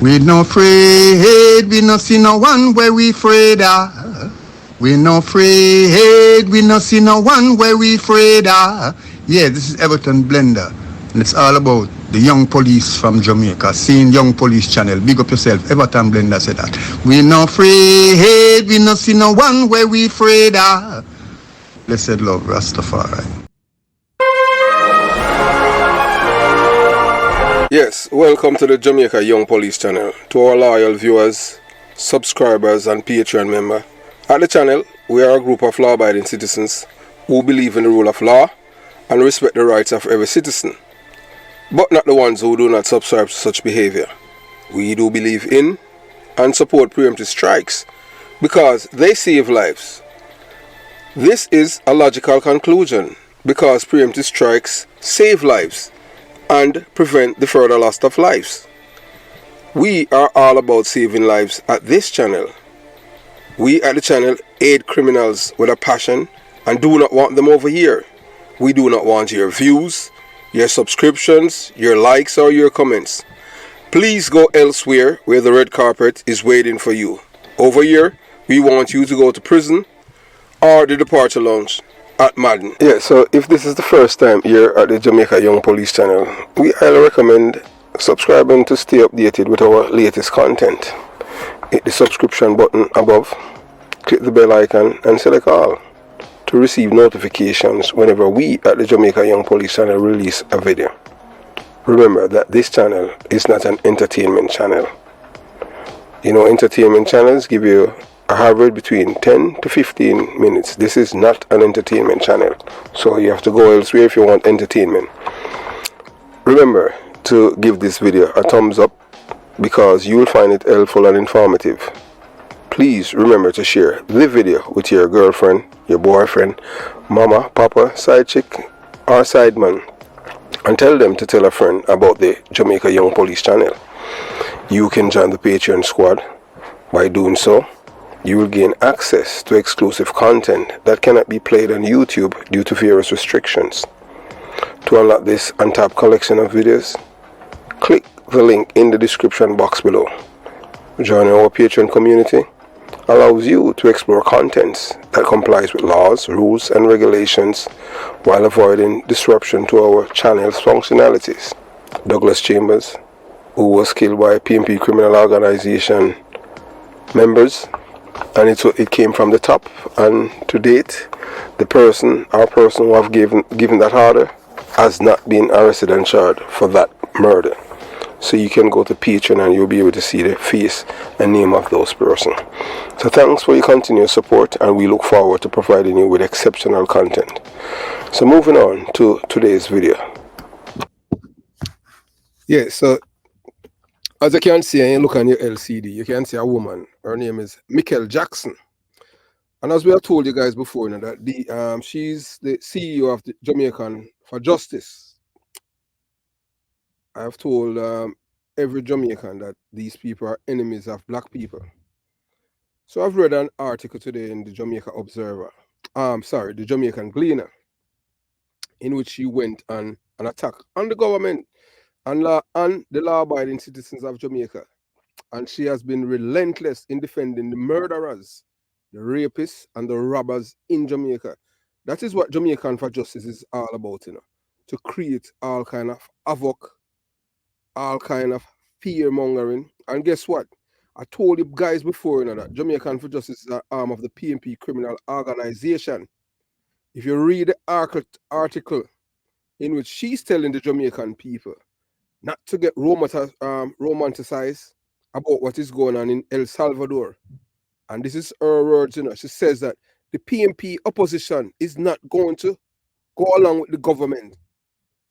We no afraid, we no see no one where we afraid of. We no afraid, we no see no one where we afraid of. Yeah, this is Everton Blender, and it's all about the young police from Jamaica. Seeing Young Police Channel. Big up yourself. Everton Blender said that. We no afraid, we no see no one where we afraid of. Blessed love, Rastafari. Yes, welcome to the Jamaica Young Police Channel. To our loyal viewers, subscribers and Patreon members. At the channel, we are a group of law-abiding citizens who believe in the rule of law and respect the rights of every citizen, but not the ones who do not subscribe to such behavior. We do believe in and support preemptive strikes because they save lives. This is a logical conclusion because preemptive strikes save lives and prevent the further loss of lives. We are all about saving lives at this channel. We at the channel aid criminals with a passion and do not want them over here. We do not want your views, your subscriptions, your likes or your comments. Please go elsewhere where the red carpet is waiting for you. Over here, we want you to go to prison or the departure lounge at Madden. Yeah, so if this is the first time here at the Jamaica Young Police Channel, we highly recommend subscribing to stay updated with our latest content. Hit the subscription button above, click the bell icon and select all to receive notifications whenever we at the Jamaica Young Police Channel release a video. Remember that this channel is not an entertainment channel. You know, entertainment channels give you a average between 10 to 15 minutes. This is not an entertainment channel, so you have to go elsewhere if you want entertainment. Remember to give this video a thumbs up because you will find it helpful and informative. Please remember to share the video with your girlfriend, your boyfriend, mama, papa, side chick or side man, and tell them to tell a friend about the Jamaica Young Police Channel. You can join the Patreon squad. By doing so, you will gain access to exclusive content that cannot be played on YouTube due to various restrictions. To unlock this untapped collection of videos, click the link in the description box below. Joining our Patreon community allows you to explore contents that complies with laws, rules and regulations while avoiding disruption to our channel's functionalities. Douglas Chambers, who was killed by PMP criminal organization members, and it came from the top, and to date the person who have given that order has not been arrested and charged for that murder. So you can go to Patreon and you'll be able to see the face and name of those persons. So thanks for your continued support, and we look forward to providing you with exceptional content. So moving on to today's video. Yeah, so as you can see, and you look on your LCD, you can see a woman. Her name is Mikel Jackson. And as we have told you guys before, you know, that she's the CEO of the Jamaican for Justice. I have told every Jamaican that these people are enemies of black people. So I've read an article today in the Jamaica Observer, the Jamaican Gleaner, in which she went on an attack on the government and the law-abiding citizens of Jamaica. And she has been relentless in defending the murderers, the rapists, and the robbers in Jamaica. That is what Jamaican for Justice is all about, you know, to create all kind of havoc, all kind of fear-mongering. And guess what? I told you guys before, you know, that Jamaican for Justice is an arm of the PMP criminal organization. If you read the article in which she's telling the Jamaican people not to get romanticized about what is going on in El Salvador. And this is her words, you know. She says that the PMP opposition is not going to go along with the government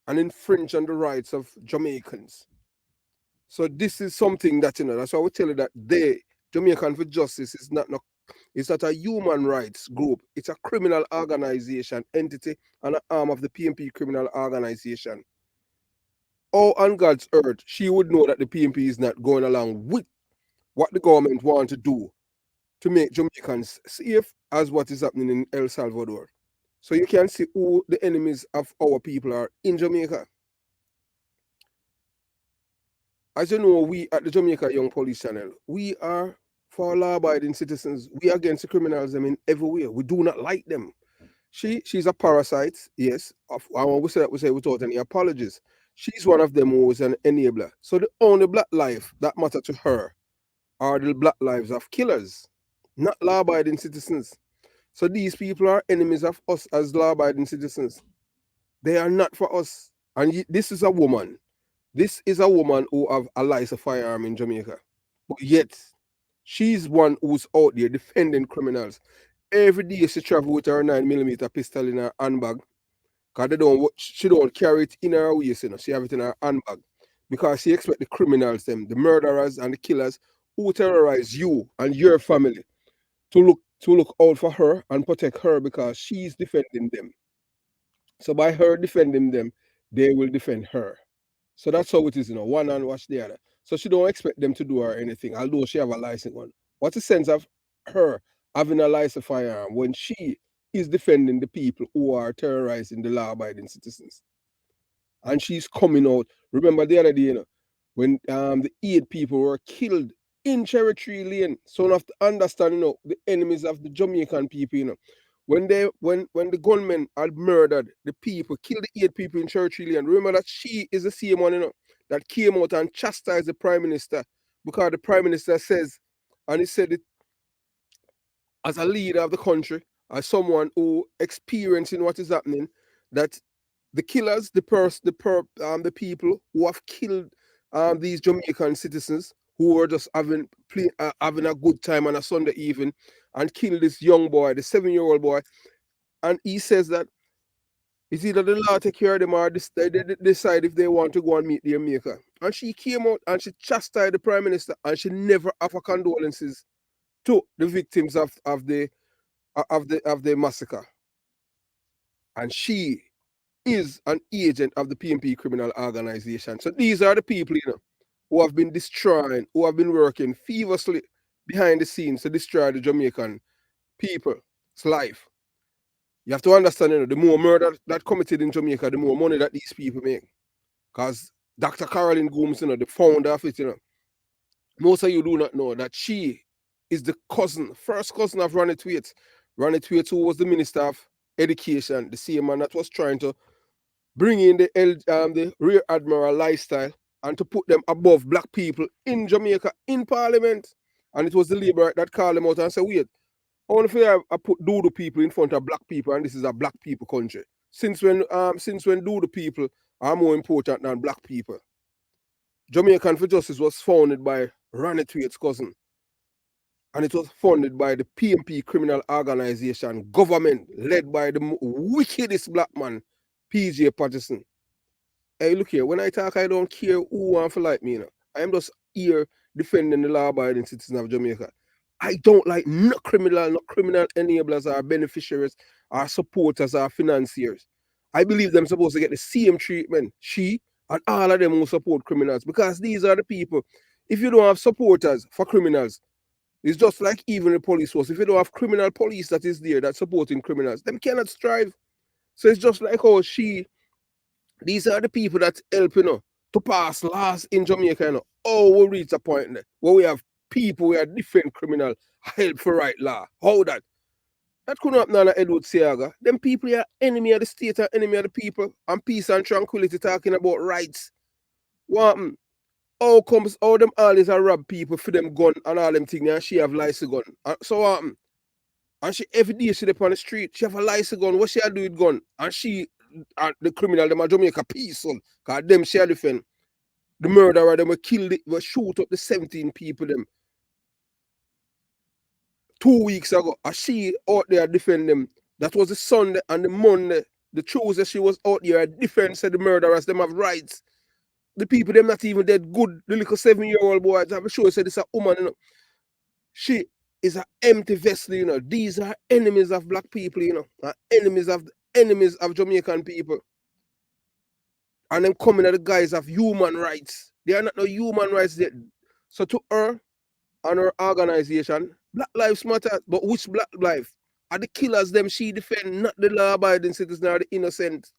and infringe on the rights of Jamaicans. So this is something that, you know, that's why we tell you that Jamaican for Justice is not a human rights group. It's a criminal organization, entity, and an arm of the PMP criminal organization. Oh, on God's earth, she would know that the PMP is not going along with what the government wants to do to make Jamaicans safe as what is happening in El Salvador. So you can see who the enemies of our people are in Jamaica. As you know, we at the Jamaica Young Police Channel, we are for law-abiding citizens. We are against the criminals them in everywhere. We do not like them. She's a parasite, yes. I want to say that we say without any apologies. She's one of them who is an enabler. So the only black life that matter to her are the black lives of killers, not law-abiding citizens. So these people are enemies of us as law-abiding citizens. They are not for us. And this is a woman. This is a woman who have a licensed firearm in Jamaica. But yet, she's one who's out there defending criminals. Every day she travel with her 9mm pistol in her handbag. Because she don't carry it in her waist, She have it in her handbag. Because she expect the criminals, the murderers and the killers who terrorize you and your family to look out for her and protect her because she's defending them. So by her defending them, they will defend her. So that's how it is, one hand wash the other. So she don't expect them to do her anything, although she have a license one. What's the sense of her having a license firearm when she is defending the people who are terrorizing the law-abiding citizens? And she's coming out. Remember the other day, when the 8 people were killed in Cherry Tree Lane. So you have to understand, the enemies of the Jamaican people, When the gunmen had murdered the people, killed the 8 people in Cherry Tree Lane, remember that she is the same one, that came out and chastised the Prime Minister because the Prime Minister says, and he said it as a leader of the country, as someone who experiencing what is happening, that the killers, the people who have killed these Jamaican citizens who were just having a good time on a Sunday evening and killed this young boy, the 7-year-old boy, and he says that it's either the law take care of them or they decide if they want to go and meet their maker. And she came out and she chastised the Prime Minister and she never offered condolences to the victims of the massacre. And she is an agent of the PMP criminal organization. So these are the people, who have been destroying, who have been working feverishly behind the scenes to destroy the Jamaican people's life. You have to understand, the more murder that committed in Jamaica, the more money that these people make. Because Dr. Caroline Gooms, the founder of it, most of you do not know that she is the first cousin of Ronnie Thwaites. Ronnie Thwaites, who was the Minister of Education, the same man that was trying to bring in the Rear Admiral lifestyle and to put them above black people in Jamaica in Parliament. And it was the Labour that called them out and said, wait, only if I put Doodoo people in front of black people, and this is a black people country. Since when Doodoo people are more important than black people? Jamaican for Justice was founded by Ronnie Thwaites' cousin. And it was funded by the PMP criminal organization, government led by the wickedest black man, PJ Patterson. Hey, look here, when I talk, I don't care who wants to like me. I am just here defending the law-abiding citizens of Jamaica. I don't like no criminal enablers or beneficiaries or supporters or financiers. I believe them supposed to get the same treatment, she and all of them who support criminals, because these are the people. If you don't have supporters for criminals, it's just like even the police force. If you don't have criminal police that is there that's supporting criminals, them cannot strive. So it's just like how these are the people that help, to pass laws in Jamaica, Oh, we reach a point there where we have people who are different criminal help for right law. How that? That couldn't happen on Edward Seaga. Them people are enemy of the state and enemy of the people. And peace and tranquility talking about rights. What happened? How comes all them always are rob people for them gun and all them things and she have license gun? So what happened? And she every day she up on the street, she have a license gun. What she do with gun? And she the criminal them are Jamaica peaceful. Cause them she defend. The murderer them will kill it, will shoot up the 17 people them 2 weeks ago. And she out there defend them. That was the Sunday and the Monday. The Tuesday she was out there defend said the murderers them have rights. The people them not even dead good. The little 7-year-old boy, I'm sure said it's a woman, She is an empty vessel, These are enemies of black people, enemies of Jamaican people. And then coming at the guys of human rights. They are not no human rights there. So to her and her organization, Black Lives Matter, but which black life? Are the killers them she defend, not the law-abiding citizens or the innocent.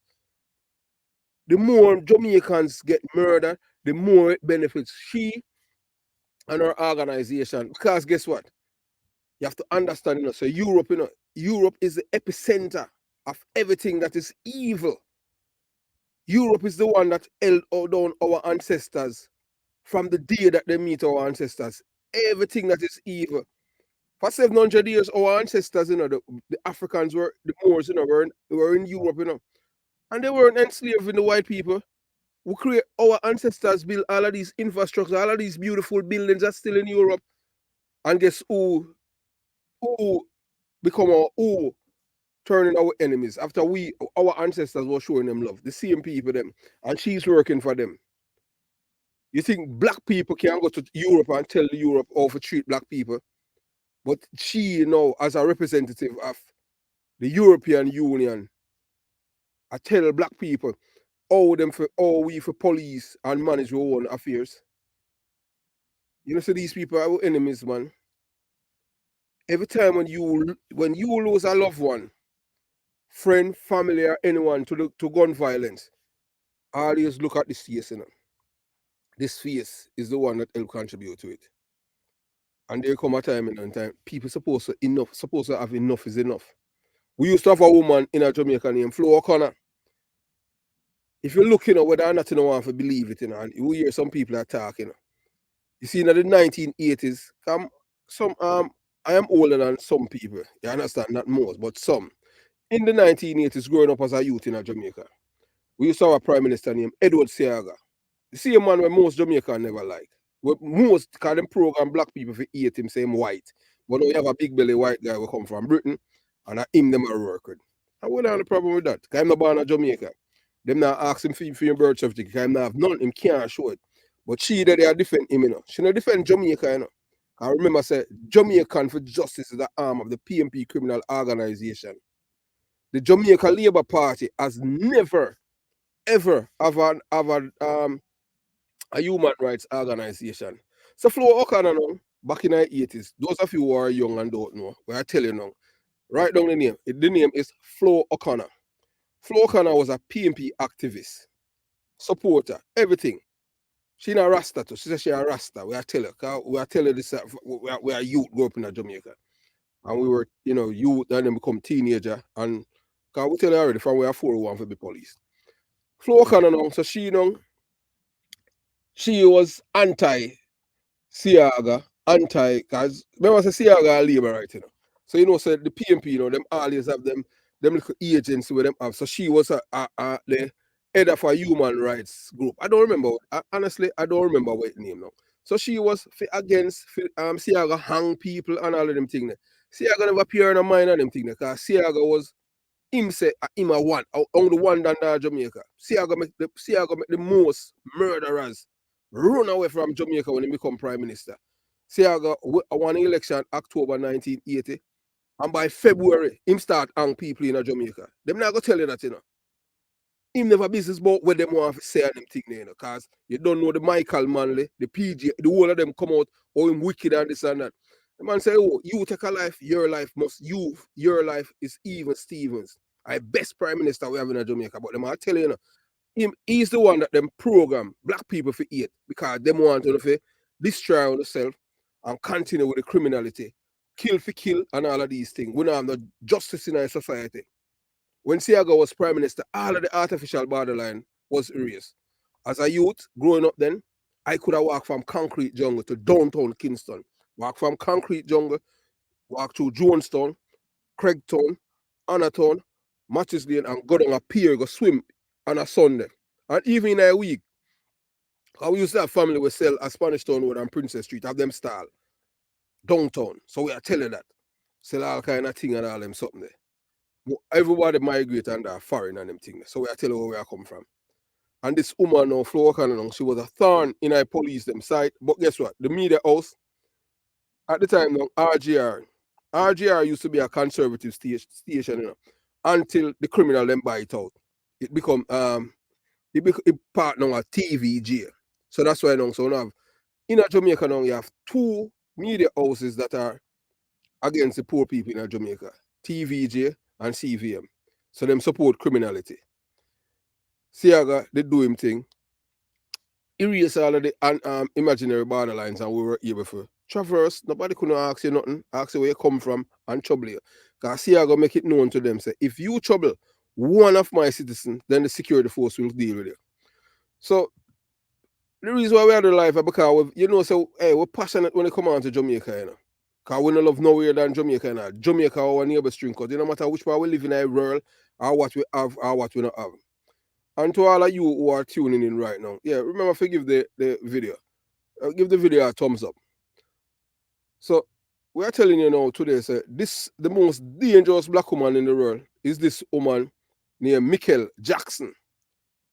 The more Jamaicans get murdered, the more it benefits she and her organization. Because guess what? You have to understand, so Europe, Europe is the epicenter of everything that is evil. Europe is the one that held down our ancestors from the day that they meet our ancestors. Everything that is evil. For 700 years, our ancestors, the Africans were, the Moors, were in Europe, and they weren't enslaving the white people. We create, our ancestors built all of these infrastructures, all of these beautiful buildings are still in Europe. And guess who become who turning our enemies after our ancestors were showing them love? The same people them, and she's working for them. You think black people can go to Europe and tell Europe how to treat black people? But she, as a representative of the European Union, I tell black people how we for police and manage our own affairs. So these people are our enemies, man. Every time when you lose a loved one, friend, family, or anyone to gun violence, always look at this face, This face is the one that will contribute to it. And there come a time in time, people supposed to have enough is enough. We used to have a woman in a Jamaica named Flo O'Connor. If you look, whether or not you want to believe it, and you hear some people are talking. You see, in the 1980s, I am older than some people. You understand? Not most, but some. In the 1980s, growing up as a youth in Jamaica, we used to have a prime minister named Edward Seaga. The same man where most Jamaicans never like. Most call them program black people for hate him, say him white. But now you have a big belly white guy who come from Britain, and him them are working. And we don't have a problem with that. Because I'm not born in Jamaica. Them not ask him for your birth certificate, because I'm not have none, him can't show it. But she that they are defend him, She not defend Jamaica, I remember say Jamaican for Justice is the arm of the PMP criminal organization. The Jamaica Labour Party has never, ever have a human rights organization. So Flo O'Connor back in the 80s, those of you who are young and don't know, where I tell you now, write down the name. The name is Flo O'Connor. Flo O'Connor was a PMP activist, supporter, everything. She not Rasta too. She said she a Rasta. We are tell her this. We are youth grew up in Jamaica, and we were youth and then become teenager, and cause we tell her already from we are 401 for the police. Flo O'Connor now, so she was anti Siaga, because remember say Siaga are labor right, So so the PMP, them always have them little agency where them have. So she was the head of a human rights group. I don't remember. Honestly, I don't remember what name now. So she was against Siaga hang people and all of them things. Siaga never appear in her mind on them things because Siaga was him say him a one, only one than Jamaica. Siaga make the most murderers run away from Jamaica when he become prime minister. Siaga won election October 1980, and by February, him start hang people in Jamaica. Them not gonna tell you that, Him never business about what them want to say on them thing, because you don't know the Michael Manley, the PG, the whole of them come out, him wicked and this and that. The man say, you take a life, your life is even Stevens. I best prime minister we have in Jamaica, but them I tell you, he's the one that them program black people for hate because them want to destroy themselves and continue with the criminality, kill for kill and all of these things. We don't have no justice in our society. When Siaga was prime minister, all of the artificial borderline was erased. As a youth, growing up then, I could have walked from Concrete Jungle to downtown Kingston. Walk from Concrete Jungle, walk through Jonestown, Craigtown, Anatown, Matches Lane, and go down a pier, go swim on a Sunday. And even in a week, because we used to have family we sell a Spanish Town Road and Princess Street, have them style downtown. So we are telling that. Sell all kind of thing and all them something there. Everybody migrate and are foreign and them things. So we are telling where we are come from. And this woman now, Flo O'Connor, she was a thorn in our police them side. But guess what? The media house, at the time now, RGR used to be a conservative station, until the criminal them buy it out. It become it part now a TVJ. So that's why now, so now in Jamaica now you have two media houses that are against the poor people in Jamaica, TVJ and CVM. So them support criminality. Siaga, they do him thing. erase all of the imaginary borderlines and we were able to traverse. Nobody couldn't ask you nothing, ask you where you come from and trouble you. Because see, I go make it known to them, say, if you trouble one of my citizens, then the security force will deal with you. So the reason why we are alive is because so hey, we're passionate when it come on to Jamaica, Because we don't love nowhere than Jamaica, Jamaica our neighbor string, because no matter which part we live in a world, or what we have or what we don't have. And to all of you who are tuning in right now, remember to give the video. Give the video a thumbs up. So we are telling you now today, the most dangerous black woman in the world is this woman named Michael Jackson.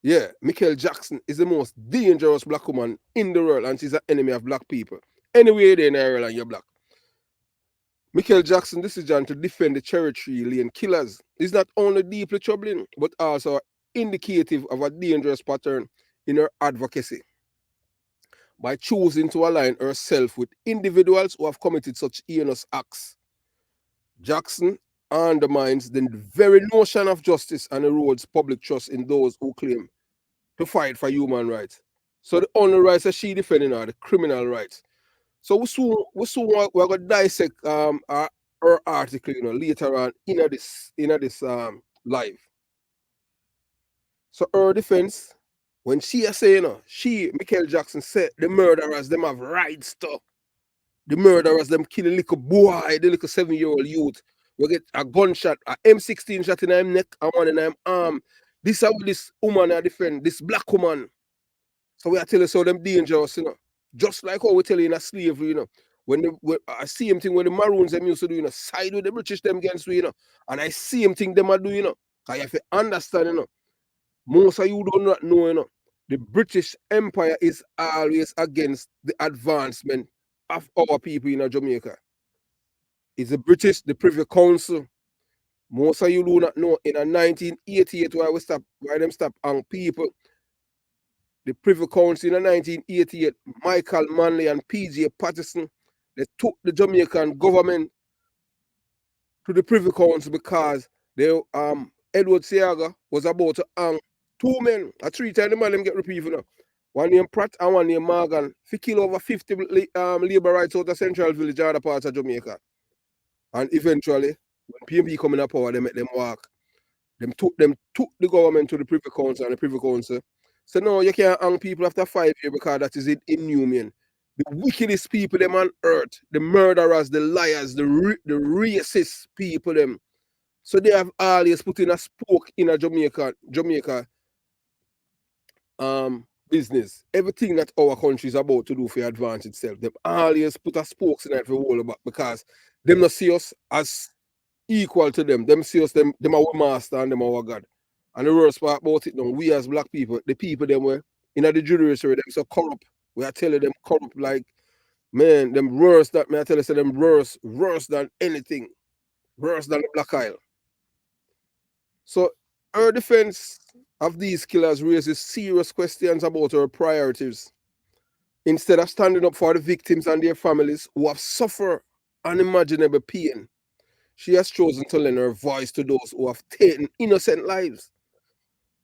Yeah, Michael Jackson is the most dangerous black woman in the world, and she's an enemy of black people. Anyway, they're in Ireland, you're black. Michael Jackson decision to defend the Cherry Tree Lane killers is not only deeply troubling, but also indicative of a dangerous pattern in her advocacy. By choosing to align herself with individuals who have committed such heinous acts, Jackson undermines the very notion of justice and erodes public trust in those who claim to fight for human rights. So the only rights that she defending are the criminal rights. So we're gonna dissect her article, later on in this live. So her defense, when she is saying, Michael Jackson said the murderers them have rights to. The murderers them kill a little boy, the little 7-year-old youth. We get a gunshot, a M16 shot in her neck and one in her arm. This is how this woman are defend, this black woman. So we are telling so them dangerous, Just like how we tell you in a slavery, When I see him thing when the Maroons them used to do, side with the British them against we, And I see him thing them are doing, Because you have to understand, most of you do not know, the British Empire is always against the advancement of our people in Jamaica. It's the British, the Privy Council. Most of you do not know in 1988 why them stop on people. The Privy Council in 1988, Michael Manley and P.J. Patterson, they took the Jamaican government to the Privy Council because they Edward Seaga was about to hang 2 men. 3 times the man them get reprieve, One named Pratt and one named Morgan. He kill over 50 labor rights out of Central Village, other parts of Jamaica. And eventually, when PMP come in power, they make them walk. Them took the government to the Privy Council, and the Privy Council said, no, you can't hang people after 5 years because that is inhuman. The wickedest people them on earth, the murderers, the liars, the racist people them. So they have always put in a spoke in a Jamaica business. Everything that our country is about to do for advance itself, them always put a spokes in it for all about because them not see us as equal to them. Them see us them our master and them our God. And the worst part about it now, we as black people, the people them were in the judiciary, them so corrupt. We are telling them corrupt like man, them worse that me I tell you, say them worse than anything. Worse than the Black Isle. So her defense of these killers raises serious questions about her priorities. Instead of standing up for the victims and their families who have suffered unimaginable pain, she has chosen to lend her voice to those who have taken innocent lives.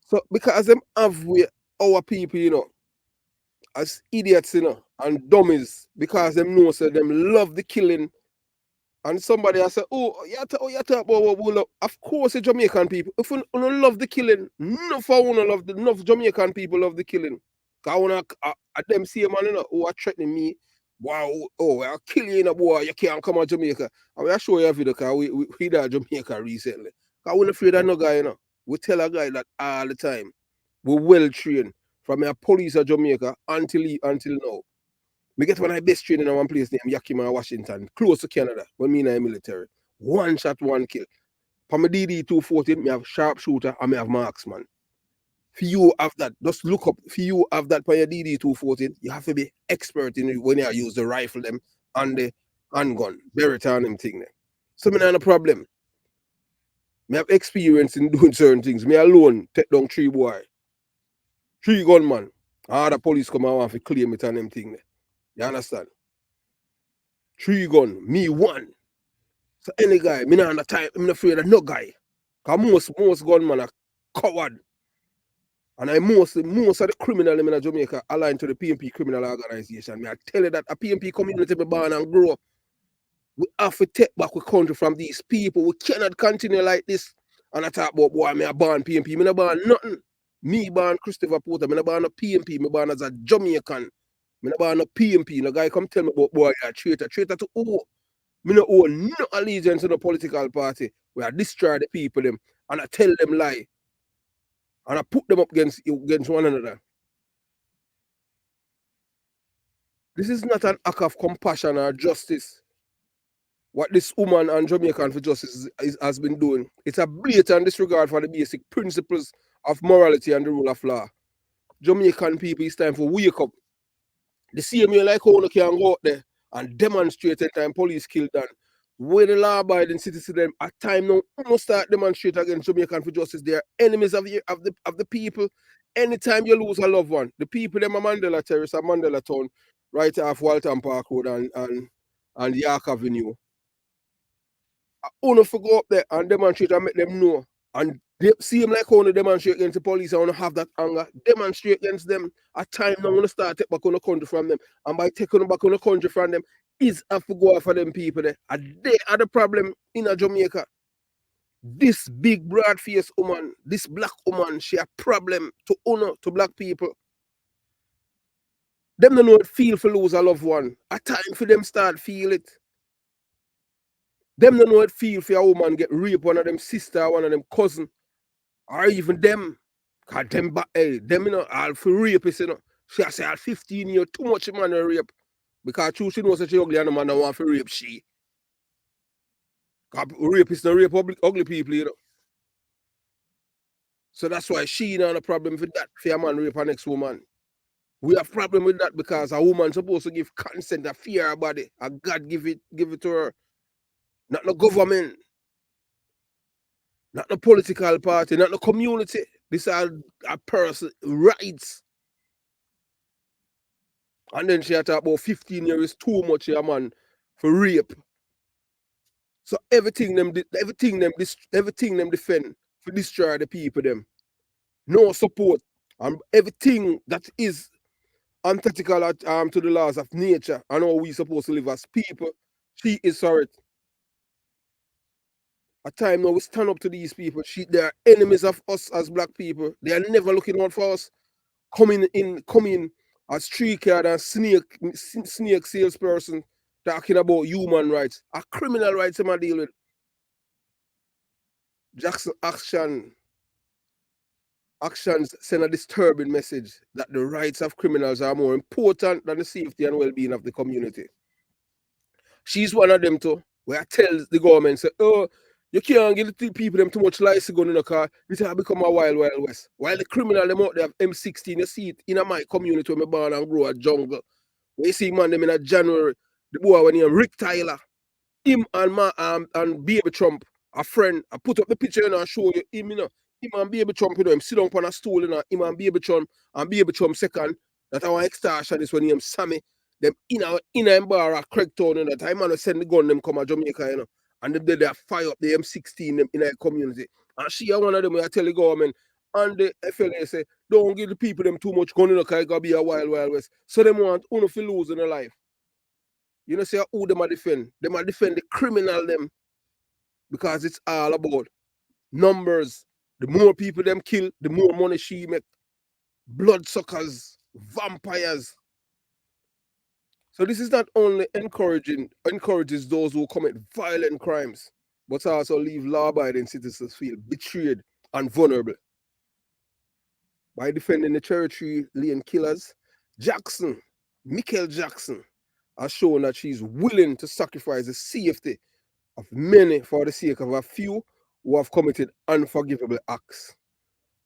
So because them have our people, as idiots, and dummies, because them know so them love the killing. And somebody has said, you talk about what we love. Of course, the Jamaican people. If we don't love the killing, enough Jamaican people love the killing. Because them see a man who are threatening me. Wow, I'll kill you, boy. You can't come to Jamaica. And we'll show you a video because we did Jamaica recently. Because we're not afraid of no guy, We tell a guy that all the time. We're well trained from a police of Jamaica until now. We get one of the best training in one place named Yakima, Washington, close to Canada, when me in the military. 1 shot, 1 kill. For my DD-214, me have sharpshooter and me have marksman. For you have that, just look up. For you have that for your DD-214, you have to be expert in it when you use the rifle them and the handgun, Beretta and them thing there. So me not a problem. Me have experience in doing certain things. Me alone take down 3 boy. 3 gunman. All the police come and want to claim it and them thing there. You understand? 3 gun, me 1. So any guy, me not on the time, I'm not afraid of no guy. Because most gunmen are coward. And most of the criminal in Jamaica aligned to the PNP criminal organization. I tell you that a PNP community be born and grow up. We have to take back the country from these people. We cannot continue like this. And I talk about, boy, me a born PNP. Me not born nothing. Me born Christopher Porter. Me not born a PNP. Me born as a Jamaican. Me not born a PNP. No guy come tell me about, boy, you're a traitor. Traitor to who? Me not owe no allegiance to no political party. We are destroy the people them. And I tell them lie. And I put them up against one another. This is not an act of compassion or justice. What this woman and Jamaican for Justice has been doing. It's a blatant disregard for the basic principles of morality and the rule of law. Jamaican people, it's time for wake up. The same way like how you can go out there and demonstrate at time police kill them. Where the law-abiding citizens them at time now almost start demonstrate against Jamaican for Justice. They are enemies of the people. Anytime you lose a loved one, the people them a Mandela Terrace and Mandela Town, right off Walton Park Road and York Avenue. Uno for go up there and demonstrate and make them know. And they see them like how they demonstrate against the police and want to have that anger. Demonstrate against them. At time now want to start take back on the country from them. And by taking back on the country from them, is a for go for them people there. And they are the problem in a Jamaica. This big broad-faced woman, this black woman, she a problem to honor to black people. Them don't know what feel for lose a loved one. A time for them start feel it. Them don't know what feel for a woman get raped, one of them sister, one of them cousin, or even them. Cause them, them, you know, all for rapists, you know. She say at 15 years, too much man to rape. Because true, she knows that she ugly and the man don't want to rape she. Cause rapists don't rape ugly people, you know. So that's why she not a problem for that, for a man rape her next woman. We have problem with that because a woman supposed to give consent, a fear her body, and God give it to her. Not the government, not the political party, not the community. These are a person's rights. And then she talk about 15 years is too much, a man, for rape. So everything them defend for destroy the people them. No support. And everything that is antithetical to the laws of nature and how we supposed to live as people, she is for it. At time now we stand up to these people. They are enemies of us as black people. They are never looking out for us. Coming as street card and snake salesperson talking about human rights. A criminal rights I'm deal with. Jackson actions send a disturbing message that the rights of criminals are more important than the safety and well-being of the community. She's one of them too, where I tell the government, say, oh, you can't give the people them too much license gun in the car. This has become a wild west. While the criminal them out there have M16, you see it in my community where I born and grow a jungle. When you see man them in a January, the boy when he Rick Tyler, him and Baby Trump, a friend, I put up the picture and I show you him, you know. Him and Baby Trump, you know, him sit down on a stool, you know, him and Baby Trump second. That our extortion is when him Sammy. Them in a bar at Craigtown, you know, that man send the gun them come to Jamaica, you know. And they fire up the M16 them in a community. And she are one of them where I tell the government and the FLA say, don't give the people them too much gun, you know, because it's gonna be a wild west. So them want uno to lose in their life. You know, say who them a defend? Them a defend the criminal them. Because it's all about numbers. The more people them kill, the more money she make. Bloodsuckers, vampires. So this is not only encourages those who commit violent crimes, but also leave law-abiding citizens feel betrayed and vulnerable. By defending the Cherry Lane killers, Michael Jackson, has shown that she's willing to sacrifice the safety of many for the sake of a few who have committed unforgivable acts.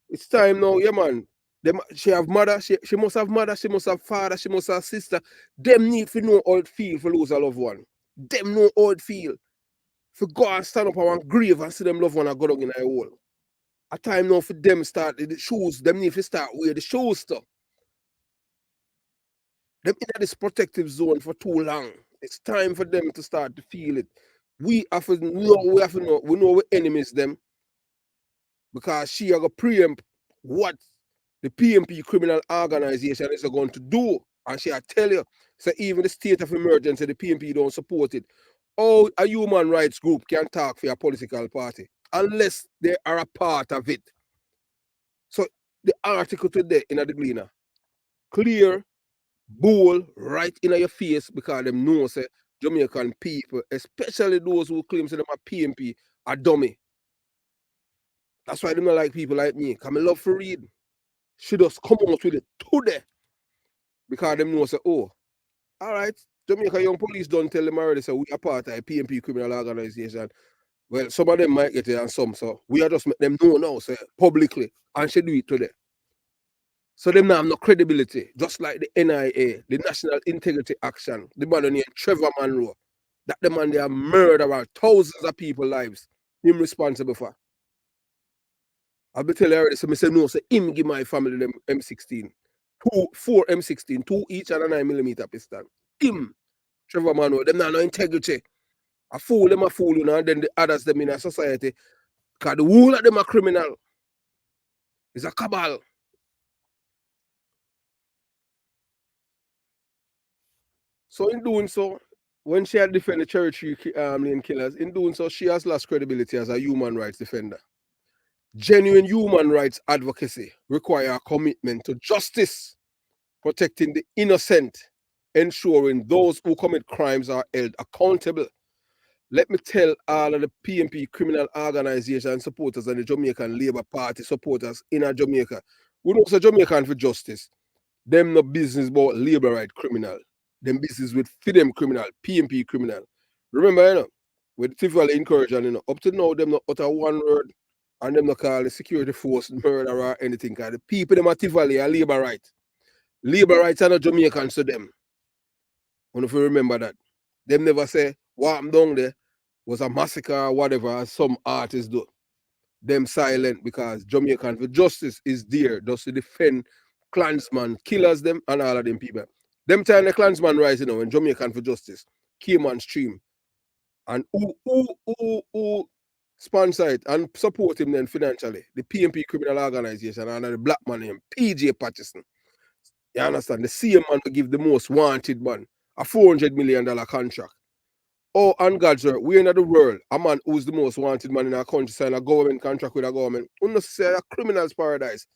It's time now, yeah, man. She have mother, she must have mother, she must have father, she must have sister. Them need to know how it feel for lose a loved one. Them know how it feel. For go and stand up on one grave and see them loved one and go down in a hole. A time now for them start the shoes, them need to start wear the shoes stuff. Them in this protective zone for too long. It's time for them to start to feel it. We know we're enemies them. Because she are going to preempt what the PMP criminal organization is going to do. And she I tell you, so even the state of emergency, the PMP don't support it. How a human rights group can talk for a political party unless they are a part of it. So the article today in the Gleaner, clear, bold, right in your face, because them know say Jamaican people, especially those who claim say them are PMP, are dummy. That's why they don't like people like me. Because I love to read. She just come out with it today. Because them know say, oh, all right, Jamaica Young Police don't tell them already, so we are part of a PMP criminal organization. Well, some of them might get it and some, so we are just make them know now, say, publicly, and she do it today. So them now have no credibility, just like the NIA, the National Integrity Action, the man named Trevor Monroe, that the man they are murderer, thousands of people's lives, him responsible for. I'll be telling you already, so I say no, say him give my family them M16. 4 M16, 2 each and a 9mm pistol. Him, Trevor Monroe, them now no integrity. A fool, them a fool, you know, and then the others them in a society. Because the whole of them are criminal. It's a cabal. So in doing so, when she had defended the Cherry Lane killers, in doing so, she has lost credibility as a human rights defender. Genuine human rights advocacy require a commitment to justice, protecting the innocent, ensuring those who commit crimes are held accountable. Let me tell all of the PMP criminal organization supporters and the Jamaican Labour Party supporters in Jamaica, who know say Jamaican for justice, them no business about labor right criminal. Them business with FIDEM criminal, PMP criminal. Remember, you know, with Tivoli incursion, you know, up to now, them not utter one word and them not call the security force murder or anything. Cause the people them at Tivoli are labor right. Labor rights are not Jamaicans to them. I don't know if you remember that. Them never say what happened down there was a massacre or whatever, as some artists do. Them silent because Jamaican for justice is there just to defend clansman, killers them, and all of them people. Them time the clansman rise, you know, when Jamaican for justice came on stream. And who sponsor it and support him then financially? The PMP criminal organization and the black man named PJ Patterson. You understand? The same man to give the most wanted man a $400 million contract. Oh, and God's word, we in the world, a man who's the most wanted man in our country sign a government contract with a government. We not say a criminal's paradise.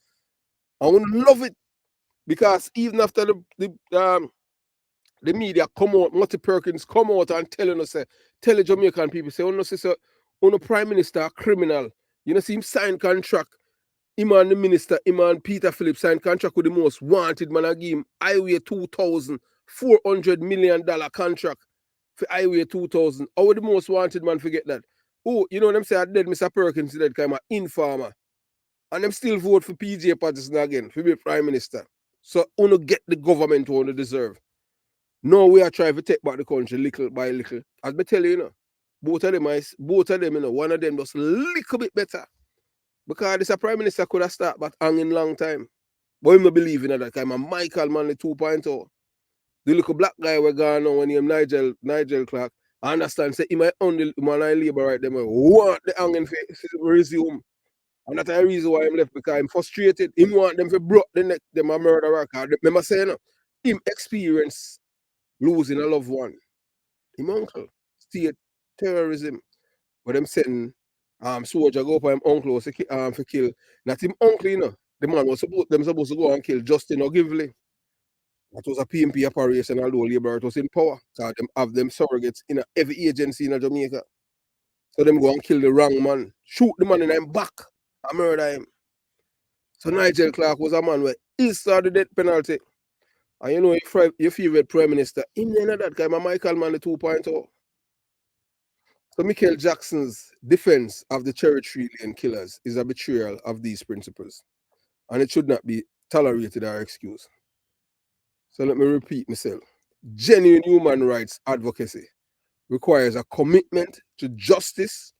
And we love it because even after the media come out, Marty Perkins come out and telling us, tell the Jamaican people, say, oh, say, so, oh, Prime Minister a criminal. You know, see him sign contract. Him and the minister, him and Peter Phillips signed contract with the most wanted man. I give him Highway 2000, $400 million contract for Highway 2000. How the most wanted man forget that? Oh, you know them say I dead Mr. Perkins dead kind of informer. And them still vote for PJ Patterson again for be Prime Minister. So uno get the government who they deserve. No, we are trying to take back the country little by little. As I tell you, you know, both of them, you know, one of them just a little bit better. Because this Prime Minister could have started back hanging long time. But him not believing in that time. And Michael Manley 2.0. The little black guy we're going on when him Nigel Clark. I understand, say he might only man I labor right them. Want the hanging for resume. And that's the reason why I'm left, because I'm frustrated. Him want them to broke the neck, them a murderer. Remember saying, no, him experience losing a loved one. Him uncle, state terrorism. But them sending soldier go up him uncle for kill. Not him uncle, you know. The man was supposed to go and kill Justin Ogilvy. That was a PMP operation, although Labour was in power. So them have them surrogates in every agency in Jamaica. So them go and kill the wrong man. Shoot the man in him back and murder him. So Nigel Clark was a man where he saw the death penalty. And you know your favorite Prime Minister, him none of that guy, Michael Manley 2.0. So Michael Jackson's defense of the Cherry Lane killers is a betrayal of these principles. And it should not be tolerated or excused. So let me repeat myself. Genuine human rights advocacy requires a commitment to justice,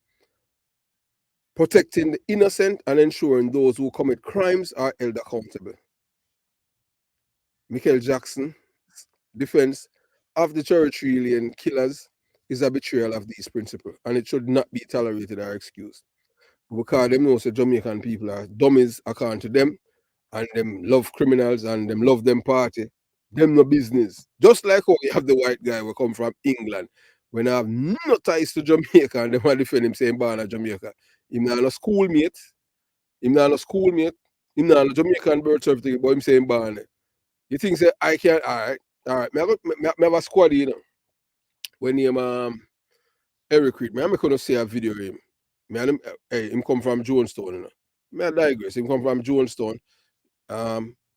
protecting the innocent and ensuring those who commit crimes are held accountable. Michael Jackson's defense of the Cherry Lane killers is a betrayal of these principles, and it should not be tolerated or excused. Because them know that Jamaican people are dummies according to them, and them love criminals and them love them party, them no business. Just like how you have the white guy who come from England, when I have no ties to Jamaica and them want to defend him saying born at Jamaica. Him not no schoolmate, him not no schoolmate, him not no Jamaican birth certificate, but him saying born there. You think say I can all right. Me have a squad, you know. When him Eric Reed, me gonna see a video of him. Me and him, hey, him come from Jonestown, you know. Me I digress. Him come from Jonestown.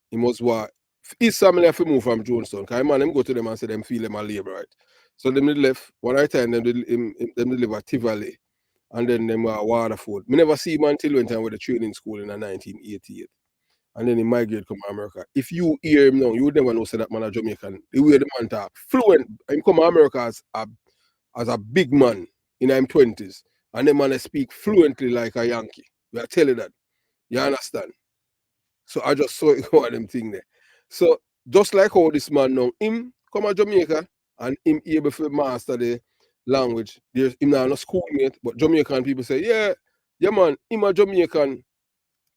He must what his family have to move from Jonestown. Cause man, them go to them and say them feel them a labor, right? So them they left one night time them they live at Tivoli and then them Waterford. Me never see him until when time with the training school in 1988. And then he migrated come to America. If you hear him now, you would never know say that man a Jamaican. The way the man talk, fluent. Him come to America as a big man in his 20s. And the man speak fluently like a Yankee. We are telling that. You understand? So I just saw it go at them thing there. So just like how this man now, him come to Jamaica and him able to master the language. There's him not a schoolmate, but Jamaican people say, yeah man, him a Jamaican,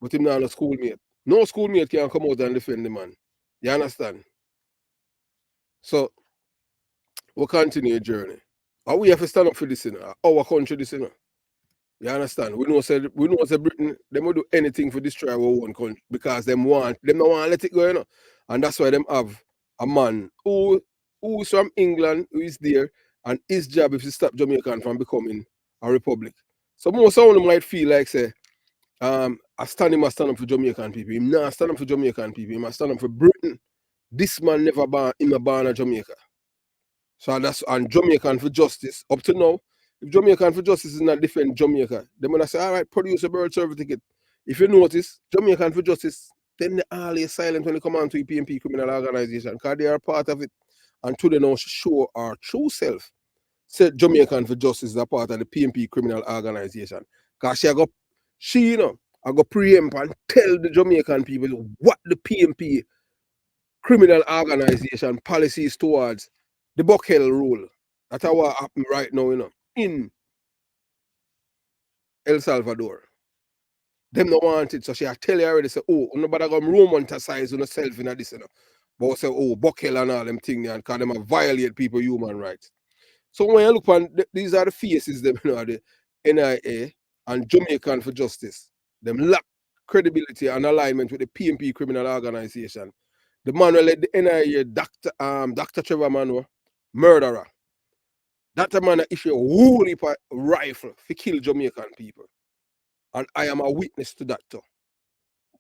but him not a schoolmate. No schoolmate can come out and defend the man. You understand? So we'll continue the journey. And we have to stand up for this, you know, our country, this, you know. You understand? We know say Britain, they will do anything for destroy our own country because them don't want to let it go, you know. And that's why them have a man who's from England, who is there, and his job is to stop Jamaican from becoming a republic. So most of them might feel like say, I stand up for Jamaican people. Him not stand up for Jamaican people, he must stand up for Britain. This man never born in Jamaica. So that's and Jamaican for justice. Up to now, if Jamaican for justice is not defend Jamaica, they're gonna say, all right, produce a birth certificate. If you notice, Jamaican for justice, then they always silent when they come on to PMP criminal organization, because they are part of it. And to the now show our true self. Said Jamaican for justice is a part of the PMP criminal organization. Because she, you know, I go preempt and tell the Jamaican people what the PMP criminal organization policies towards the Buckhill rule. That's what happened right now, you know, in El Salvador. Them don't want it. So she tell you already, say, oh, nobody gonna romanticize on yourself in this, you know. But say, oh, Buckhill and all them things, and because them violate people human rights. So when you look on these are the faces, them, you know, the NIA and Jamaican for Justice. Them lack credibility and alignment with the PMP criminal organization. The man who led the NIA, Dr. Trevor Manoa, murderer. That man issue a whole heap of rifle to kill Jamaican people. And I am a witness to that too.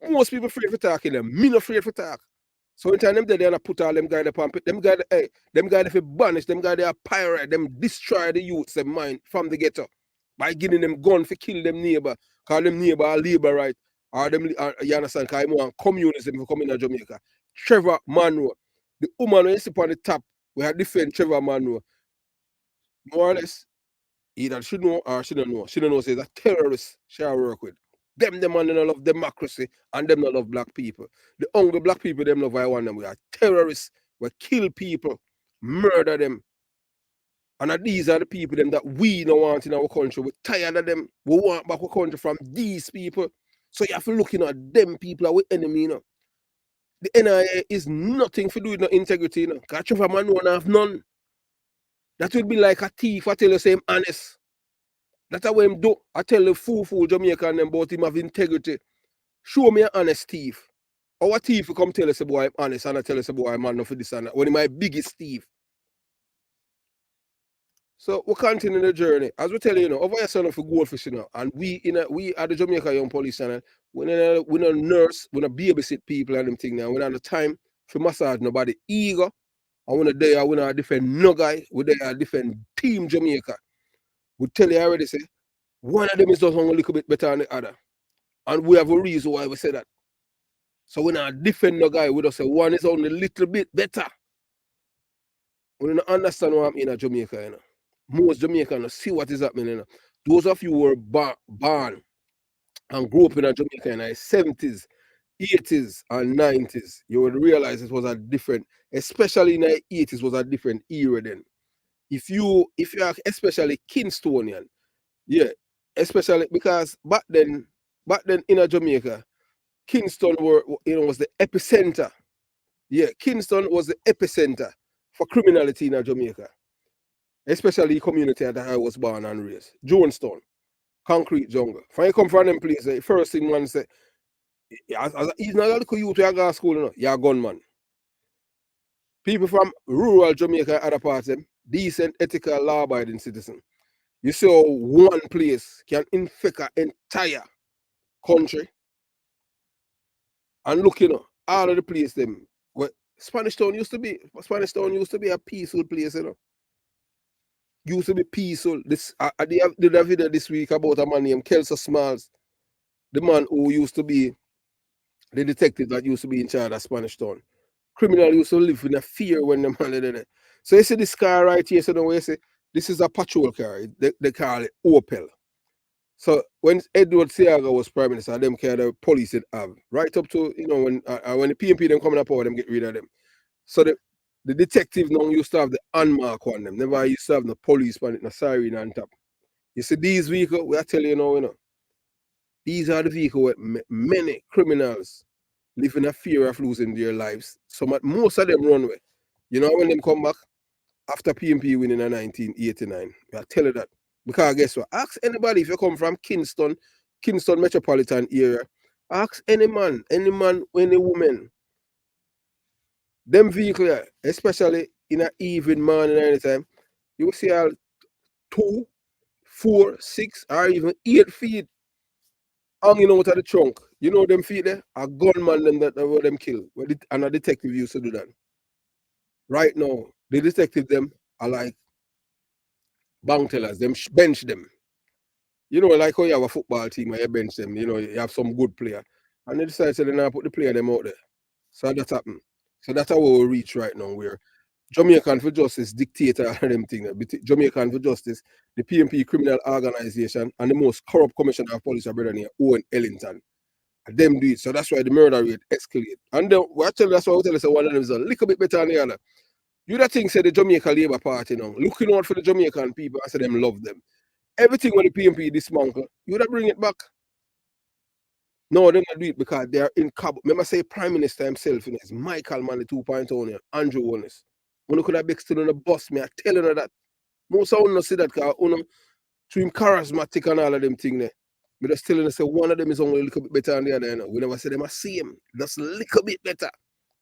Most people afraid for talking them. Me not afraid for talk. So in time them they put all them guys upon them guys them guys if banish, them guys they are pirate, them destroy the youths them mind from the ghetto by giving them gun for kill them neighbor, call them neighbor are labor right, or them you understand, because I want communism for coming to Jamaica. Trevor Manoa, the woman who is up on the top, we have defend Trevor Manoa. More or less, either she know or she don't know. She don't know say a terrorist she work with. Them man don't love democracy and them don't love black people. The only black people them love I want them. We are terrorists. We kill people, murder them. And these are the people them that we don't want in our country. We're tired of them. We want back our country from these people. So you have to look at them people are with enemy, you know. The NIA is nothing to do with no integrity, you know. Because Trevor man won't have none. That would be like a thief. I tell you, say him honest. That's what him do. I tell the fool Jamaican them about him have integrity. Show me an honest thief. Our thief will come tell us, boy, I'm honest, and I tell us, boy, I'm not for this and that. When he my biggest thief. So we continue the journey. As we tell you, over here son of a goldfish, and we at the Jamaica Young Police Channel, we not nurse, we not babysit people and them thing now. We not the time for massage nobody ego. And when they we not defend no guy, we there defend Team Jamaica. We tell you already say, one of them is just a little bit better than the other. And we have a reason why we say that. So we not defend no guy, we just say one is only a little bit better. We don't understand what I'm in Jamaica, Most Jamaicans see what is happening, Those of you who were born and grew up in Jamaica in the 70s, 80s, and 90s, you would realize it was a different, especially in the 80s, was a different era then. If you are especially Kingstonian, yeah, especially because back then in Jamaica, Kingston was the epicenter. Yeah, Kingston was the epicenter for criminality in Jamaica, especially the community that I was born and raised. Jonestown, Concrete Jungle. If you come from them places, the first thing one say, he's not a little youth to go to school, you know, you're a gunman. People from rural Jamaica and other parts, them decent, ethical, law-abiding citizen. You see how one place can infect an entire country. And look, you know, all of the place them where Spanish Town used to be a peaceful place, you know. Used to be peaceful. This I did a video this week about a man named Kelso Smalls, the man who used to be the detective that used to be in charge of Spanish Town. Criminal used to live in a fear when the man did it. So you see this car right here, so now you see this is a patrol car. They call it Opel. So when Edward Seaga was prime minister, them kind of police it have right up to, you know, when the PMP them coming up over them get rid of them. So the detective now used to have the unmark on them. Never used to have the police on it, no siren on top. You see these vehicles, we are telling you now, you know, these are the vehicles where many criminals live in a fear of losing their lives. Most of them run away. You know when them come back after PMP winning in 1989, we are telling that. Because guess what? Ask anybody if you come from Kingston metropolitan area. Ask any man, any woman. Them vehicles, especially in an evening, morning, anytime, you will see all 2, 4, 6, or even 8 feet hanging out of the trunk. You know them feet there? A gunman them that were them kill. And a detective used to do that. Right now, the detective them are like bank tellers. Them bench them. You know, like how you have a football team where you bench them, you know, you have some good player. And they decide to now put the player them out there. So that happened. So that's how we reach right now, where Jamaican for Justice dictator and them thing. Jamaican for Justice, the PMP criminal organization, and the most corrupt commissioner of police, brother near Owen Ellington. And them do it. So that's why the murder rate escalate. And then that's why we tell us one of them is a little bit better than the other. You that thing say the Jamaica Labour Party now, looking out for the Jamaican people, I say them love them. Everything when the PMP dismantle, you would bring it back. No, they don't do it because they are in Cabo. Remember, say Prime Minister himself, you know, is Michael Manley 2.0, Andrew Wallace. When you could have been still on the bus, me, I telling her that. Most of them see that because to him charismatic and all of them things there. Me just telling her, say one of them is only a little bit better than the other. You know? We never say them, I see him. Just a little bit better.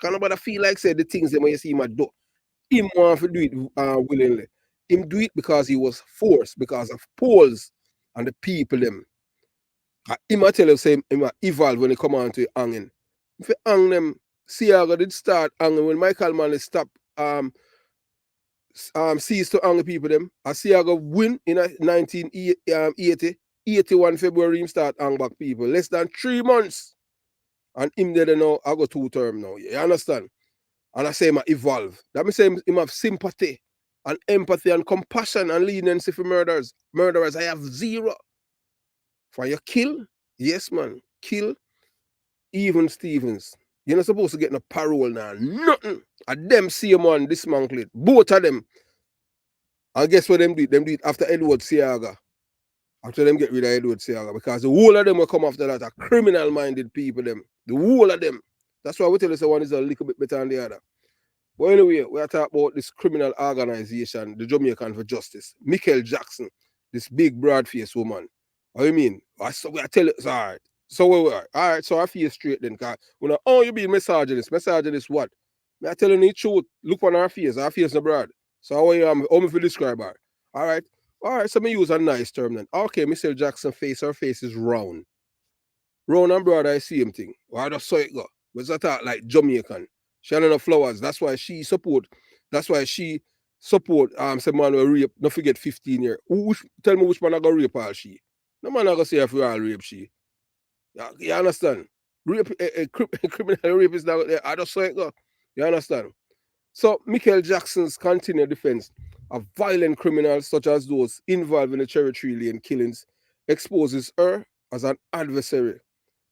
Can't nobody feel like say the things that when you see him do. Him want to do it willingly. Him do it because he was forced, because of polls and the people them. Him I tell you, say him evolve when he come on to hanging. If you hang them, Seaga did start hanging when Michael Manley stopped cease to hang people them. Seaga win in 1980, 81 February him start hang back people. Less than 3 months. And him there now, I go 2 term now. You understand? And I say him evolve. That means say him have sympathy and empathy and compassion and leniency for murderers. Murderers, I have 0. For you kill, yes man, kill even Stevens. You're not supposed to get no parole now. Nothing. And them see a man dismantle it. Both of them. And guess what them do? Them do it after Edward Seaga. After them get rid of Edward Seaga. Because the whole of them will come after that are criminal-minded people them. The whole of them. That's why we tell us one is a little bit better than the other. But anyway, we are talking about this criminal organization, the Jamaican for Justice. Michael Jackson, this big broad-faced woman. What do you mean? So we are telling us, all right. So we are. All right, so I feel straight then. Because when you be misogynist. Misogynist what? Me I telling you the truth. Look on our face. Our face no broad. So how me feel describe her? All right. All right, so me use a nice term then. Okay, Michael Jackson face, her face is round. Round and broad, I see him thing. Why just saw it go? Was that talk like Jamaican? She had enough flowers. That's why she support some man will rape, don't forget 15 years. Tell me which man I go rape all she. No man I go say if we all rape she. You understand? Rape a criminal rape is not there. I just saw it go. You understand? So Michael Jackson's continued defense of violent criminals such as those involved in the Cherry Tree Lane killings exposes her as an adversary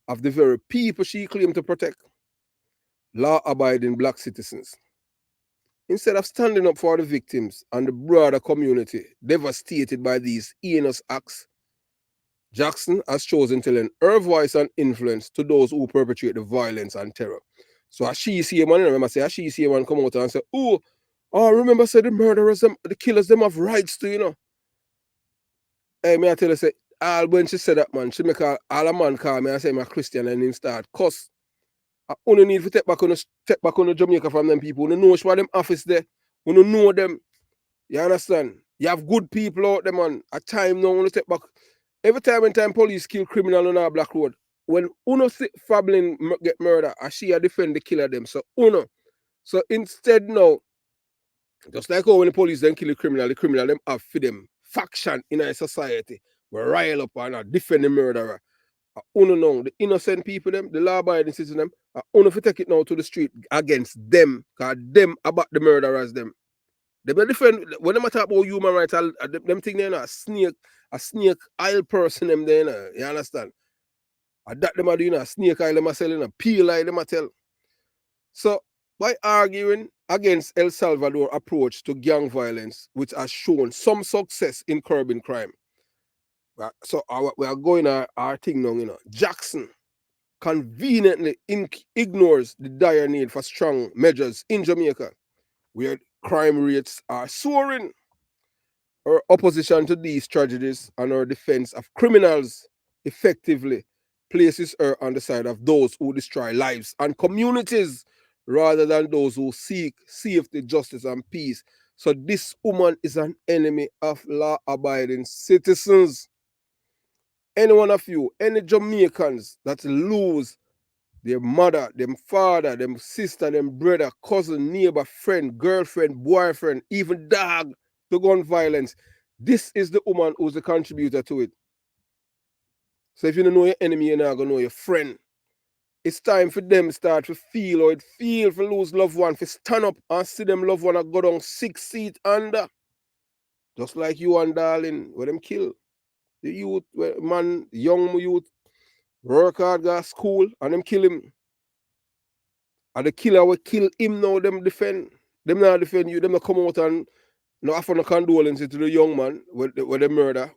of the very people she claimed to protect, law-abiding black citizens. Instead of standing up for the victims and the broader community devastated by these heinous acts, Jackson has chosen to lend her voice and influence to those who perpetrate the violence and terror. So as she see a man, remember say, as she see a man come out and say, oh, remember say the murderers, the killers, them have rights to, you know. Hey, me I tell her, say, when she said that, man, she make all a man call me and say, I'm a Christian, and him start cuss. I only need to take back on the Jamaica from them people. You know what them office there. You know them. You understand? You have good people out there, man. At time now, when take back. Every time police kill criminal on our black road, when Uno Fablin get murder, I see a defend the killer them. So Uno. So instead now, just like how when the police then kill the criminal them have for them faction in our society. We rile up and defend the murderer. Uno now, the innocent people them, the law-abiding citizens them, Uno for take it now to the street against them, because them about the murderers them. They be different when they talk about human rights, them think they're a snake oil person them there, you understand? That them are doing a snake oil them are selling a peel oil them are tell. So by arguing against El Salvador approach to gang violence, which has shown some success in curbing crime. So we are going our thing now, you know. Jackson conveniently ignores the dire need for strong measures in Jamaica, where crime rates are soaring. Our opposition to these tragedies and our defense of criminals effectively places her on the side of those who destroy lives and communities rather than those who seek safety, justice, and peace. So this woman is an enemy of law-abiding citizens. Any one of you, any Jamaicans that lose their mother, them father, them sister, them brother, cousin, neighbor, friend, girlfriend, boyfriend, even dog to gun violence, this is the woman who's the contributor to it. So if you don't know your enemy, you're not going to know your friend. It's time for them start to feel how it feel for lose loved one, for stand up and see them loved one go down 6 feet under. Just like you and darling, where them kill. The youth, man, young youth, work hard, go to school, and them kill him. And the killer will kill him now, them defend. Them not defend you, them not come out and no offer no condolences to the young man with the murder,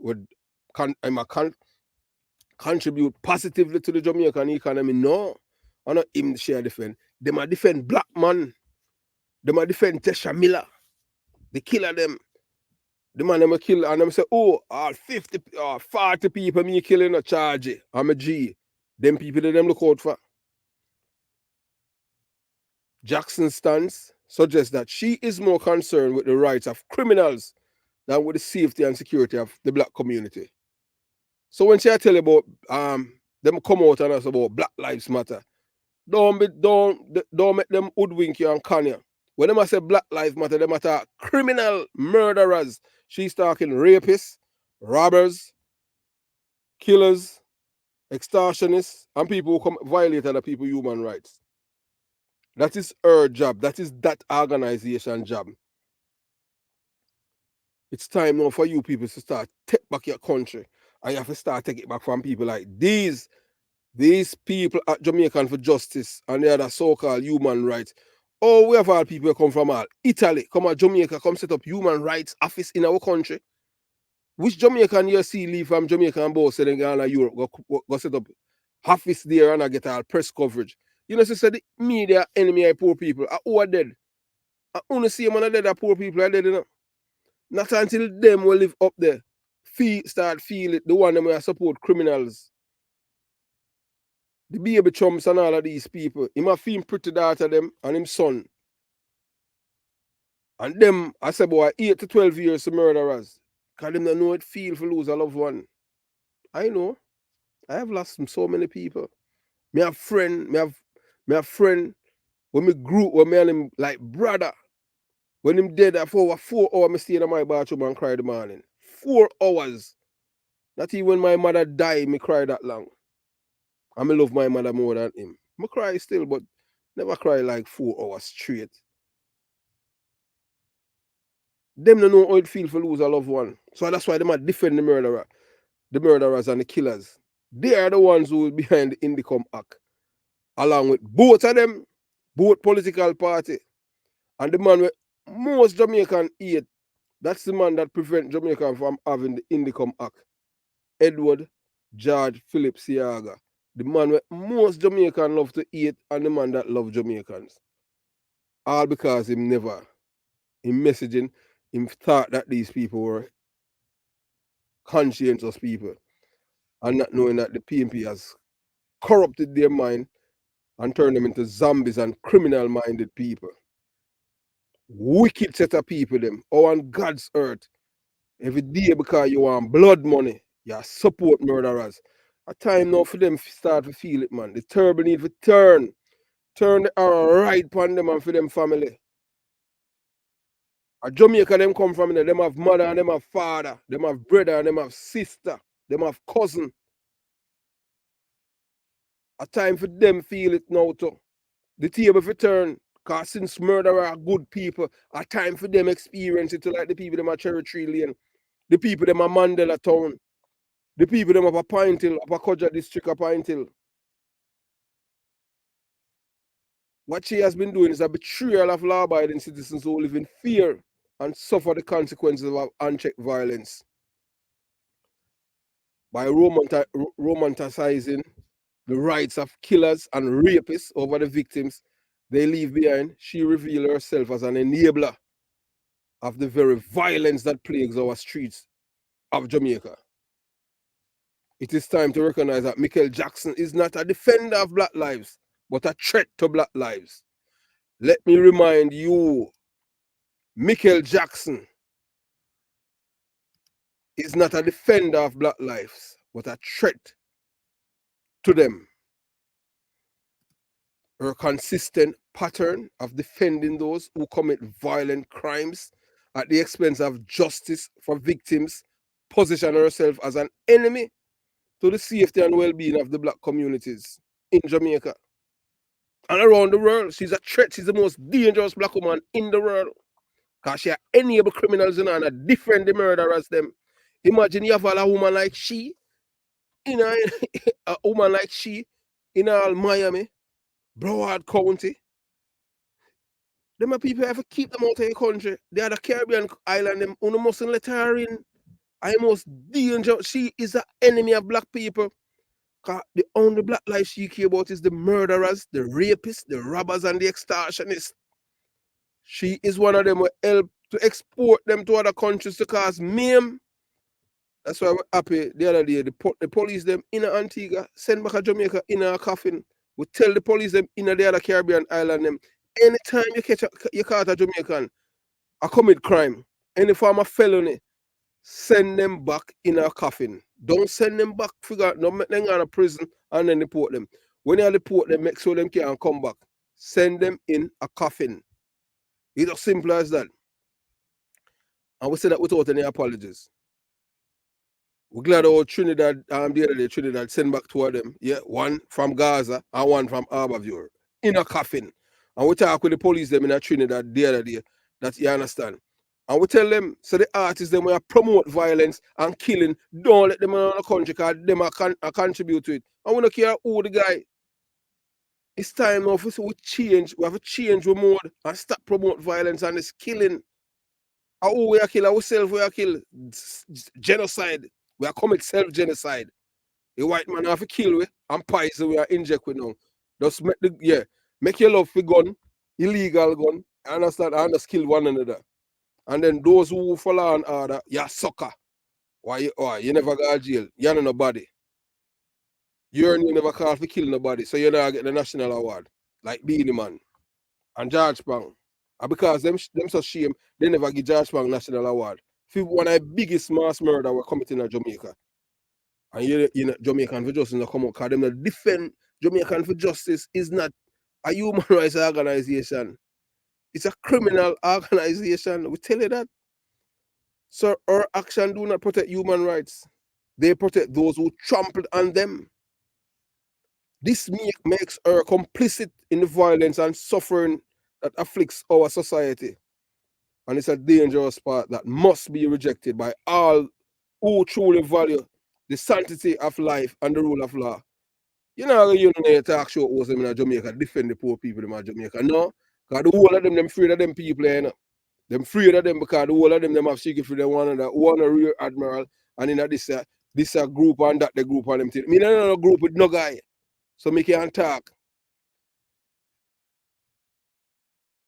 contribute positively to the Jamaican economy. No. And not him share defend. Them a defend black man. Them a defend Tesha Miller. The killer them. The man them a kill and them say, oh, 50 or 40 people me killing a charge. I'm a G. Them people that them look out for. Jackson's stance suggests that she is more concerned with the rights of criminals than with the safety and security of the black community. So when she tell you about them come out and us about Black Lives Matter, don't make them hoodwink you and con you. When them say Black Lives Matter, them attack criminal murderers. She's talking rapists, robbers, killers, extortionists, and people who come violate other people's human rights. That is her job. That is that organization job. It's time now for you people to start take back your country. And you have to start taking it back from people like these people at Jamaican for Justice and the other so-called human rights. Oh, we have all people come from all Italy, come at Jamaica, come set up human rights office in our country. Which Jamaican you see leave from Jamaica and both selling to Europe, go set up office there and I get all press coverage. You know, so the media enemy of poor people are who are dead. I only see them dead, poor people are dead, you know. Not until them will live up there. Start feel it, the one that will support criminals. The baby chumps and all of these people. He might feel pretty daughter them and him son. And them, I say, boy, 8 to 12 years to murderers. Because them don't know it feel for lose a loved one. I know. I have lost so many people. Me have friend, when me grew, when me and him like brother. When him dead for 4 hours, me stay in my bathroom and cry the morning. 4 hours. Not even when my mother died, me cry that long. I love my mother more than him. I cry still, but never cry like 4 hours straight. Them don't know how it feels to lose a loved one. So that's why they might defend the murderers and the killers. They are the ones who are behind the Indicom Act. Along with both of them, both political party. And the man with most Jamaican hate, that's the man that prevent Jamaica from having the Indicom Act. Edward George Philip Siaga, the man where most Jamaican love to eat and the man that love Jamaicans. All because him never, in messaging, him thought that these people were conscientious people and not knowing that the PNP has corrupted their mind and turned them into zombies and criminal-minded people. Wicked set of people them. Oh, on God's earth. Every day because you want blood money, you support murderers. A time now for them start to feel it, man. The turban need to turn. Turn the arrow right upon them and for them family. A Jamaica them come from there. Them have mother and them have father. Them have brother and them have sister. Them have cousin. A time for them feel it now too. The table for turn. Because since murderer are good people, a time for them experience it to like the people them at Cherry Tree Lane. The people them at Mandela Town. The people them up a Pine Hill, up a Koja district, up Pine Hill. What she has been doing is a betrayal of law-abiding citizens who live in fear and suffer the consequences of unchecked violence. By romanticizing the rights of killers and rapists over the victims they leave behind, she revealed herself as an enabler of the very violence that plagues our streets of Jamaica. It is time to recognize that Michael Jackson is not a defender of black lives, but a threat to black lives. Let me remind you, Michael Jackson is not a defender of black lives, but a threat to them. Her consistent pattern of defending those who commit violent crimes at the expense of justice for victims position herself as an enemy to the safety and well-being of the black communities in Jamaica and around the world. She's a threat. She's the most dangerous black woman in the world because she enable criminals and defend the murderers them. Imagine you have a woman like she, a woman like she in all Miami, Broward County. Them people have to keep them out of the country. They are the Caribbean island. Them you mustn't let her in. I most dangerous. She is an enemy of black people. Cause the only black life she care about is the murderers, the rapists, the robbers, and the extortionists. She is one of them who help to export them to other countries to cause maim. That's why we're happy the other day. The police them in Antigua, send back a Jamaica in a coffin. We tell the police them in the other Caribbean island them. Anytime you caught a Jamaican, I commit crime, any form of felony, send them back in a coffin. Don't send them back, don't make them go to prison and then deport them. When you deport them, make sure them can come back. Send them in a coffin. It's as simple as that. And we say that without any apologies. We're glad our Trinidad, the other day, Trinidad send back two of them. Yeah, one from Gaza and one from Harborview in a coffin. And we talk with the police them in a Trinidad the other day. That you understand. And we tell them, so the artists them will promote violence and killing, don't let them in the country because them are contribute to it. And we don't care who the guy. It's time now for we change. We have to change our mode and stop promote violence and this killing. And who we are kill ourselves, we are kill genocide. We are commit self-genocide. The white man have to kill we and poison we are inject with now. Just make your love for gun, illegal gun, understand, and just kill one another. And then those who follow on order, you're sucker. Why you never go to jail. You're not nobody. You never call for killing nobody, so you never get the national award. Like Beanie Man and George Pang. And because them so shame, they never give George Pang national award. One of the biggest mass murder were committing in Jamaica. And you know, Jamaican for Justice come out because them defend Jamaican for Justice is not a human rights organization. It's a criminal organization. We tell you that. So our action do not protect human rights. They protect those who trampled on them. This makes her complicit in the violence and suffering that afflicts our society. And it's a dangerous part that must be rejected by all who truly value the sanctity of life and the rule of law. You know, you know, talk show was in Jamaica, defend the poor people in Jamaica. No, because the whole of them afraid of them people, you know. Them afraid of them because the whole of them have secret for them one another, one a rear admiral, and in this this a group and that the group and them thing. Me don't know group with no guy. So me can't talk.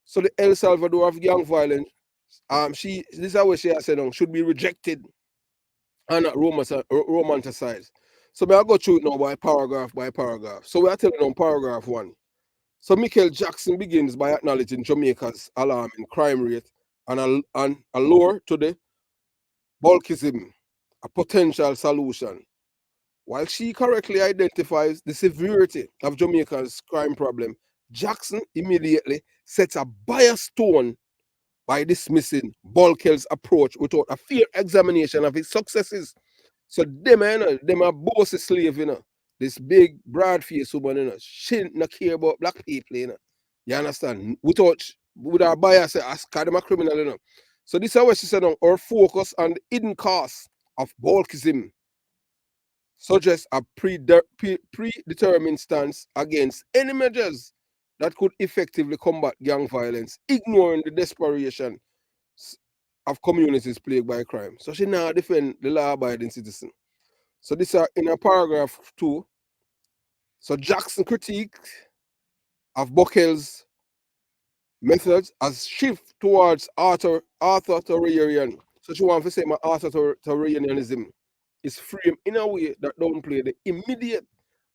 So the El Salvador of gang violence, this is how she has said should be rejected and not romanticized. So me I go through it now by paragraph by paragraph. So we are telling on paragraph 1. So Michael Jackson begins by acknowledging Jamaica's alarming crime rate and a lure to the bulkism, a potential solution. While she correctly identifies the severity of Jamaica's crime problem, Jackson immediately sets a biased tone by dismissing Bulkel's approach without a fair examination of his successes. So them are bossy slave, This big broad-faced woman, she not care about black people, You understand? With our bias, as them a criminal, So this is what she said, our focus on the hidden costs of bulkism suggests a predetermined stance against any measures that could effectively combat gang violence, ignoring the desperation of communities plagued by crime. So she now defend the law-abiding citizen. So this are in a paragraph 2. So Jackson critique of Buckel's methods as shift towards authoritarian. So she wants to say my authoritarianism is framed in a way that downplay the immediate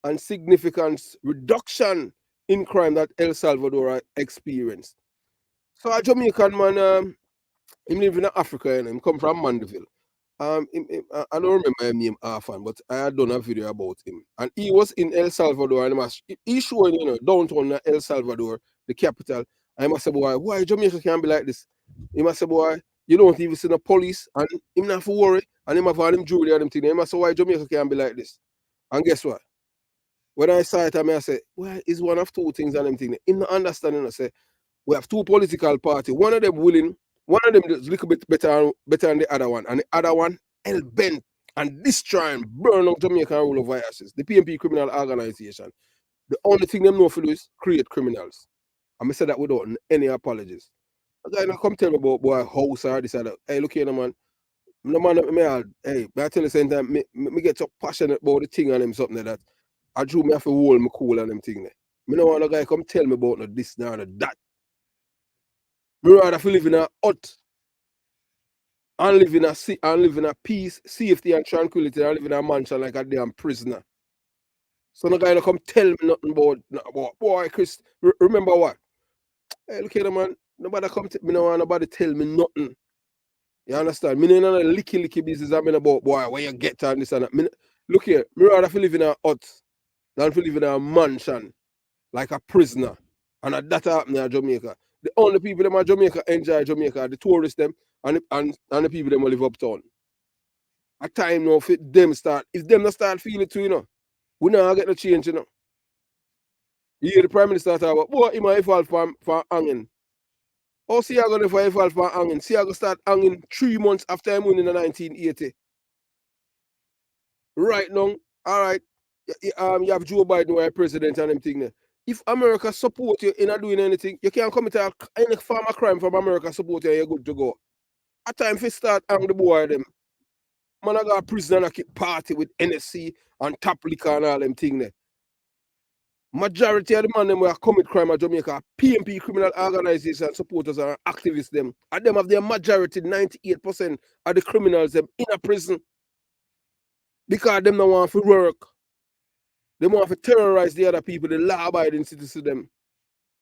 and significant reduction in crime that El Salvador experienced. So a Jamaican man, he live in Africa, and he come from Mandeville. I don't remember his name often, but I had done a video about him. And he was in El Salvador, and he showing, downtown El Salvador, the capital. I must say, boy, why Jamaica can't be like this? He must say, boy, you don't even see the police, and him not for worry, and him have all them jewelry and them thing. He must say, why Jamaica can't be like this? And guess what? When I saw it, I say, well, it's one of two things and them thing. Him not understanding, I say, we have two political parties. One of them willing, one of them is a little bit better than the other one, and the other one hell bent and destroy and burn out Jamaican rule of viruses. The PMP criminal organization. The only thing them know for do is create criminals. And I said that without any apologies. A guy now come tell me about boy house or this or that. Hey, look here, man. No man, hey, I tell you same time, me get so passionate about the thing and them something like that. I drew me have to hold me cool and them thing there. Me no want a guy come tell me about no this, no that. Me rather live in a hut and live in a peace, safety and tranquility and live in a mansion like a damn prisoner. So no guy no come tell me nothing about boy Chris. Remember what? Hey, look here, man. Nobody come me no want nobody tell me nothing. You understand? Me no licky business I mean about boy where you get and this and that. Look here, me rather live in a hut than live in a mansion like a prisoner. And that happened in Jamaica. The only people them in Jamaica enjoy Jamaica, the tourists them and the people them who live uptown. A time now for them start. If them not start feeling it too, we not get no change, You hear the Prime Minister talk about, boy, he might fall for hanging. Oh, see, I'm going to fall for hanging. See, I'm going to start hanging 3 months after I'm winning in 1980. Right now, all right, you have Joe Biden who is president and them thing there. If America support you in not doing anything, you can't commit any form of crime from America support you and you're good to go. A time for start hang the boy them. Man, I got a prison and I keep party with NSC and tap liquor and all them thing there. Majority of the man them who commit crime at Jamaica, PMP criminal organization supporters and activists them. And them have their majority, 98% of the criminals them in a prison. Because them don't want to work. They want to terrorize the other people, the law-abiding citizens them.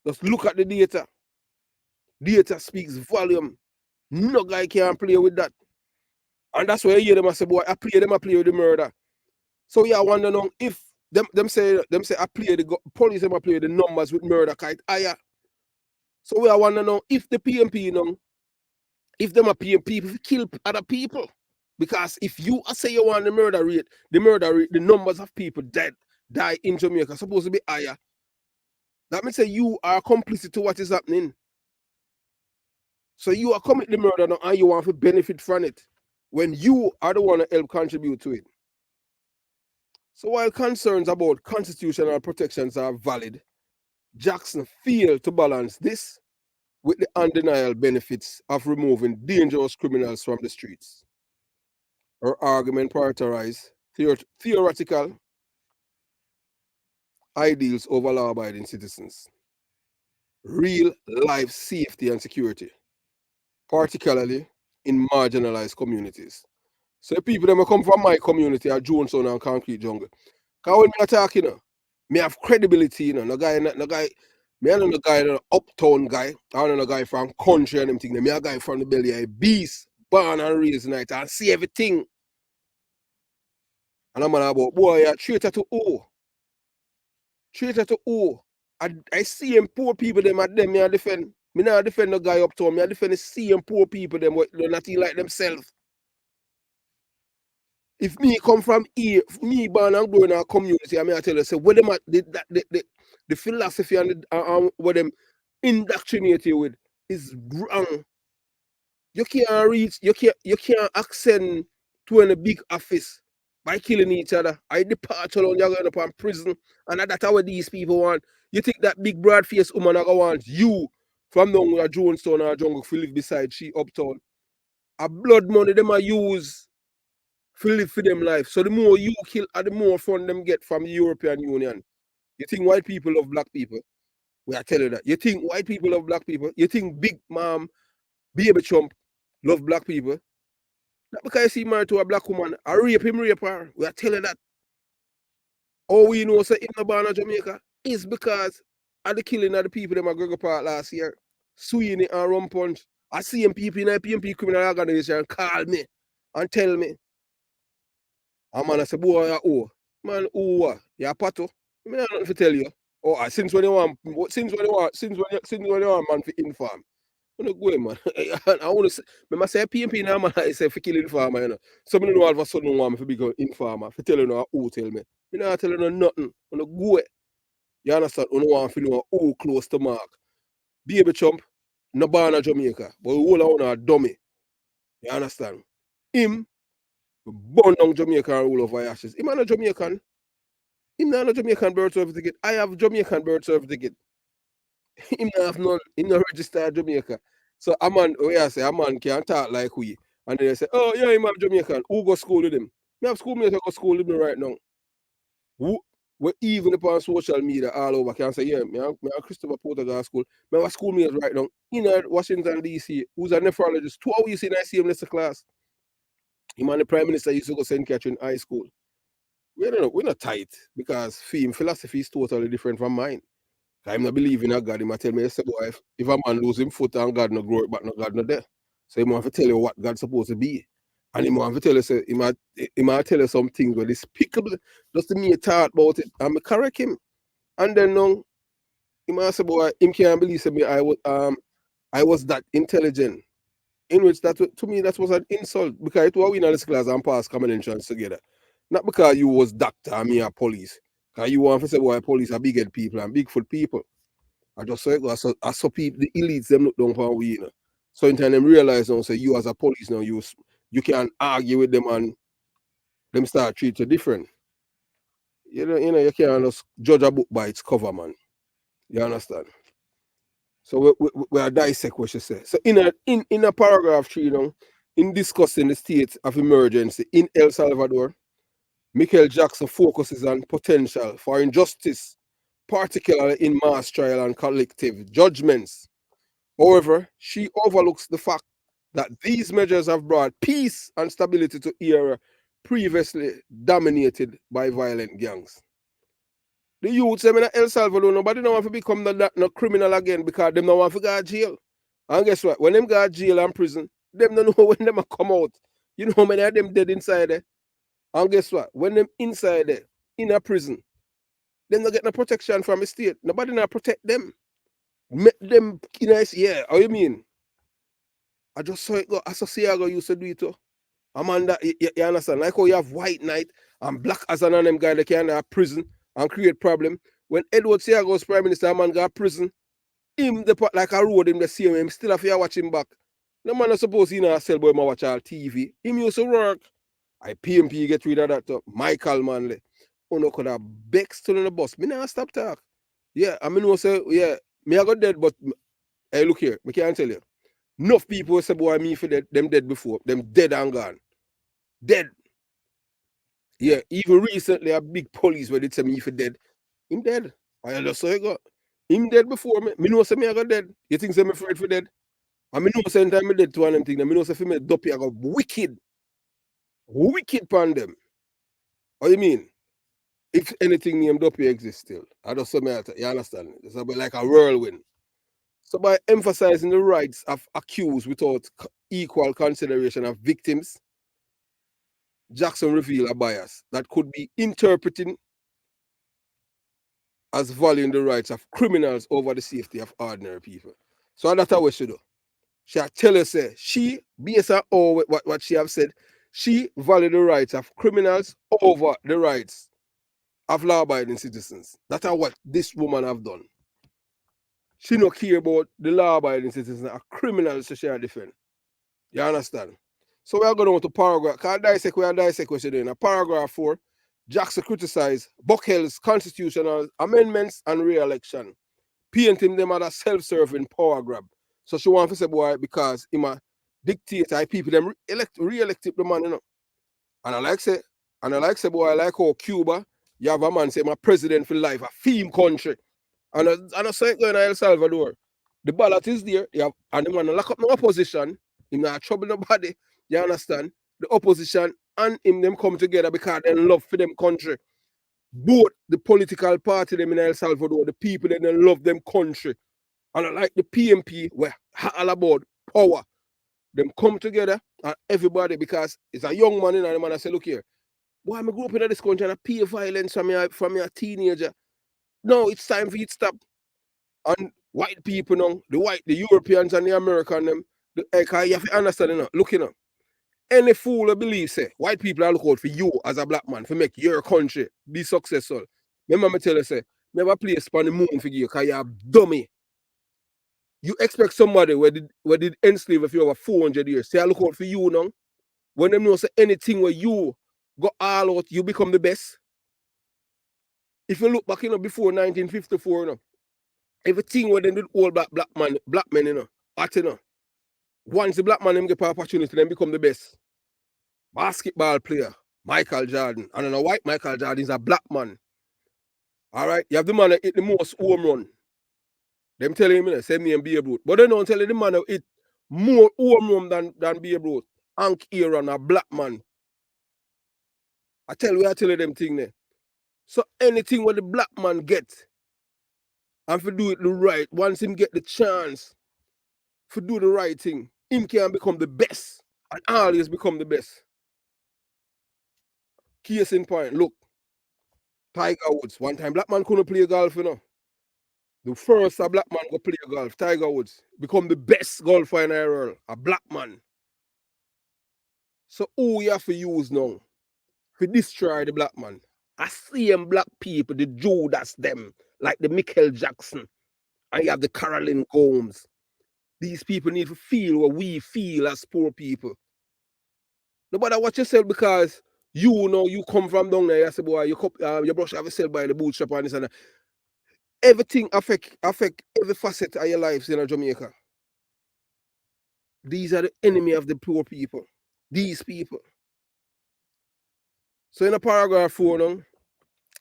Just look at the data. Data speaks volume. No guy can play with that. And that's why you hear them say, boy, I play with the murder. So yeah, I wonder now if them say I play the police them I play the numbers with murder kite higher. So we are wonder now if the PMP if them are PMP kill other people. Because if you say you want the murder rate, the numbers of people die in Jamaica supposed to be higher. That means say you are complicit to what is happening. So you are committing the murder now and you want to benefit from it when you are the one to help contribute to it. So while concerns about constitutional protections are valid, Jackson failed to balance this with the undeniable benefits of removing dangerous criminals from the streets. Her argument prioritized theoretical ideals over law-abiding citizens, real life safety and security, particularly in marginalized communities. So the people that come from my community are Jonestown and Concrete Jungle. Because when me talk, me have credibility, no guy, me and no guy, no uptown guy, I don't know guy from country and them thing. Me a guy from the belly, a beast, born and raised night, and see everything. And I'm about, boy, a traitor to who? Traitor to who? I see them poor people, them at them, me a defend. Me not defend no guy uptown, me a defend the same poor people, them, not like themselves. If me come from here, me born and grow in our community, I mean, I tell you, say, what them the philosophy and what them indoctrinate you with is wrong. You can't reach, you can't ascend to any big office by killing each other. I depart alone, you're going up in prison, and that's what these people want. You think that big broad faced woman are going to want you from down where Jonestown or Jungle to live beside she uptown? A blood money them a use to live for them life. So the more you kill, the more fun them get from the European Union. You think white people love black people? We are telling you that. You think white people love black people? You think Big Mom, Baby Trump love black people? Not because he married to a black woman. I rape her. We are telling you that. All we know say in the born of Jamaica is because of the killing of the people in McGregor Park last year. Sweeney and Rum Punch. I see them people in a PMP criminal organization call me and tell me. And man, I say, boy, oh, man, oh, you're a pato. I mean, I have nothing to tell you. Oh, since when you want, man, for inform. I'm not going, man. I want to say, I say PMP now, man, I say for killing farmer, you know. Some of them all of a sudden want me to become informer, for telling you who tell me. I'm not telling you nothing. I'm not go. You understand? I don't want to know who close to Mark. Baby Trump, no born in Jamaica, but all I want a dummy. You understand? Him, born down Jamaica and rule over ashes. Him not a Jamaican. Him not a Jamaican birth certificate. I have Jamaican birth certificate. Him not have none. Him not registered Jamaica. So a man, I say, a man can't talk like we. And then they say, oh, yeah, him have Jamaican. Who go school with him? Me have schoolmates that go school with me right now. Who, we even upon social media all over can say, yeah, me and Christopher Porter go to school. Me have schoolmates right now in Washington, D.C., who's a nephrologist. 2 hours in I see him in class. Him and the Prime Minister used to go St. Catherine High School. We're not tight because philosophy is totally different from mine. I'm not believing in God. He might tell me, say, boy, if a man lose him foot and God no grow it back, no God not there. So he might have to tell you what God's supposed to be. And he might have to tell you, say, he might tell you some things where despicable, just to me thought about it. And I correct him. And then no, he might say, boy, him can't believe me. I was that intelligent. In which that to me that was an insult because it was we in this class and pass common entrance together. Not because you was doctor and me a police. Because you want to say, boy, police are big head people and big foot people. I just saw it. I saw people, the elites, them look down for we, you know. So in time them realize now, say you as a police now, you can argue with them and them start treat you different. You know, you can't just judge a book by its cover, man. You understand? So we are dissect what she says. So in a paragraph 3, you know, in discussing the state of emergency in El Salvador, Michael Jackson focuses on potential for injustice, particularly in mass trial and collective judgments. However, she overlooks the fact that these measures have brought peace and stability to area previously dominated by violent gangs. The youths in El Salvador, nobody don't want to become no criminal again because them don't want to go to jail. And guess what? When them go to jail and prison, them don't know when them come out. You know how many of them dead inside there? And guess what? When them inside there, in a prison, them don't get no protection from the state. Nobody not protect them. Make them, yeah, how you mean? I just saw it go, Associago used to do it too. Amanda, you understand? Like how you have white knight and black as an them guy that can have prison and create problem. When Edward Seago was prime minister, a man got prison. Him the like a road him the same him still have to watch him back. No man not supposed to sell boy watch all TV. Him used to work. I PMP get rid of that too. Michael Manley. Oh no could have bex to the bus. Me not stop talk. Yeah, I mean say yeah, me I got dead, but hey look here, me can't tell you. Enough people say boy me for dead, them dead before. Them dead and gone. Dead. Yeah, even recently a big police where they tell me if he dead. Him dead. I just saw it go. Him dead before me. Me know say me I got dead. You think say me afraid for dead? And me know say anytime me dead to one of them thing, me know say for me dopey I got wicked. Wicked pan them. What you mean? If anything named dopey exists still. I just say me you understand? It's about like a whirlwind. So by emphasizing the rights of accused without equal consideration of victims, Jackson revealed a bias that could be interpreted as valuing the rights of criminals over the safety of ordinary people. So that's what she do. She tell us, say, she, based on all what she have said, she value the rights of criminals over the rights of law-abiding citizens. That's what this woman have done. She no care about the law-abiding citizens or criminals she defend. You understand? So we are going on to paragraph. Can I dissect what she doing? In paragraph 4, Jackson criticized Buckell's constitutional amendments and re-election, painting them as a self-serving power grab. So she want to say, boy, because him a dictator, people them re-elect the man, you know. And I like say, boy, I like how Cuba, you have a man say, my president for life, a theme country. And I say it going to El Salvador. The ballot is there, you have, and the man lock up no opposition, him not trouble nobody, you understand? The opposition and him them come together because they love for them country. Both the political party them in El Salvador, the people that they love them country. And I like the PMP, where all about power. Them come together and everybody, because it's a young man, and the man I say, look here, why am I grew up in this country and I pay violence from a teenager? No, it's time for you to stop. And white people now, the Europeans and the American them, you have to understand, you know, look, you know, any fool who believes say white people are looking out for you as a black man to make your country be successful. Remember me tell you, say, never place upon the moon for you because you're a dummy. You expect somebody where did enslave if you over 400 years. Say I look out for you now. When them know say anything where you go all out, you become the best. If you look back, you know, before 1954, you know, everything where they did all black men, you know, at, you know. Once the black man them get an opportunity, then become the best. Basketball player, Michael Jordan. And then a white Michael Jordan is a black man. All right, you have the man that hit the most home run. Them telling him, you know, same name Babe Ruth. But they don't tell you the man that hit more home run than Babe Ruth. Hank Aaron, a black man. I tell you them thing there. So anything where the black man get, and for do it the right, once him get the chance for do the right thing, him can become the best. And always become the best. Case in point, look, Tiger Woods. One time black man couldn't play golf, you know. The first a black man go play golf, Tiger Woods, become the best golfer in the world, a black man. So who you have to use now to destroy the black man? I see them black people, the Judas them, like the Michael Jackson, and you have the Carolyn Gomes. These people need to feel what we feel as poor people. Nobody watch yourself because you know you come from down there. You say, boy, your brush have yourself by the bootstrap and this and that. Everything affect every facet of your lives in Jamaica. These are the enemy of the poor people. These people. So in a paragraph 4 now,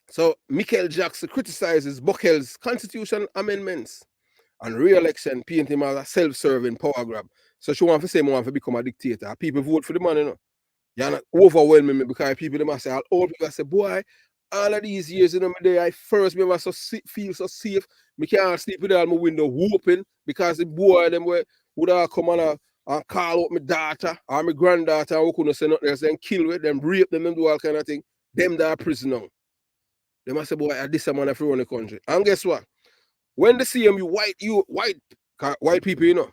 so Michael Jackson criticizes Buckell's constitutional amendments and re-election, painting him as a self-serving power grab. So she want to say want to become a dictator. People vote for the man, you know. You're not overwhelming me because people them say, all people say, boy, all of these years, you know, I first me so feel so safe. Me can't sleep with all my window open because the boy them would have come on and call out my daughter or my granddaughter and who couldn't say nothing else, then kill with them, rape them, do all kind of thing. Them that are prison now. They must say, boy, this man if you run the country. And guess what? When they see you white people, you know,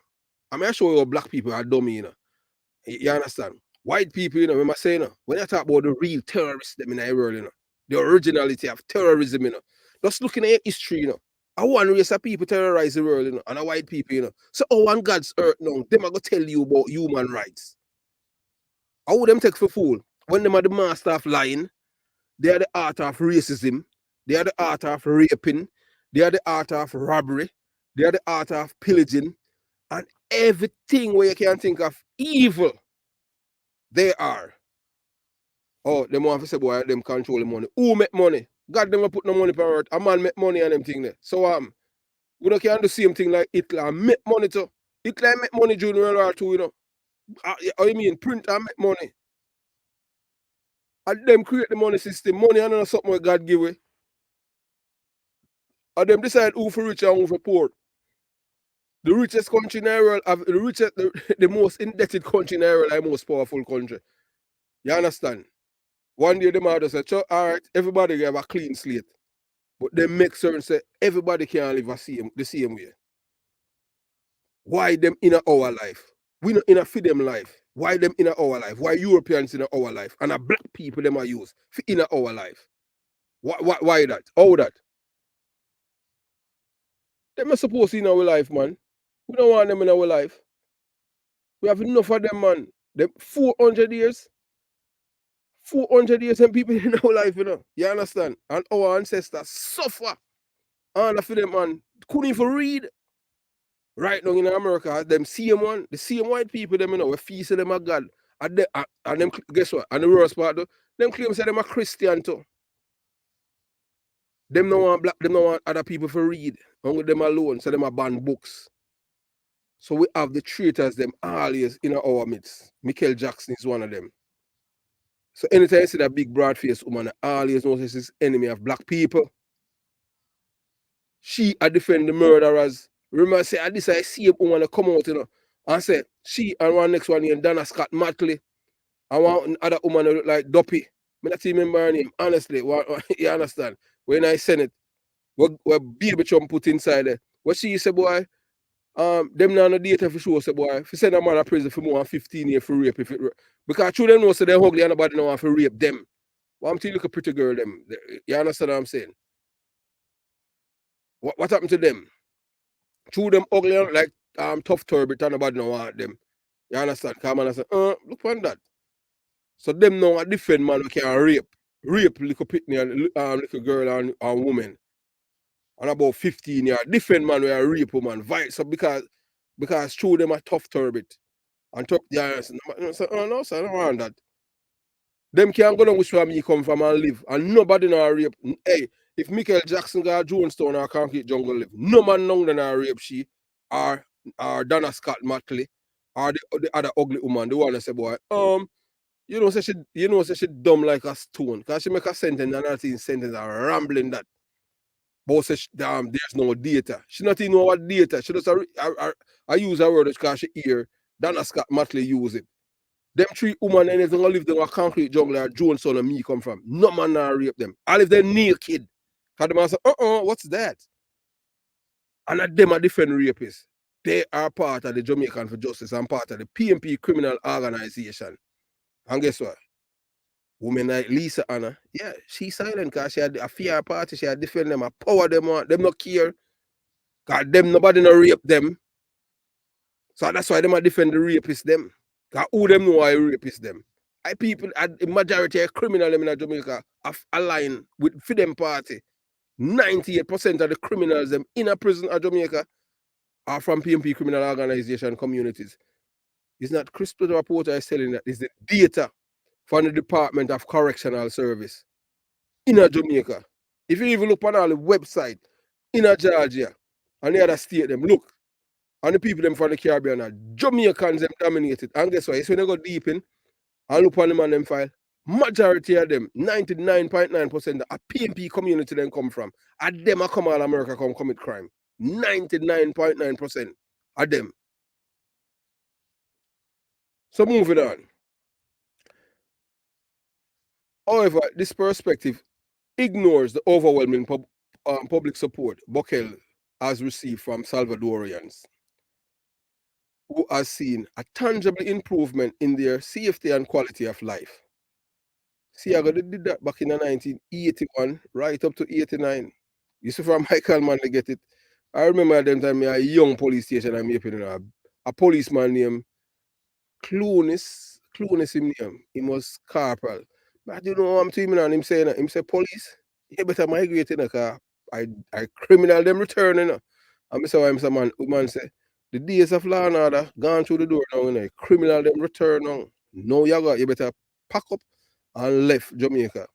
I'm not sure black people are dummy, you know. You understand? White people, you know, when I say, you know, when I talk about the real terrorists them in the world, you know, the originality of terrorism, you know, just looking at history, you know, I want race of people terrorize the world, you know, and the white people, you know. So, on God's earth now, them are going to tell you about human rights. How would them take for fool? When them are the master of lying, they are the art of racism, they are the art of raping, they are the art of robbery, they are the art of pillaging, and everything where you can think of evil, they are. Oh, them want to say, boy, them control the money. Who make money? God never put no money per earth. A man make money and them thing there. So we don't can do the same thing like Hitler and make money too. Hitler make money during World War II, you know. How you mean print and make money? And them create the money system. Money and something what God give away. And them decide who for rich and who for poor. The richest country in the world, the most indebted country in the world, the most powerful country. You understand? One day the mother said, all right, everybody have a clean slate. But they make certain say everybody can live the same way. Why them in our life? We not in a for them life. Why them in our life? Why Europeans in our life? And a black people them are used for in our life. Why that? How that? Them are supposed to in our life, man. We don't want them in our life. We have enough of them, man. Them 400 years. 400 years and people in our life, you know. You understand? And our ancestors suffer. And for them, man, couldn't even read. Right now in America, them same one, the same white people, them, you know, we feast them a God. And them, guess what? And the worst part, though, them claim say them a Christian too. Them no want black, them no want other people to read. Only them alone, so them a ban books. So we have the traitors, them always in our midst. Michael Jackson is one of them. So anytime you see that big broad-faced woman, I always know this is enemy of black people. She a defend the murderers. Remember, I say, this I see a woman come out, you know, and say, she and one next one named Donna Scott Matley, and one other woman who look like Duppy. I not remember her name, honestly. You understand? When I send it, what baby chum put inside there. What she say, boy, them now no data for sure, say, boy, if you send a man to prison for more than 15 years for rape, because children know, so they're ugly and nobody know want to rape them. Well, I'm telling you, look a pretty girl, them. You understand what I'm saying? What happened to them? Through them ugly like tough turbot and nobody don't want them. You understand? Come on and say, look on that. So them know a different man who can rape little pitney and little girl and woman. And about 15 years, different man who rape woman. So because through them a tough turbot. And tough so, no, sir, I don't want that. Them can't go down which where me come from and live. And nobody know rape. Hey, if Michael Jackson got Jonestown or Concrete Jungle live, no man know than a rape she or Donna Scott Matley or the other ugly woman, the one that say, boy, you know, say she dumb like a stone. Cause she make a sentence and that sentence are rambling that. But say there's no data. She not even know what data. She just I use her word because she hear Donna Scott Matley use it. Them three women anything live in a Concrete Jungle or Jonestown and me come from. No man not rape them. All if they're naked. Cause the man say, what's that? And them are different rapists. They are part of the Jamaican for Justice and part of the PMP criminal organization. And guess what? Women like Lisa Anna, yeah, she's silent because she had a fear party, she had defend them, a power them on, them not care. Cause them nobody no rape them. So that's why them are defend the rapists them. Cause who them know why rapist them? The majority of criminals in Jamaica have aligned with for them party. 98% of the criminals them in a prison at Jamaica are from PMP criminal organization communities. It's not Crystal Reporter is telling that, it's the data from the Department of Correctional Service in Jamaica. If you even look on all the website in Georgia and the other state, them look, and the people them from the Caribbean are Jamaicans them dominated. And guess what? It's when they go deep in and look on them on them file. Majority of them, 99.9% a PMP community them come from. And them are come out of America come commit crime. 99.9% of them. So moving on. However, this perspective ignores the overwhelming public support Buckle has received from Salvadorians, who has seen a tangible improvement in their safety and quality of life. See, I did that back in the 1981, right up to 89. You see from Michael man to get it. I remember at them time, a young police station I'm in a policeman named Clunis him name. He was corporal. But you know what I'm telling him, him saying that, him say police, you better migrate in a car. I criminal them returning. And I say, why man say, the days of law and order gone through the door now, criminal them return now. No, you better pack up and left Jamaica.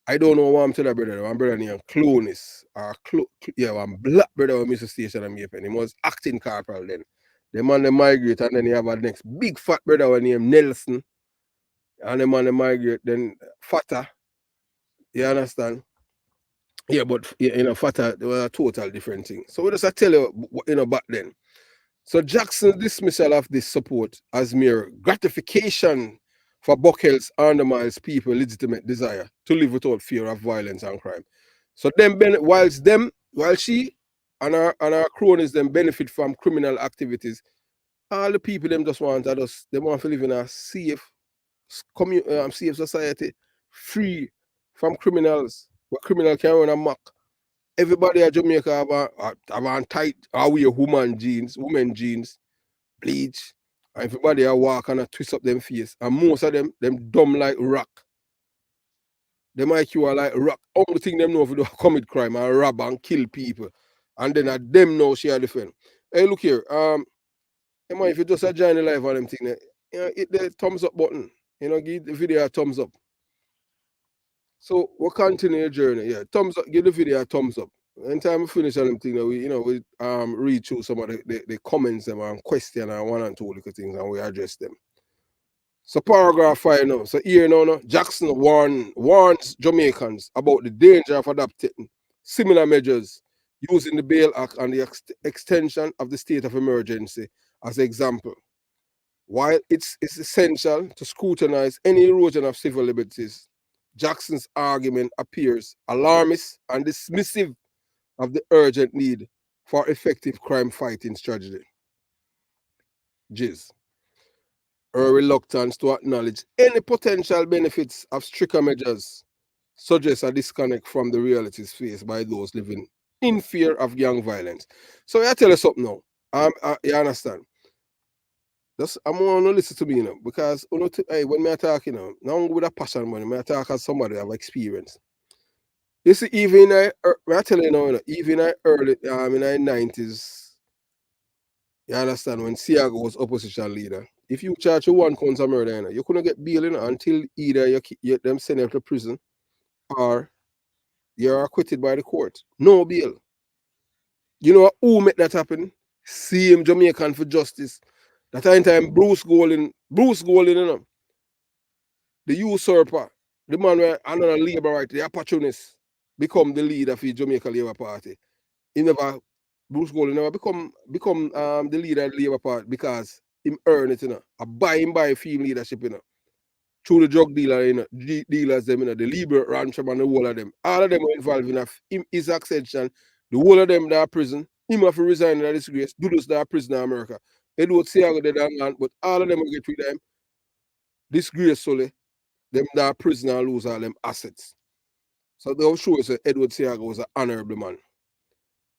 I don't know what I'm telling brother. One brother named Clonis. One black brother who Mr. Station and Maypen. He was acting corporal then. The man they migrate and then he have a next big fat brother named Nelson. And the man they migrate then fatter. You understand? Yeah, but fatter, they were a total different thing. So we just tell you, back then. So Jackson's dismissal of this support as mere gratification for Buckhel's undermines people's legitimate desire to live without fear of violence and crime. So while she and her cronies then benefit from criminal activities, all the people them just want they want to live in a safe safe society, free from criminals. What criminal can run amok. Everybody at Jamaica have on tight or wear women jeans, bleach. And everybody a walk and a twist up them face. And most of them dumb like rock. Them IQ are like rock. Only thing them know if they commit crime and rob and kill people. And then at them know she a defend. Hey, look here. If you just join the live on them thing, hit the thumbs up button. Give the video a thumbs up. So we'll continue your journey. Yeah, thumbs up, give the video a thumbs up. Anytime we finish on them thing, we read through some of the comments them and question and one and two little things and we address them. So paragraph 5 now. So here now, Jackson warns Jamaicans about the danger of adopting similar measures using the Bail Act and the extension of the state of emergency as an example. While it's essential to scrutinize any erosion of civil liberties, Jackson's argument appears alarmist and dismissive of the urgent need for effective crime fighting strategy. Her reluctance to acknowledge any potential benefits of stricter measures suggests a disconnect from the realities faced by those living in fear of gang violence. So I tell you something now. You understand? I want to listen to me, because when I talk, now with a passion, when I talk as somebody have experience. You see, even I tell you now, even in early in the 90s, you understand, when Siago was opposition leader, if you charge you 1 count of murder, you couldn't get bail until either you them send you to prison or you're acquitted by the court. No bail. You know who made that happen? Same Jamaican for Justice. That time Bruce Golding, the usurper, the man where another labor right, the opportunist, become the leader for the Jamaica Labour Party. Bruce Golding never become the leader of the Labour Party because him earn it, a by field leadership, through the drug dealer, dealers, them, the Libre rancher and the whole of them. All of them were involved in his accession. The whole of them that are prison. Him have to resign in disgrace. Do those that are prison in America. Edward Seago did that, but all of them will get with them. Disgrace solely. Them that are prison and lose all them assets. So they'll show us that Edward Seago was an honorable man.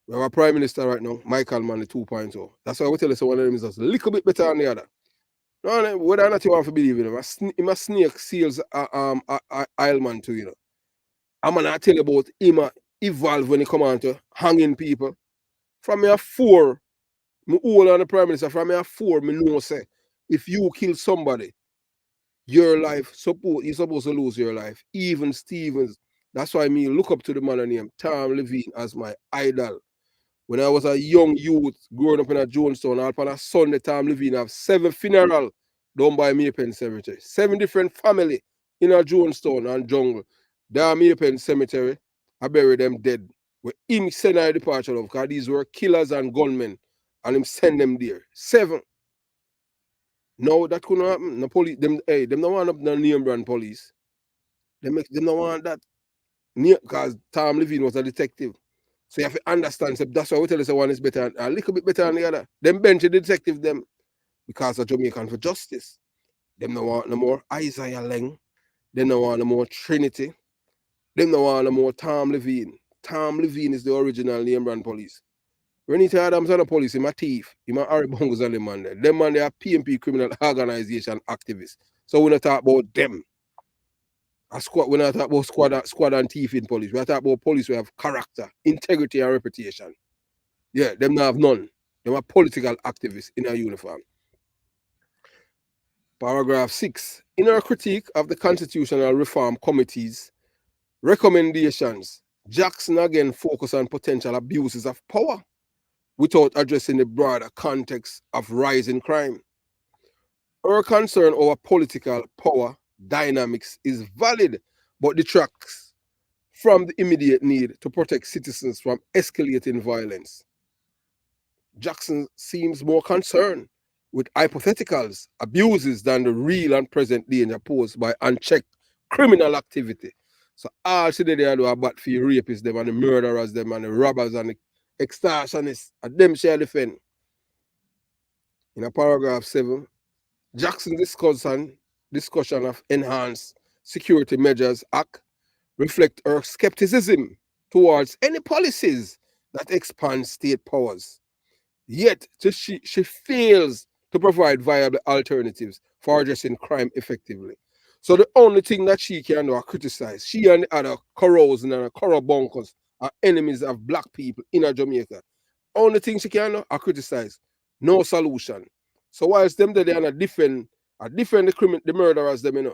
We have a prime minister right now, Michael Manley 2.0. That's why we tell us one of them is just a little bit better than the other. No, whether or not you want to believe in him, him a snake seals Isleman too, I'm gonna tell you about him evolve when he come on to hanging people. From me a 4, me old on the prime minister, from me a 4, me know say, if you kill somebody, your life, you're supposed to lose your life. Even Stevens. That's why me look up to the man named Tom Levine as my idol. When I was a young youth growing up in a Jonestown, all on a Sunday, Tom Levine have 7 funerals done by Maypen Cemetery. 7 different family in a Jonestown and jungle. There Maypen Cemetery, I bury them dead. Where him send our departure of, because these were killers and gunmen, and him send them there. 7. No, that couldn't happen. The police, them don't want up the name brand police. Them don't want that. Because Tom Levine was a detective. So you have to understand. So that's why we tell us one is better, a little bit better than the other. Them bench the detective them because of Jamaican for justice. Them don't want no more Isaiah Leng. Them don't want no more Trinity. Them don't want no more Tom Levine. Tom Levine is the original name brand police. Renita Adams and the police, him a thief. Him a Harry Bongos and them man there. Them man they are PMP criminal organization activists. So we not talk about them. We're not talking about squad and thief in police. We're talking about police who have character, integrity, and reputation. Yeah, them not have none. Them are political activists in a uniform. Paragraph 6. In her critique of the Constitutional Reform Committee's recommendations, Jackson again focused on potential abuses of power without addressing the broader context of rising crime. Her concern over political power dynamics is valid, but detracts from the immediate need to protect citizens from escalating violence. Jackson seems more concerned with hypotheticals, abuses than the real and present danger posed by unchecked criminal activity. So all she did there do about for rapists them and the murderers them and the robbers and the extortionists and them shall defend. In a paragraph 7, Jackson's discussion of enhanced security measures act reflect her skepticism towards any policies that expand state powers. Yet she fails to provide viable alternatives for addressing crime effectively. So the only thing that she can do is criticize. She and the other corrosion and corrobonkers are enemies of black people in Jamaica. Only thing she can do is criticize. No solution. So whilst them they are defend the murderers, them,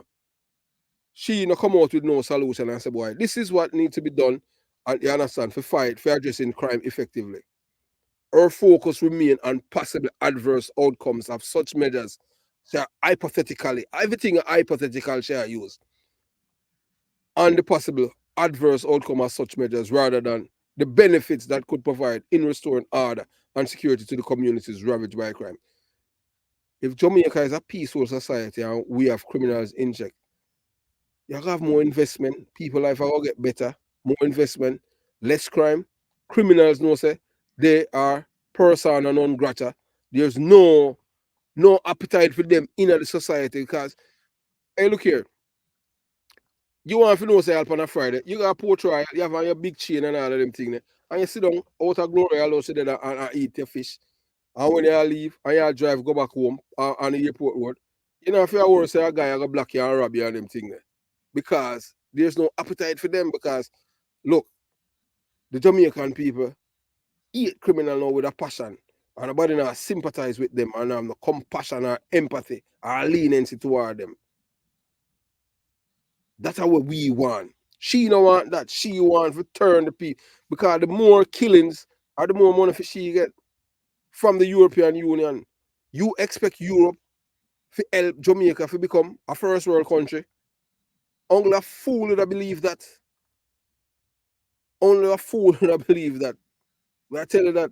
she come out with no solution and say, boy, this is what needs to be done, and you understand, for addressing crime effectively. Her focus remain on possible adverse outcomes of such measures. So hypothetically, everything hypothetical shall use. And the possible adverse outcome of such measures rather than the benefits that could provide in restoring order and security to the communities ravaged by crime. If Jamaica is a peaceful society and we have criminals in check, you have more investment, people life will get better, more investment, less crime. Criminals know say they are persona non grata. There's no appetite for them in the society because, hey, look here, you want to know say help on a Friday, you got a poor trial, you have on your big chain and all of them things, and you sit down out of glory alone sit there and eat your fish. And when you leave and you drive, go back home on the airport road, you know, if you worry, say a guy go block you and rob you and them things there. Because there's no appetite for them. Because, look, the Jamaican people eat criminal now with a passion. And nobody now sympathize with them and have no compassion or empathy or leniency toward them. That's what we want. She don't want that. She wants to turn the people. Because the more killings or the more money she get from the European Union, you expect Europe to help Jamaica to become a first world country. Only a fool would believe that. Only a fool would believe that. I tell you that.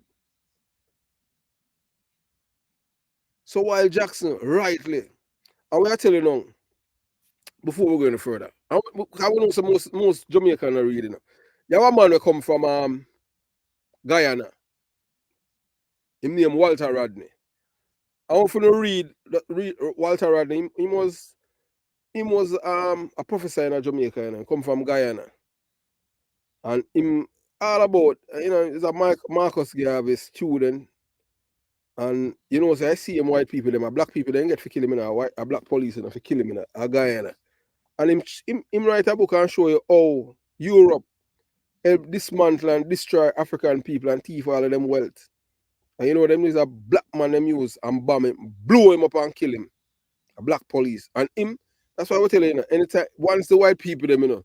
So while Jackson rightly, and we are telling you now, before we go any further, I know some most Jamaican are reading. You have a man who come from Guyana. His name Walter Rodney. I want to read Walter Rodney. He was a professor in Jamaica, and come from Guyana. And him all about, he's a Marcus Garvey student. And so I see him white people, them a black people, they get to kill him in a black police and to kill him in a Guyana. And him write a book and show you how Europe help dismantle and destroy African people and thief all of them wealth. And them is a black man them use and bomb him, blow him up and kill him. A black police. And him, that's why I tell you, anytime once the white people them,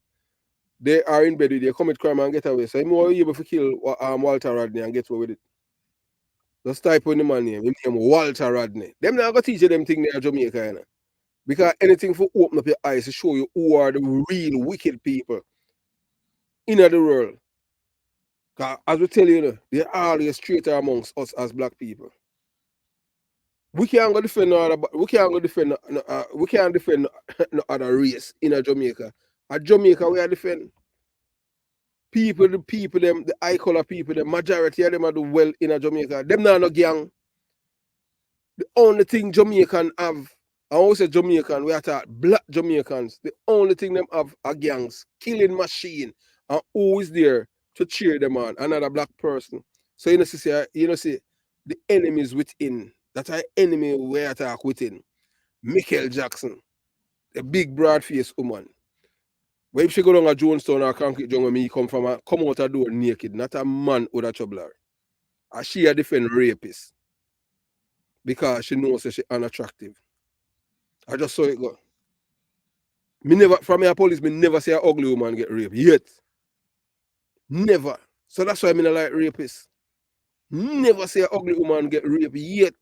they are in bed with you, commit crime and get away. So him was able to kill Walter Rodney and get away with it. Just type in the man name. His name Walter Rodney. Them not gonna teach you them things there in Jamaica, Because anything for open up your eyes to show you who are the real wicked people in the world. Because as we tell you, they are always traitor amongst us as black people. We can't go defend we can't defend no other race in Jamaica. At Jamaica we are defend the people, them, the eye color people, the majority of them are do well in Jamaica. Them not no gang. The only thing Jamaican have, I always say Jamaican, we are taught black Jamaicans. The only thing them have are gangs, killing machine, and who is there to cheer them on? Another black person. So see the enemies within. That's our enemy we attack within. Michael Jackson, the big broad-faced woman. When she go down a Jonestown or Concrete Jungle, me come out a door naked, not a man with a trouble her. And she a defend rapists. Because she knows that she's unattractive. I just saw it go. Me never, from your police, me never see an ugly woman get raped yet. Never. So that's why I mean I like rapists. Never see an ugly woman get raped yet.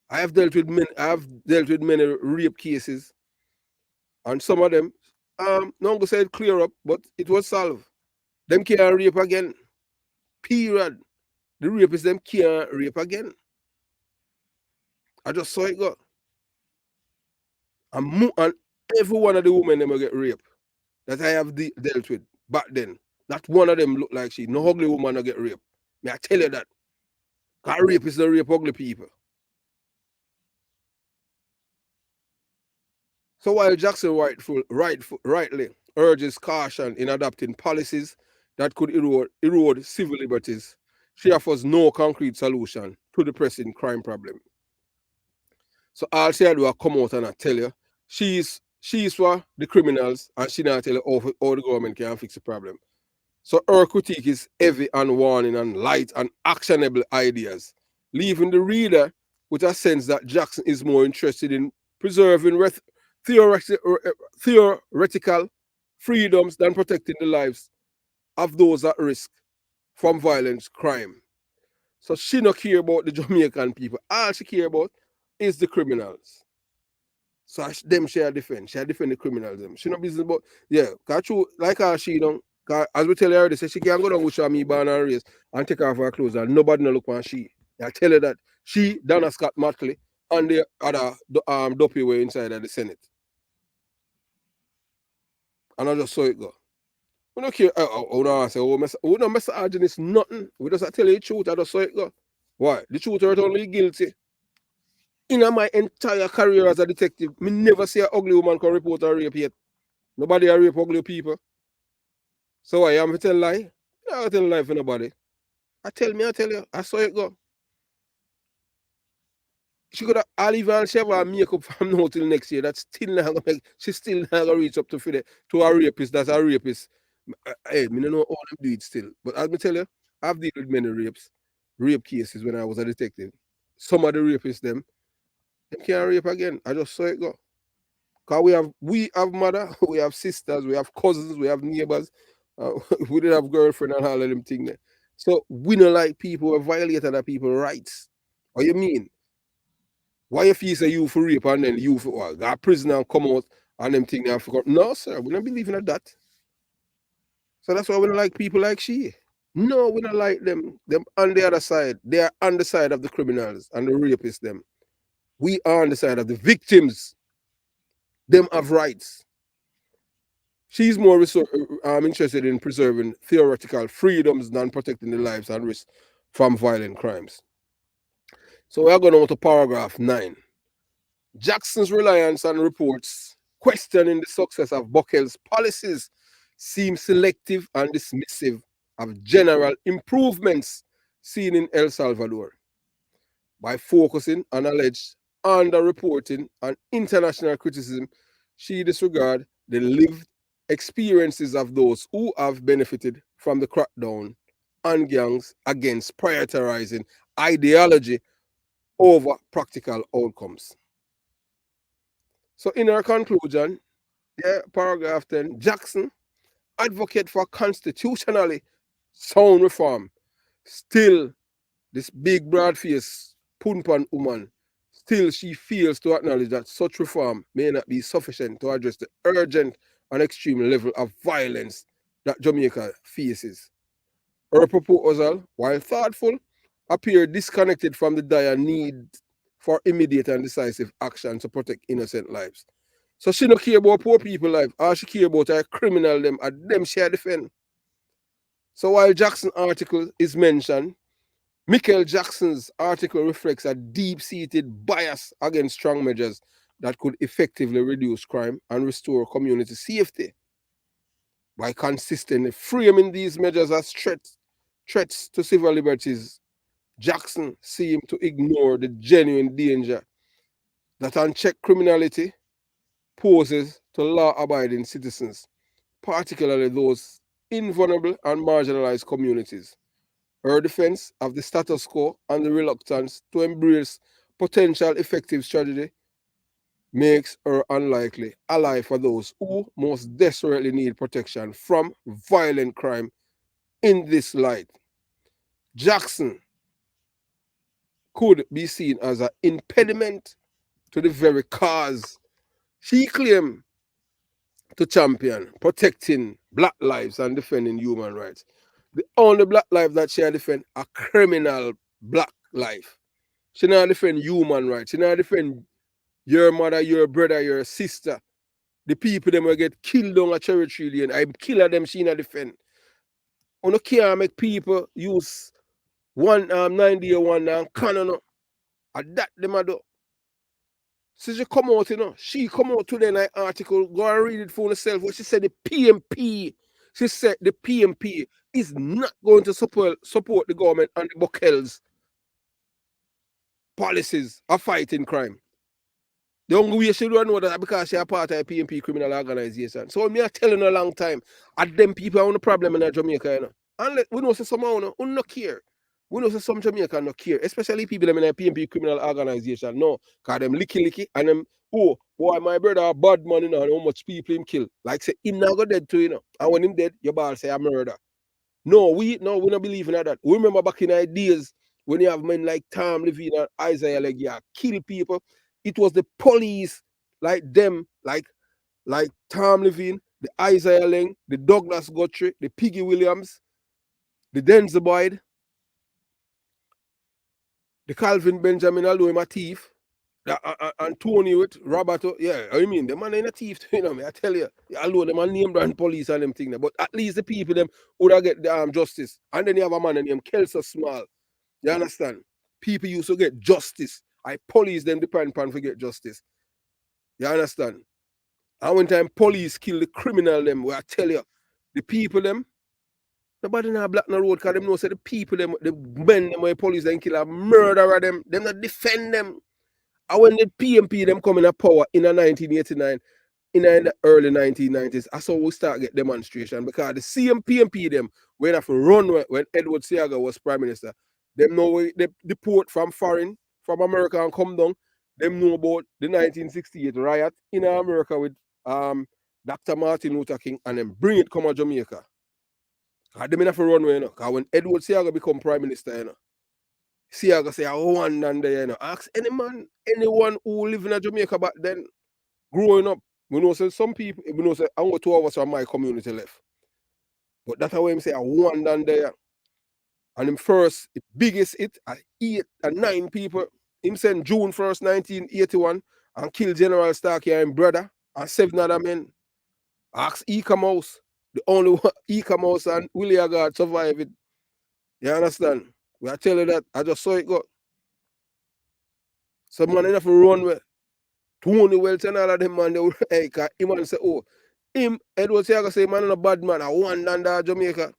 I have dealt with many rape cases, and some of them, no go say it clear up, but it was solved. Them can't rape again. Period. The rapists them can't rape again. I just saw it go. And every one of the women them will get raped that I have dealt with back then. Not one of them look like she. No ugly woman will get raped. May I tell you that? Because rapists don't rape ugly people. So while Jackson rightly urges caution in adopting policies that could erode civil liberties, she offers no concrete solution to the pressing crime problem. So all she do is come out and I tell you, she's for the criminals and she not tell you how the government can fix the problem. So her critique is heavy and warning and light and actionable ideas, leaving the reader with a sense that Jackson is more interested in preserving theoretical freedoms than protecting the lives of those at risk from violent crime. So she not care about the Jamaican people. All she care about is the criminals. So them she defend. She defend the criminals. Them. She not business about cause true, like how she don't. As we tell her already, say she can't go down with Shami born and raised and take off her clothes and nobody no look on she. I tell her that she, Donna Scott Matley, and the other dopey were inside of the Senate. And I just saw it go. We don't care. I say, we don't mess arguing this nothing. We just tell you the truth. I just saw it go. Why? The truth hurt only guilty. In my entire career as a detective, me never see an ugly woman can report a rape yet. Nobody a rape ugly people. So why am I tell lie? I don't tell lie for nobody. I tell you, I saw it go. She could have even shave her makeup from now till next year. That's still not gonna make. She still not gonna reach up to a rapist. That's a rapist. Hey, me don't know all them do it still. But as me tell you, I've dealt with many rape cases when I was a detective. Some of the rapists them can't rape again. I just saw it go. Cause we have mother, we have sisters, we have cousins, we have neighbors, we didn't have girlfriend and all of them things there. So we don't like people who violate other people's rights. What you mean? Why if you say you for rape and then you for what? Got prison and come out and them thing I forgot? No, sir, we don't believe in that. So that's why we don't like people like she. No, we don't like them. Them on the other side. They are on the side of the criminals and the rapists them. We are on the side of the victims. Them have rights. She's more interested in preserving theoretical freedoms than protecting the lives and risk from violent crimes. So we are going on to paragraph 9. Jackson's reliance on reports questioning the success of Buckel's policies seem selective and dismissive of general improvements seen in El Salvador. By focusing on alleged underreporting and international criticism, she disregards the lived experiences of those who have benefited from the crackdown on gangs against prioritizing ideology over practical outcomes. So in her conclusion, paragraph 10, Jackson, advocate for constitutionally sound reform. Still, this big broad face punpan woman, still she fails to acknowledge that such reform may not be sufficient to address the urgent and extreme level of violence that Jamaica faces. Her proposal, while thoughtful, appeared disconnected from the dire need for immediate and decisive action to protect innocent lives. So she don't care about poor people life. All she care about are criminal them and them she defend. So while Jackson's article is mentioned, Michael Jackson's article reflects a deep-seated bias against strong measures that could effectively reduce crime and restore community safety. By consistently framing these measures as threats to civil liberties, Jackson seemed to ignore the genuine danger that unchecked criminality poses to law-abiding citizens, particularly those in vulnerable and marginalized communities. Her defense of the status quo and the reluctance to embrace potential effective strategy makes her unlikely ally for those who most desperately need protection from violent crime. In this light, Jackson could be seen as an impediment to the very cause she claimed to champion, protecting black lives and defending human rights. The only black life that she defend a criminal black life. She not defend human rights. She not defend your mother, your brother, your sister. The people them will get killed on a cherry tree lane. I kill them, she not defend. On no can't make people use one 90 or one cannon. And that them a do. So she come out, she come out today in an article, go and read it for herself. What she said, the PMP, she said the PMP is not going to support the government and the Buckell's policies of fighting crime. The only way she don't know that because she a part of a PMP criminal organization. So me are telling her a long time, at them people have a problem in Jamaica, And we know somehow, we no care. We know some Jamaican no care, especially people them in a PMP criminal organization. No, because them licky and them, oh, boy, my brother a bad man, and how much people him kill. Like say, him not go dead too, And when him dead, your ball say a murder. No, we not believe in that. We remember back in the days when you have men like Tom Levine and Isaiah Legia kill people. It was the police like them, like Tom Levine, the Isaiah Leng, the Douglas Guthrie, the Piggy Williams, the Denzel Boyd, the Calvin Benjamin, although him a thief, and Tony with Roberto. Yeah, I mean, the man ain't a thief, me, I tell you. Although them are named brand police and them thing there, but at least the people them would get the justice. And then you have a man named Kelso Small. You understand? People used to get justice. I police them depend upon to get justice. You understand? And when time police kill the criminal them, where I tell you, the people them, nobody not black no road because them know say the people them, the men them where police then kill a murderer them not defend them. And when the PMP them come in a power in a 1989, in the early 1990s, that's how we start get demonstration because the same PMP them when have to run when Edward Seaga was prime minister. Them know they deport from foreign, from America and come down. Them know about the 1968 riot in America with Dr. Martin Luther King and then bring it come to Jamaica. Because them have to run away, because when Edward Seaga become prime minister, Seaga say, I want and there, ask any man, anyone who live in Jamaica back then, growing up, we know say some people, we know say, I'm 2 of us from my community left. But that's how him say, I want and there. And him first, the biggest hit, 8 and 9 people. Him sent June 1st, 1981, and kill General Starkey and brother, and 7 other men. Ask Eka Mouse, the only one, Eka Mouse and Willie Agard survived it. You understand? We I tell you that, I just saw it go. Some man enough to run with Tony Welch and all of them, man, they will, hey, him man say, oh, him, Edward Seaga say, man, a bad man, I want under Jamaica.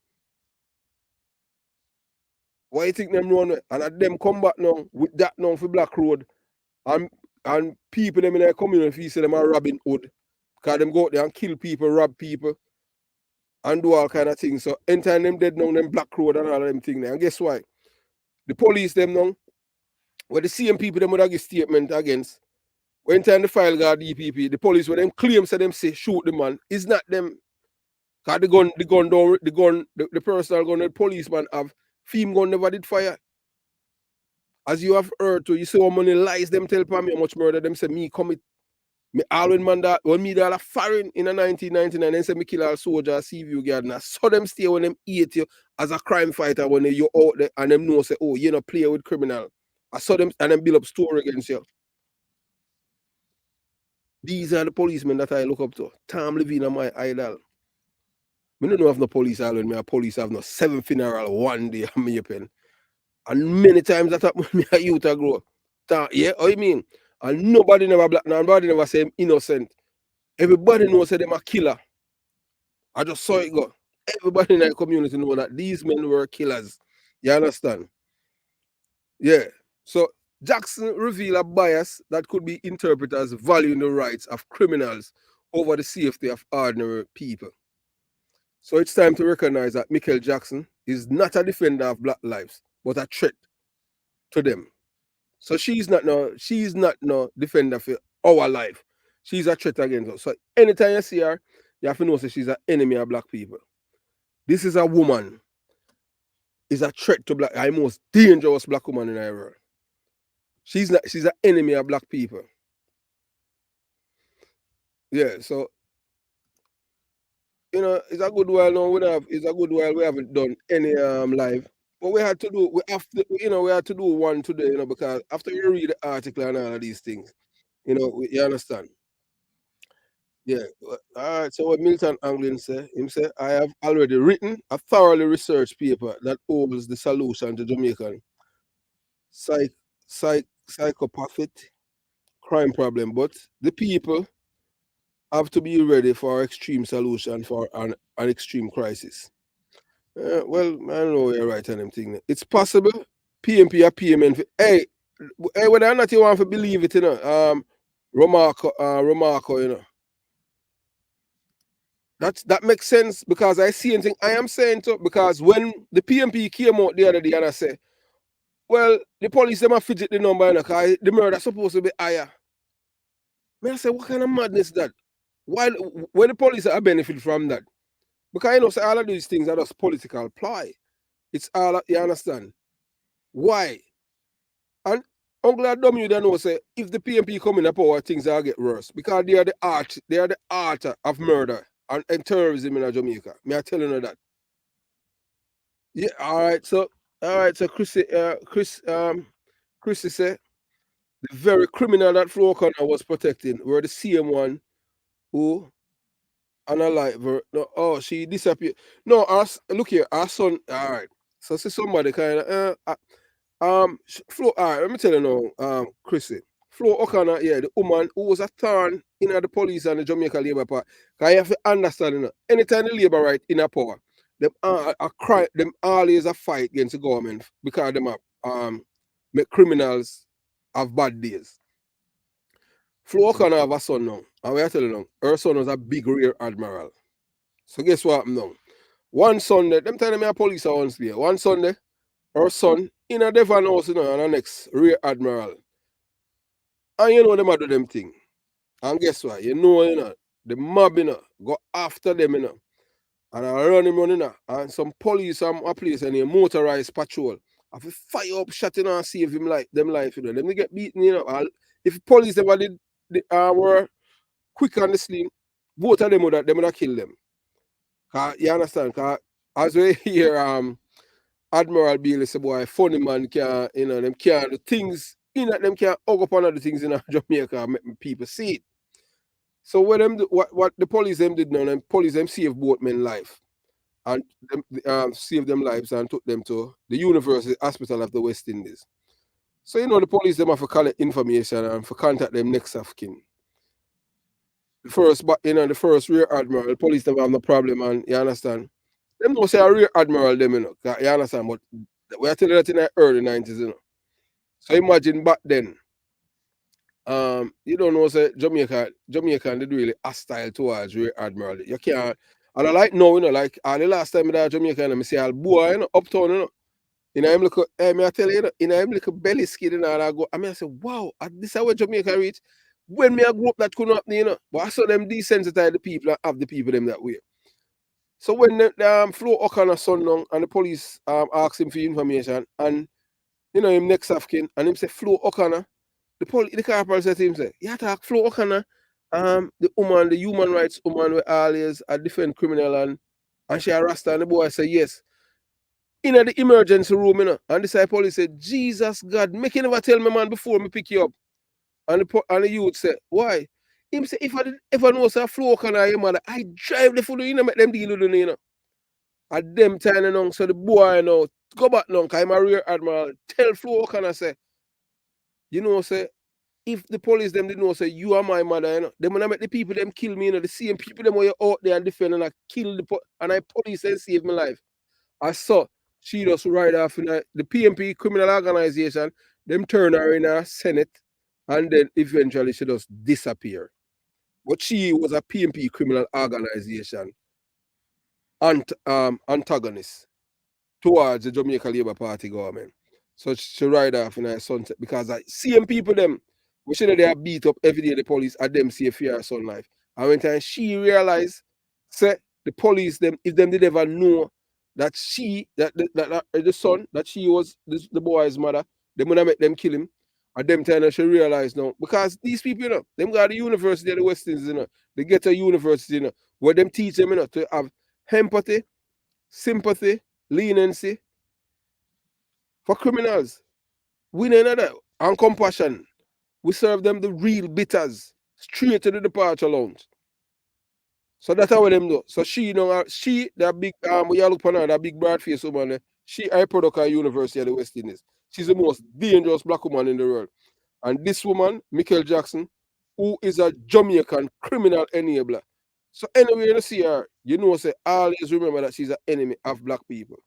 Why you think them run with? And at them come back now with that now for Black Road. And people them in their community say them are Robin Hood. Because them go out there and kill people, rob people, and do all kind of things. So anytime them dead now, them Black Road and all of them things there. And guess why? The police them now, where the same people them would have give statement against. When time the file got DPP, the police when them claim say them say shoot the man, it's not them. Cause the personal gun the policeman have, film gun never did fire. As you have heard to, you see how many lies them tell me how much murder them say me commit. Me all man that when me that a foreign in a 1999 and say me kill a soldier, a CVU guard. I saw them stay when them eat you as a crime fighter when you out there and them know say, oh, you know play with criminal. I saw them and them build up story against you. These are the policemen that I look up to. Tom Levine are my idol. Me don't know if no police island, me a police have no 7 funeral one day on me pen. And many times that happened when me a youth a grow. Yeah, what you mean? And nobody never black, nobody never say him innocent. Everybody knows that them a killer. I just saw it go. Everybody in the community know that these men were killers. You understand? Yeah. So Jackson revealed a bias that could be interpreted as valuing the rights of criminals over the safety of ordinary people. So it's time to recognize that Michael Jackson is not a defender of black lives, but a threat to them. So she's not no defender for our life. She's a threat against us. So anytime you see her, you have to know that she's an enemy of black people. This is a woman, is a threat to black, the most dangerous black woman in the world. She's an enemy of black people. Yeah, so it's a good while now. It's a good while we haven't done any live. But we had to do we had to do one today, because after you read the article and all of these things, you understand. Yeah. All right. So what Milton Anglin said, him said, I have already written a thoroughly researched paper that holds the solution to Jamaican psychopathic crime problem, but the people have to be ready for extreme solution for an extreme crisis. Well, I don't know you're right on them thing. It's possible. PMP or PMN. Hey, whether or not you want to believe it, Remarco, that makes sense because I see anything I am saying to because when the PMP came out the other day and I say, well, the police them a fidget the number, because the murder supposed to be higher. I say, what kind of madness that? Why when the police are benefit from that? Because say all of these things are just political ploy. It's all you understand. Why? And Uncle Adam, you don't know say if the PMP come in the power, things will get worse. Because they are the art of murder and terrorism in Jamaica. Me I telling you that. Yeah, all right, so Chris said the very criminal that Flo O'Connor was protecting were the same one who unalive her. No, oh, she disappeared. No, look here, our son. All right, so see somebody kind of Flo. All right, let me tell you now, Chrissy. Flo O'Connor, yeah, the woman who was a thorn in the police and the Jamaica Labour Party. Because you have to understand, anytime the Labour right in a power, them them always a fight against the government because them make criminals have bad days. Flo O'Connor have a son now, and we are telling you now, her son was a big rear admiral. So guess what happened now? One Sunday, them telling me a police are once there. One Sunday, her son in a Devon house, and the next rear admiral. And them a do them thing. And guess what? The mob, go after them, and I run him running, and some police a place and a motorized patrol. Have to fire up shot and save him them life, Them they get beaten, If police ever did were quick on the scene, both of them would have killed them. You understand? Cause as we hear Admiral Bailey say, boy, funny man can them can't do things them can't hug up on other things in Jamaica and make people see it. So what the police them did now, them police them saved both men life and them, saved them lives and took them to the University Hospital of the West Indies. So the police them have to collect information and for contact them next of kin. The first rear admiral, the police them have no problem, and you understand. Them don't say a rear admiral them, you understand, but we are telling that in the early 90s, So imagine back then, you don't know, say Jamaican did really hostile towards rear admiral. You can't, and I like now, like the last time that Jamaican, I see all boy, uptown, him look, me I tell you, him look belly skin, and I go, I say, wow, this is where Jamaica reach. When me I grew up, that couldn't happen, But I saw them desensitize the people and have the people them that way. So when the Flo O'Connor son now and the police ask him for information, and him next of kin, and him say Flo O'Connor, the corporal said to him, say, you talk Flo O'Connor, the human rights woman with always a different criminal and she arrested, and the boy said yes. In the emergency room, and the police said, Jesus God, make you never tell me, man, before me pick you up. And the youth said, why? Him say, if I did ever know say Flo O'Connor your mother, I drive the food, make them deal with it, At them time, so the boy, go back now, because I'm a rear admiral, tell Flo O'Connor, say, say, if the police them didn't know, say, you are my mother, them when I make the people them kill me, the same people them where you out there and defend and I kill and I police and save my life. I saw she just ride off in the PMP criminal organization, them turn her in a Senate, and then eventually she just disappear. But she was a PMP criminal organization antagonist towards the Jamaica Labour Party government. So she ride off in a sunset because same people them We should have they are beat up every day the police at them see fear her son life. And when time she realized, say the police them if them did ever know that the son that she was the boy's mother, they would have make them kill him. At them time she realized now because these people, them got the university of the West Indies, they get a university, where them teach them, to have empathy, sympathy, leniency for criminals. We know that and compassion. We serve them the real bitters straight to the departure lounge. So that's how them do. So she, that big, we all look upon her, that big broad face woman, she a product of University of the West Indies. She's the most dangerous black woman in the world. And this woman, Michael Jackson, who is a Jamaican criminal enabler. So anyway, you see her, say always remember that she's an enemy of black people.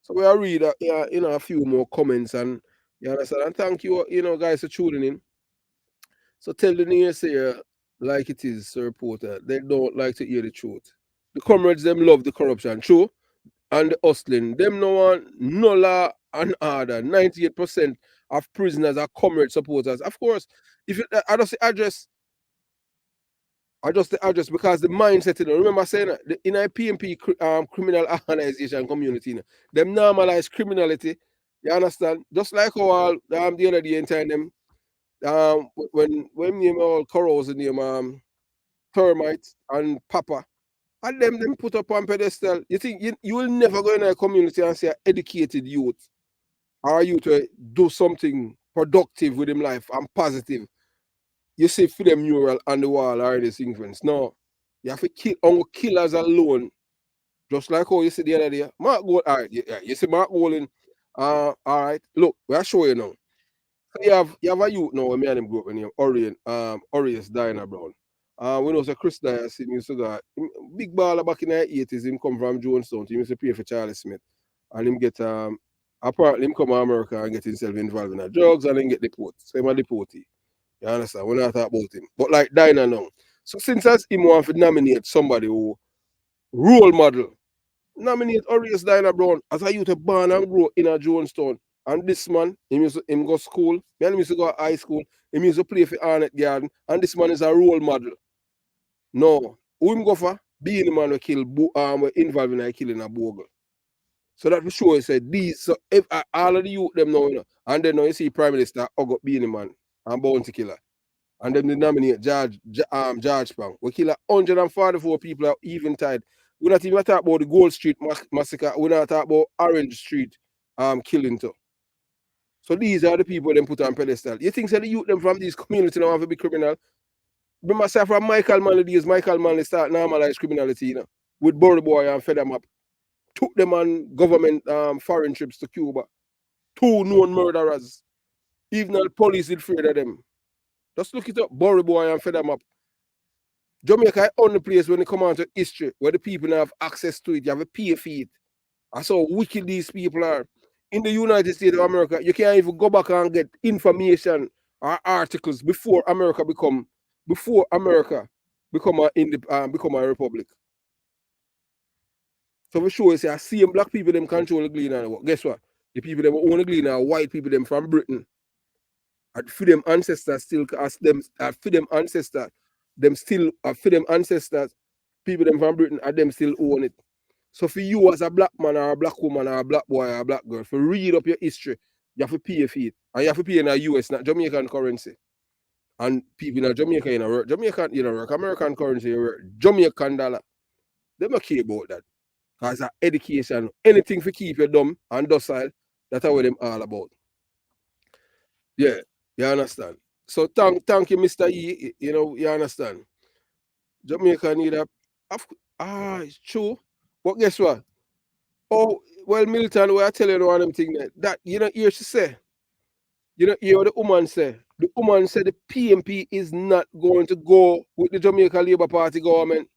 So we'll read a few more comments and you understand. And thank you, guys, for tuning in. So tell the naysayer like it is, Sir Porter. They don't like to hear the truth. The comrades them love the corruption, true, and the hustling. Them no want no law and order. 98% of prisoners are comrade supporters. Of course, if you, I just the address because the mindset, remember saying that in a PMP criminal organization community, them normalize criminality. You understand? Just like how all the other day in time them when name all corals in name termites and papa, and them put up on pedestal. You think you will never go in a community and see an educated youth or you to do something productive with him life and positive. You see for them mural on the wall or this influence. No. You have to kill on killers alone. Just like how you see the other day. Mark Gold, all right, yeah, you see Mark Golding. All right. Look, we'll show you now. So you have a youth now, me and him grew up in him, Orius Diana Brown. We know so Chris Dias, he used to go big baller back in the 80s, him come from Jonestown, he used to play for Charlie Smith. And him get apparently him come to America and get himself involved in drugs and then get deported. So him a deportee. You understand? We're not talking about him. But like Dinah now. So since as him want to nominate somebody who role model, nominate Orius Dinah Brown as a youth born and grow in a Jonestown. And this man, him go school, me and him used to go to high school, him used to play for Arnett Garden, and this man is a role model. No. Who him go for? Being the man who kill involved in a killing a bogle. So that for sure he said these so if all of the youth them know, and then now you see Prime Minister Ogot being the man and bounty killer. And then they nominate George Pang. We kill 144 people at eventide. We're not even talking about the Gold Street massacre. We're not talking about Orange Street killing too. So these are the people them put on pedestal. You think so the youth them from these communities now have to be criminal? Remember say from Michael Manley days, Michael Manley start normalize criminality, with Burry Boy and fed them up. Took them on government foreign trips to Cuba. 2 known murderers. Even the police is afraid of them. Just look it up, Burry Boy and fed them up. Jamaica is the only place when it comes on to history where the people have access to it. You have to pay for it. That's how wicked these people are. In the United States of America, you can't even go back and get information or articles before America become become a republic. So for sure, say I see black people them control the gleaner. Guess what? The people them own the gleaner, white people them from Britain. And for them ancestors still as them for them ancestors, them still for them ancestors, people them from Britain and them still own it. So for you as a black man or a black woman or a black boy or a black girl, for read up your history, you have to pay for it. And you have to pay in a US, not Jamaican currency. And people in Jamaica work. Jamaican work, American currency work, Jamaican dollar. They don't care about that. Because it's education. Anything for keep you dumb and docile, that's what them all about. Yeah, you understand. So thank you, Mr. E. You understand. Jamaica need it's true. But guess what? Oh, well, Milton, what I tell you one of them thing that hear she say. Hear what the woman say. The woman said the PMP is not going to go with the Jamaica Labour Party government.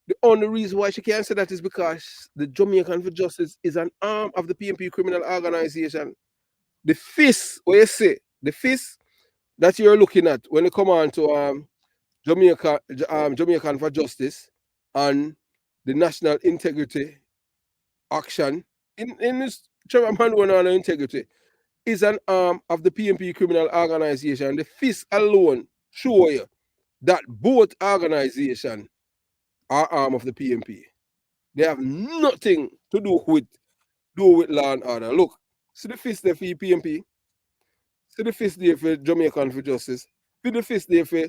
The only reason why she can't say that is because the Jamaican for Justice is an arm of the PMP criminal organization. The fist, what you say, the fist that you're looking at when you come on to Jamaican for Justice and the National Integrity Action in this Trevor man going on integrity. is an arm of the PMP criminal organization. The FIS alone show you that both organizations are arm of the PMP. They have nothing to do with law and order. Look, see the FIS there for PMP, see the FIS there for Jamaican for Justice, see the FIS there for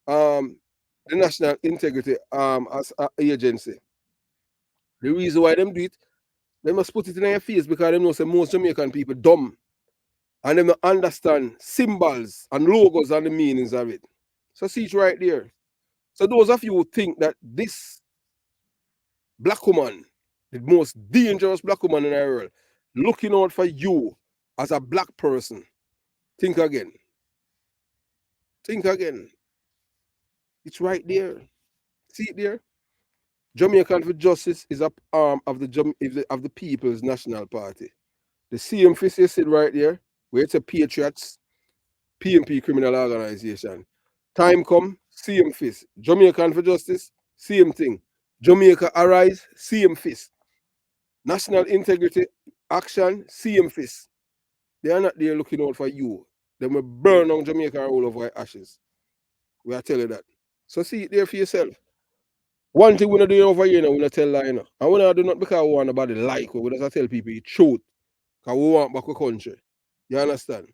the National Integrity as an agency. The reason why them do it, they must put it in their face because they know say most Jamaican people dumb and they don't understand symbols and logos and the meanings of it. So see it right there. So those of you who think that this black woman, the most dangerous black woman in the world, looking out for you as a black person, think again. Think again. It's right there. See it there? Jamaican for Justice is a arm of the People's National Party. The same fist you see right there, where it's a Patriots, PMP criminal organization. Time come, same fist. Jamaican for Justice, same thing. Jamaica Arise, same fist. National Integrity Action, same fist. They are not there looking out for you. They will burn on Jamaica all over ashes. We are telling you that. So see it there for yourself. One thing we not do over here now, we not tell lie, you know. And we not do not because we want nobody like, we just tell people the truth. Because we want back the country. You understand?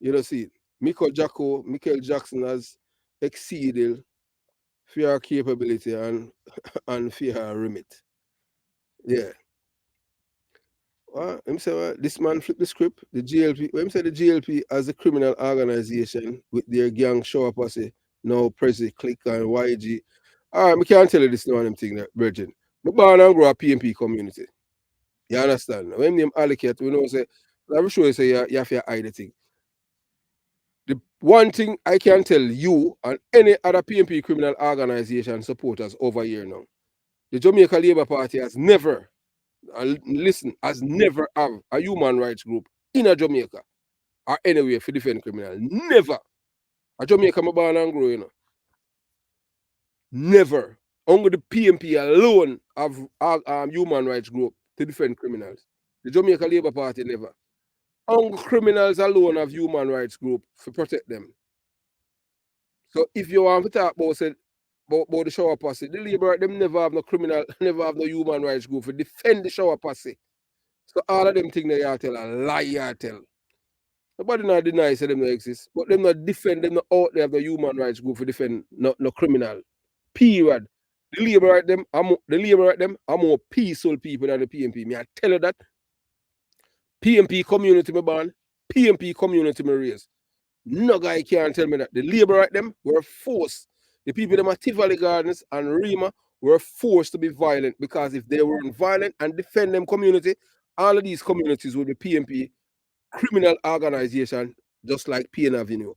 You know, see it. Michael Jackson has exceeded fear capability and fear remit. Yeah. Him say, this man flip the script. The GLP, him say the GLP as a criminal organization with their gang show up as a now Prezi, Click and YG. All right, I can't tell you this now and them thing that Virgin. But born and grow a PMP community. You understand? When them allocate, we know say, I'm sure you say you have to hide the thing. The one thing I can tell you and any other PMP criminal organization supporters over here now, the Jamaica Labour Party has never, listen, has never have a human rights group in a Jamaica or anywhere for defend criminal. Never. A Jamaica me born and grow, you know. Never. Only the PMP alone have human rights group to defend criminals. The Jamaica Labour Party never. Only criminals alone have human rights group to protect them. So if you want to talk about, say, about the shower posse, the Labour them never have no criminal, never have no human rights group to defend the shower posse. So all of them things that you tell a lie you tell. Nobody not deny say them no exist, but them not defend, them not out there have the human rights group to defend no criminal. Period. The Labour right them, are more peaceful people than the PMP. Me I tell you that. PMP community me born, PMP community me raised. No guy can tell me that. The Labour right them were forced. The people them at Tivoli Gardens and Rima were forced to be violent because if they weren't violent and defend them community, all of these communities would be PMP criminal organization, just like Payne Avenue.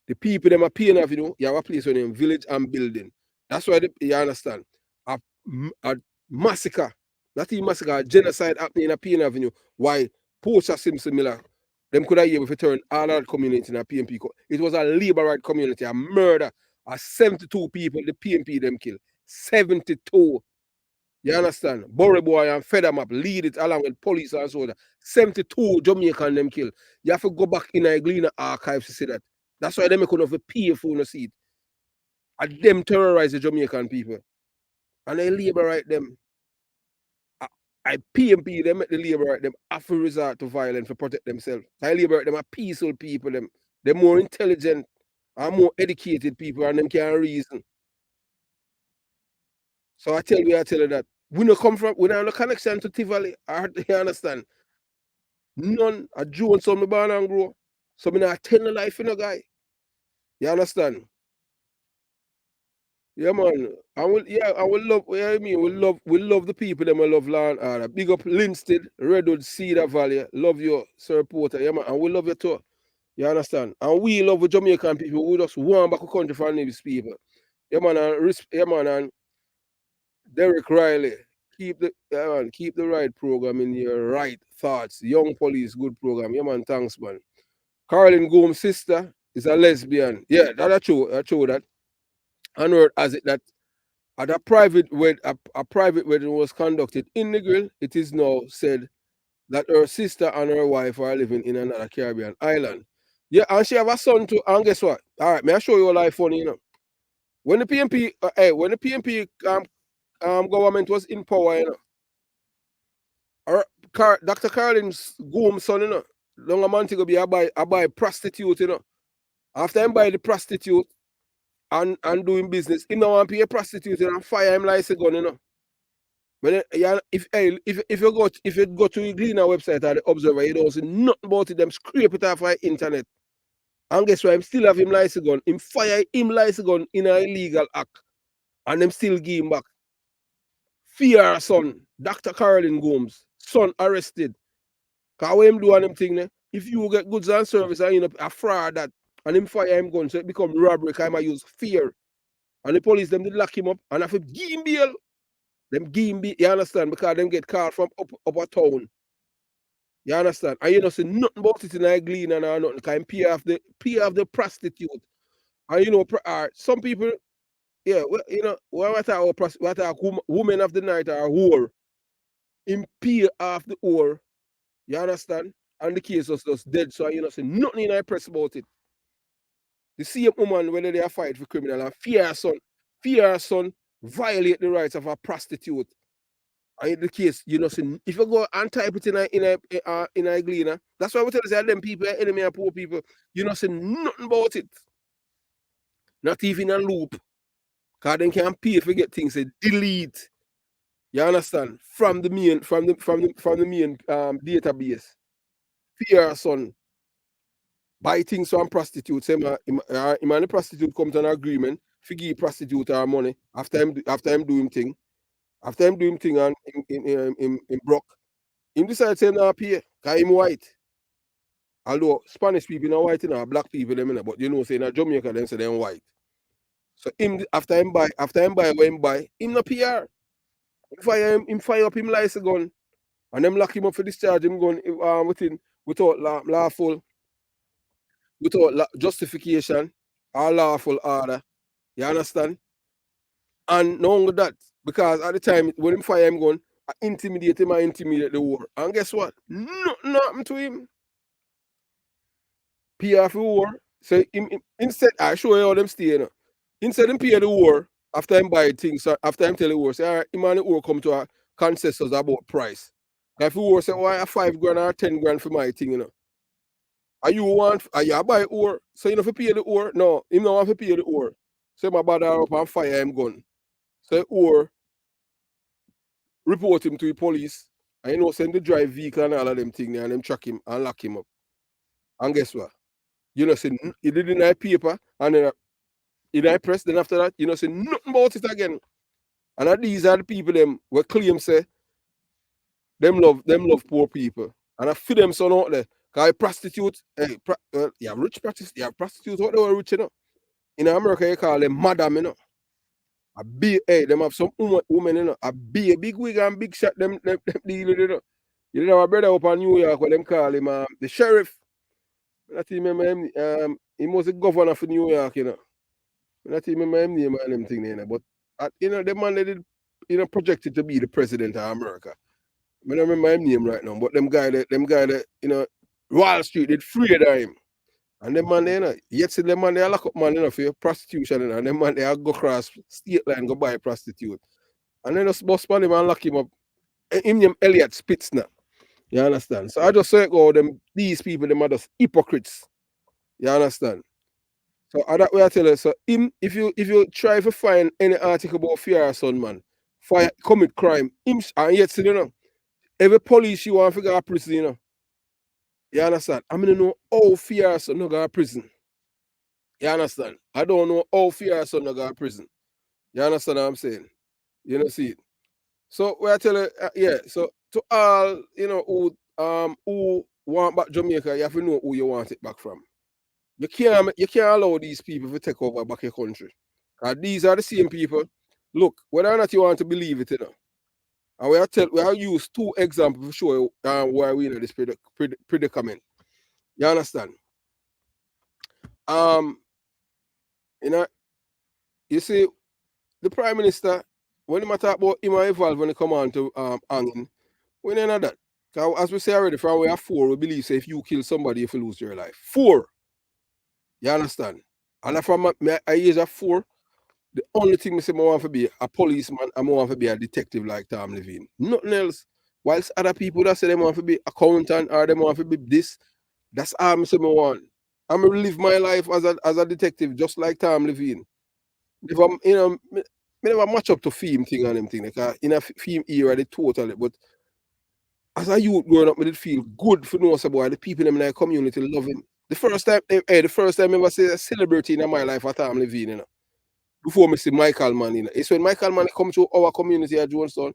The people them at Payne Avenue, you have a place in village and building. That's why you understand. A massacre, not even massacre, a genocide happening in a Payne Avenue. Why Poacher Simpson Miller, them could have able to turn all that community in a PMP. It was a Labour right community, a murder. 72 people, the PMP them kill. 72. You understand? Borry Boy and Feathermap lead it along with police and so on. 72 Jamaican them kill. You have to go back in a Gleaner archives to see that. That's why them couldn't have pay for no seat. And them terrorize the Jamaican people. And they Labour right them. I PMP them at the Labour right them have to resort to violence to protect themselves. I Labour right them are peaceful people them. They're more intelligent and more educated people and them can reason. So I tell you that. We don't come from, we don't have no connection to Tivoli. You understand? None. A Jew and son me born and grow. So me not tell no life in a guy. You understand? Yeah, man. I will love, yeah, I mean, we love the people them, we love law and order. Big up Linstead, Redwood, Cedar Valley. Love you, Sir Porter. Yeah, man. And we love you too. You understand? And we love the Jamaican people. We just want back a country for these people. Yeah, man, and Derek Riley. Keep the right program in your right thoughts. Young Police, good program. Yeah, man, thanks, man. Carolyn Gomes' sister is a lesbian. Yeah, that's true. That's true that. And word as it that at a private wedding was conducted in the grill, it is now said that her sister and her wife are living in another Caribbean island. Yeah, and she have a son too. And guess what? All right, may I show you a life funny, you know. When the PNP, when the PNP government was in power, you know, her, Dr. Carlin's groom son, you know, long a month ago, I buy prostitute, you know. After him buy the prostitute and doing business, him don't want to pay a prostitute and fire him like a gun, you know. When yeah, if you go to the Gleaner website or the Observer, you don't see nothing about it. Them scrape it off the internet. And guess what? Him still have him license gun. Him fire him license gun in an illegal act. And them still give him back. Fear son, Dr. Carolyn Gomes, son arrested. Cause what him do on them thing there, if you get goods and service and you know a fraud that and him fire him gun, so it become robbery, cause him I use fear. And the police them did lock him up and have to give him bail. Them give him bail, you understand? Because them get called from up a town. You understand? And you know say nothing about it in a Gleaner or nothing, cause him pay off the prostitute. And you know, some people, yeah, well, you know, what talk women of the night are whore. Him pay off the whore. You understand? And the case was just dead. So you know, say nothing in I press about it. The same woman, whether they are fight for criminal and fear her son violate the rights of a prostitute. And in the case, you know, say, if you go and type it in a Gleaner, that's why we tell you say them people are enemy of poor people. You know, say nothing about it. Not even a loop. Because they can pay for get things, say delete. You understand? From the main database. Fear son. Buy things from prostitutes. Say him and the prostitute come to an agreement, to give prostitute our money after him do him thing. After him do him thing and in broke. Him decide say now pay, because him white. Although Spanish people not white, you know, black people them, you know, but you know, say in Jamaica them say them white. So him after him buy when him buy, him no PR. Him fire up him license gun. And them lock him up for discharge him gun without justification or lawful order. You understand? And no only that, because at the time when him fire him gun, I intimidate him and intimidate the war. And guess what? Nothing happened to him. PR for war. So instead, I show you how them stay, you know. Instead him pay the war after him buy things, after him tell the war, say, all right, him and the war come to a consensus about price. If the war say, why a 5 grand or 10 grand for my thing, you know. Are you buy ore? So you know if you pay the ore? No, him no want to pay the ore. So my brother up and fire him gun. So ore report him to the police. And you know send the drive vehicle and all of them things and them track him and lock him up. And guess what? You know say he did in that paper and then in that press, then after that, you know say nothing about it again. And these are the people them where claim say them love poor people. And I feel them son out there. Cause prostitute, yeah, rich prostitute, yeah, prostitutes out there rich, you know. In America, you call them madam, you know. Them have some women, you know. A big wig and big shot, them deal with, you know. You know, our brother up in New York, what them call him, the sheriff. I think remember him, he was the governor for New York, you know. I think remember him name and them thing, you know. But, you know, the man that did, you know, projected to be the president of America. I don't remember him name right now, but them guy that, you know, Wall Street did free of him. And them man, you know, yet see them man, they lock up man, you know, for prostitution, you know, and them man, they go across state line, go buy a prostitute. And then just bust man him and lock him up. Him name Elliot Spitzner. You understand? So I just say, go, these people, them are just hypocrites. You understand? So that way I tell you, so if you try to find any article about fear son, man, commit crime, and yet see, you know, every police you want to go to prison, you know. You understand? I mean, know how fear son no go to prison. You understand? I don't know how fear son no go to prison. You understand what I'm saying? You know, see it. So where I tell you, yeah. So to all you know who want back Jamaica, you have to know who you want it back from. You can't allow these people to take over back your country. And these are the same people. Look, whether or not you want to believe it, you know. And we use 2 examples to show you why we in this predicament. You understand? You know, you see, the Prime Minister, when he talk about him involved when he come on to hanging, we don't know that. As we say already, from we are 4, we believe say if you kill somebody, you will lose your life. 4. You understand? And from my age of 4, the only thing I say I want to be a policeman, I want to be a detective like Tom Levine. Nothing else. Whilst other people that say they want to be accountant or they want to be this, that's all I say I want. I'm going to live my life as a detective just like Tom Levine. If I'm, me never match up to film thing and them thing. Like, in a film era, they totally, but as a youth growing up, me did feel good for know about the people in my community love him. The first time I ever see a celebrity in my life at Tom Levine, you know. Before me see Michael Mann, you know. It's when Michael Mann come to our community at Jonestown,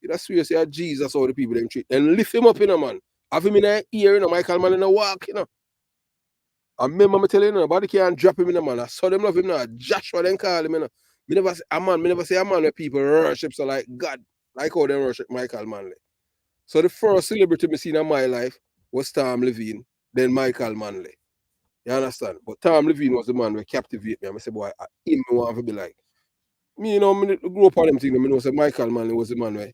that's where you say Jesus all the people them treat. And lift him up, you know, man. Have him in a ear, you know, Michael Mann in a walk, you know. I remember me telling you, nobody can drop him in a man. I saw them love him now. Joshua then call him, you know. Me never say a man where people worship so like God. Like how they worship Michael Manley. So the first celebrity I seen in my life was Tom Levine, then Michael Manley. You understand? But Tom Levine was the man who captivated me. I say, boy, him I want to be like. Me, you know, me grew up on them things. I know say Michael Manley was the man where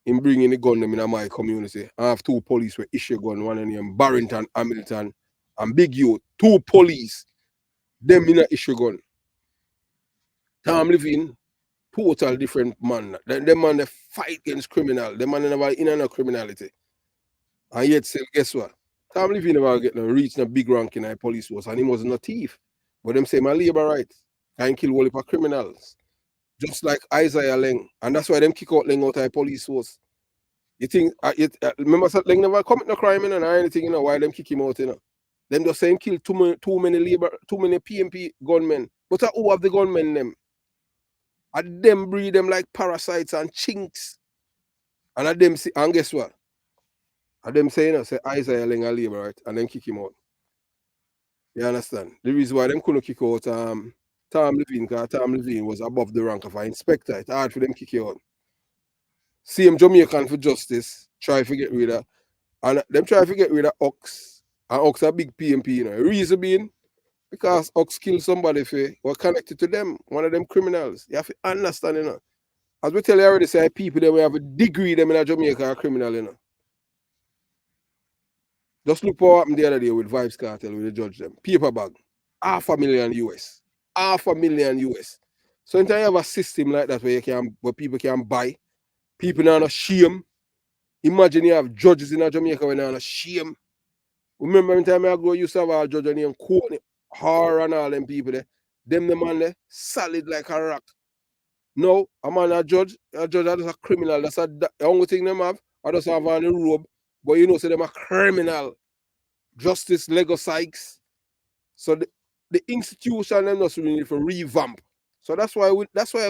him bringing the gun them in my community. I have 2 police who issue gun, one in Barrington, Hamilton, and Big Youth. 2 police, them in a issue gun. Tom Levine, total different man. Them man they fight against criminal. Them man never in no criminality. And yet still, guess what? Tom Levine never get no reach no big rank in a police force, and he wasn't a thief. But them say my labor rights can kill all of criminals. Just like Isaiah Leng. And that's why them kick out Leng out of the police force. You think remember Leng never commit no crime in or anything, you know, why them kick him out, you know. Them just saying kill too many PMP gunmen. But who have the gunmen them? And them breed them like parasites and chinks. And at them see, and guess what? And them saying, you know, say Isaiah Leng a labor, right? And then kick him out. You understand? The reason why them couldn't kick out Tom Levine, because Tom Levine was above the rank of an inspector. It's hard for them to kick you out. Same Jamaican for justice, try to get rid of, and them try to get rid of Ox. And Ox a big PMP, you know. Reason being, because Ox killed somebody for were connected to them, one of them criminals. You have to understand, you know. As we tell you already, say people that we have a degree them in Jamaica are criminal, you know. Just look what happened the other day with Vibes Cartel with the judge them. Paper bag. $500,000 US. $500,000 US. So until you have a system like that where people can buy, people are not shame. Imagine you have judges in Jamaica when they're not shame. Remember when time I go, you used to have a judge named Coney, Horror and all them people there. Them the man there, solid like a rock. No, a man a judge that's a criminal. That's the only thing them have. I just have on the robe. But you know, say them a criminal. Justice Lego Sykes. So the institution them just really need to revamp. So that's why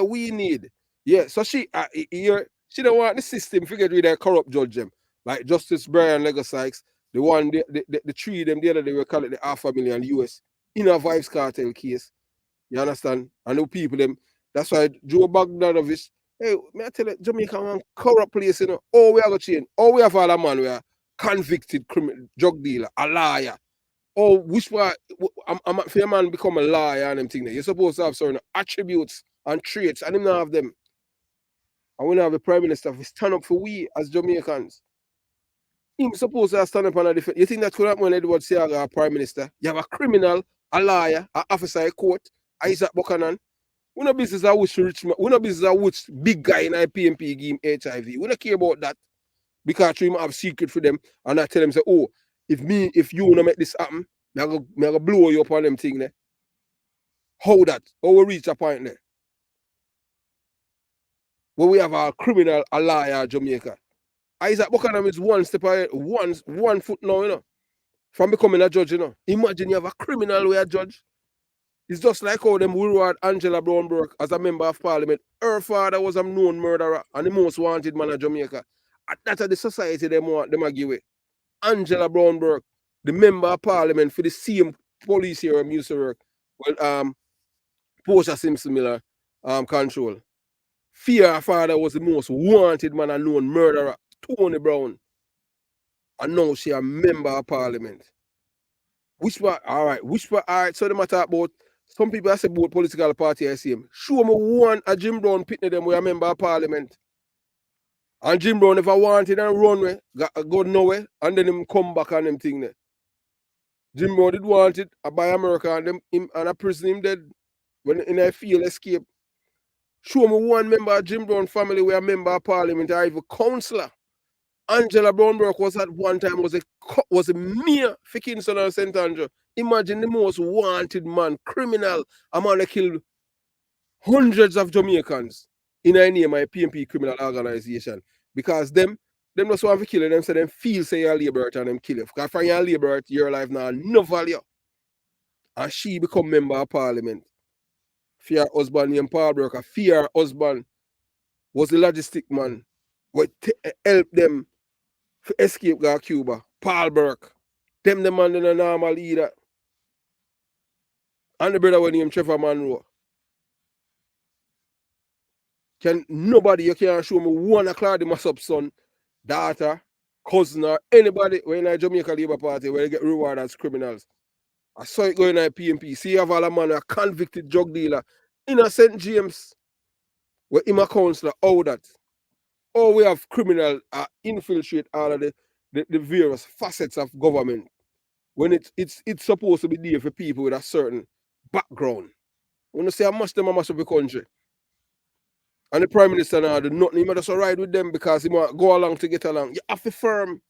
we need. Yeah. So she don't want the system to get rid of corrupt judge them. Like Justice Brian Lego Sykes, the one the 3 of them the other day we call it the $500,000 US in a Vibes Cartel case. You understand? And the people them. That's why Joe Bogdanovich, hey, may I tell you, Jamaica one corrupt place, you know. Oh, we are going to change. Oh, we have all a man we are convicted drug dealer, a liar. Oh, which one I'm a man become a liar and them thing there. You're supposed to have certain attributes and traits, and him not have them. And we not have the Prime Minister we stand up for we as Jamaicans. Him supposed to stand up on a different. You think that could happen when Edward Seaga, our Prime Minister? You have a criminal, a liar, an officer of court, Isaac Buchanan. We no business a which rich man, we no business a which big guy in IPMP give him HIV. We don't care about that. Because we have secret for them and I tell them say, oh, if you wanna make this happen, I'm gonna blow you up on them thing there. How that? How we reach a point there? Where we have a criminal, a liar, Jamaica. Isaac Buchanan is one step ahead, one foot now, you know, from becoming a judge, you know. Imagine you have a criminal where a judge. It's just like how them reward Angela Brown Burke as a member of parliament. Her father was a known murderer and the most wanted man of Jamaica. And that's the society them give away. Angela Brown Burke, the member of parliament for the same police here used to work. Well, Portia Simpson Miller control. Her father was the most wanted man and known murderer, Tony Brown. And now she a member of parliament. Which part, all right, so they matter about some people say about political party I see him. Show me one a Jim Brown pitney them where a member of parliament. And Jim Brown never wanted and run way, go nowhere, and then him come back and them thing there. Jim Brown did want it by America and them him and a prison him dead when in a field escape. Show me one member of Jim Brown family where a member of parliament or even councillor. Angela Brownburg was at one time was a mayor for Kingston and St. Andrew. Imagine the most wanted man, criminal, a man that killed hundreds of Jamaicans in a name of a PMP criminal organization. Because them just want to kill them, so them feel say you're a laborer and them kill you. Because for you're a laborer, your life now no value. And she become member of parliament. For her husband named Paul Burke, for her husband was the logistic man. What help them to escape go Cuba. Paul Burke. Them the man in a normal leader. And the brother was named Trevor Monroe. Can nobody you can't show me one o'clock my son, daughter, cousin, or anybody when I Jamaica Labour Party where they get rewarded as criminals. I saw it going at PMP. See you have all a man a convicted drug dealer in a St. James where him a councillor. How that? Or we have criminal infiltrate all of the various facets of government when it's supposed to be there for people with a certain background. When you say I must them a mash up the country. And the Prime Minister now do nothing, he might just ride with them because he might go along to get along. You have to firm.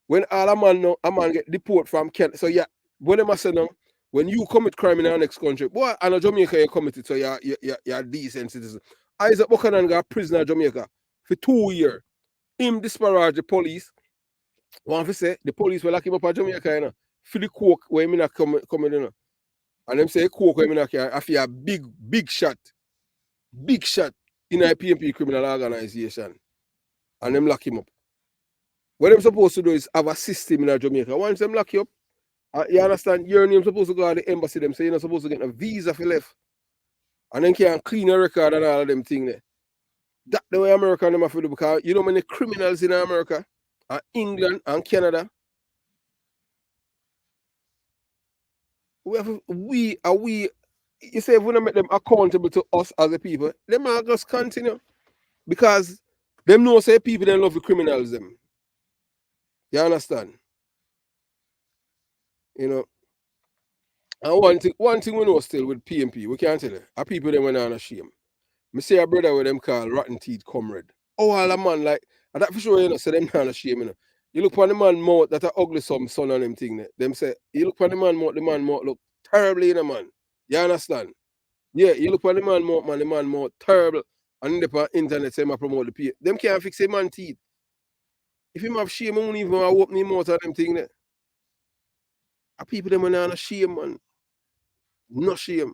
When all a man get deported from Kent. So yeah, when them say now, when you commit crime in our next country, boy, and a Jamaica you committed, so you're a decent citizen. Isaac Buchanan got prisoner in Jamaica for 2 years. Him disparage the police. One to say the police will lock him up in Jamaica, you know, for the coke where him not coming, you know. And them say coke where him not carry, I feel a big shot in a PMP criminal organization. And them lock him up. What them supposed to do is have a system in Jamaica. Once them lock you up, you understand, your name supposed to go to the embassy, them say you're not supposed to get a visa for left. And then can clean a record and all of them things there. That's the way America them have to do, because you know many criminals in America and England and Canada. We you say if we don't make them accountable to us as a people, they might just continue. Because them know say people they love the criminals them. You understand? You know. And one thing we know still with PMP, we can't tell you. Our people them went on a shame. Me say a brother with them called Rotten Teeth Comrade. Oh, all a man like, and that for sure, you know, say them not ashamed, you know. You look on the man mouth that a ugly some son on them thing there. Them say, you look on the man mouth look terribly in a man. You understand? Yeah, you look on the man mouth terrible. And in the internet say I promote the people. Them can't fix a man teeth. If him have shame, I won't even open him mouth on them thing there. A people them are not ashamed, man. No shame.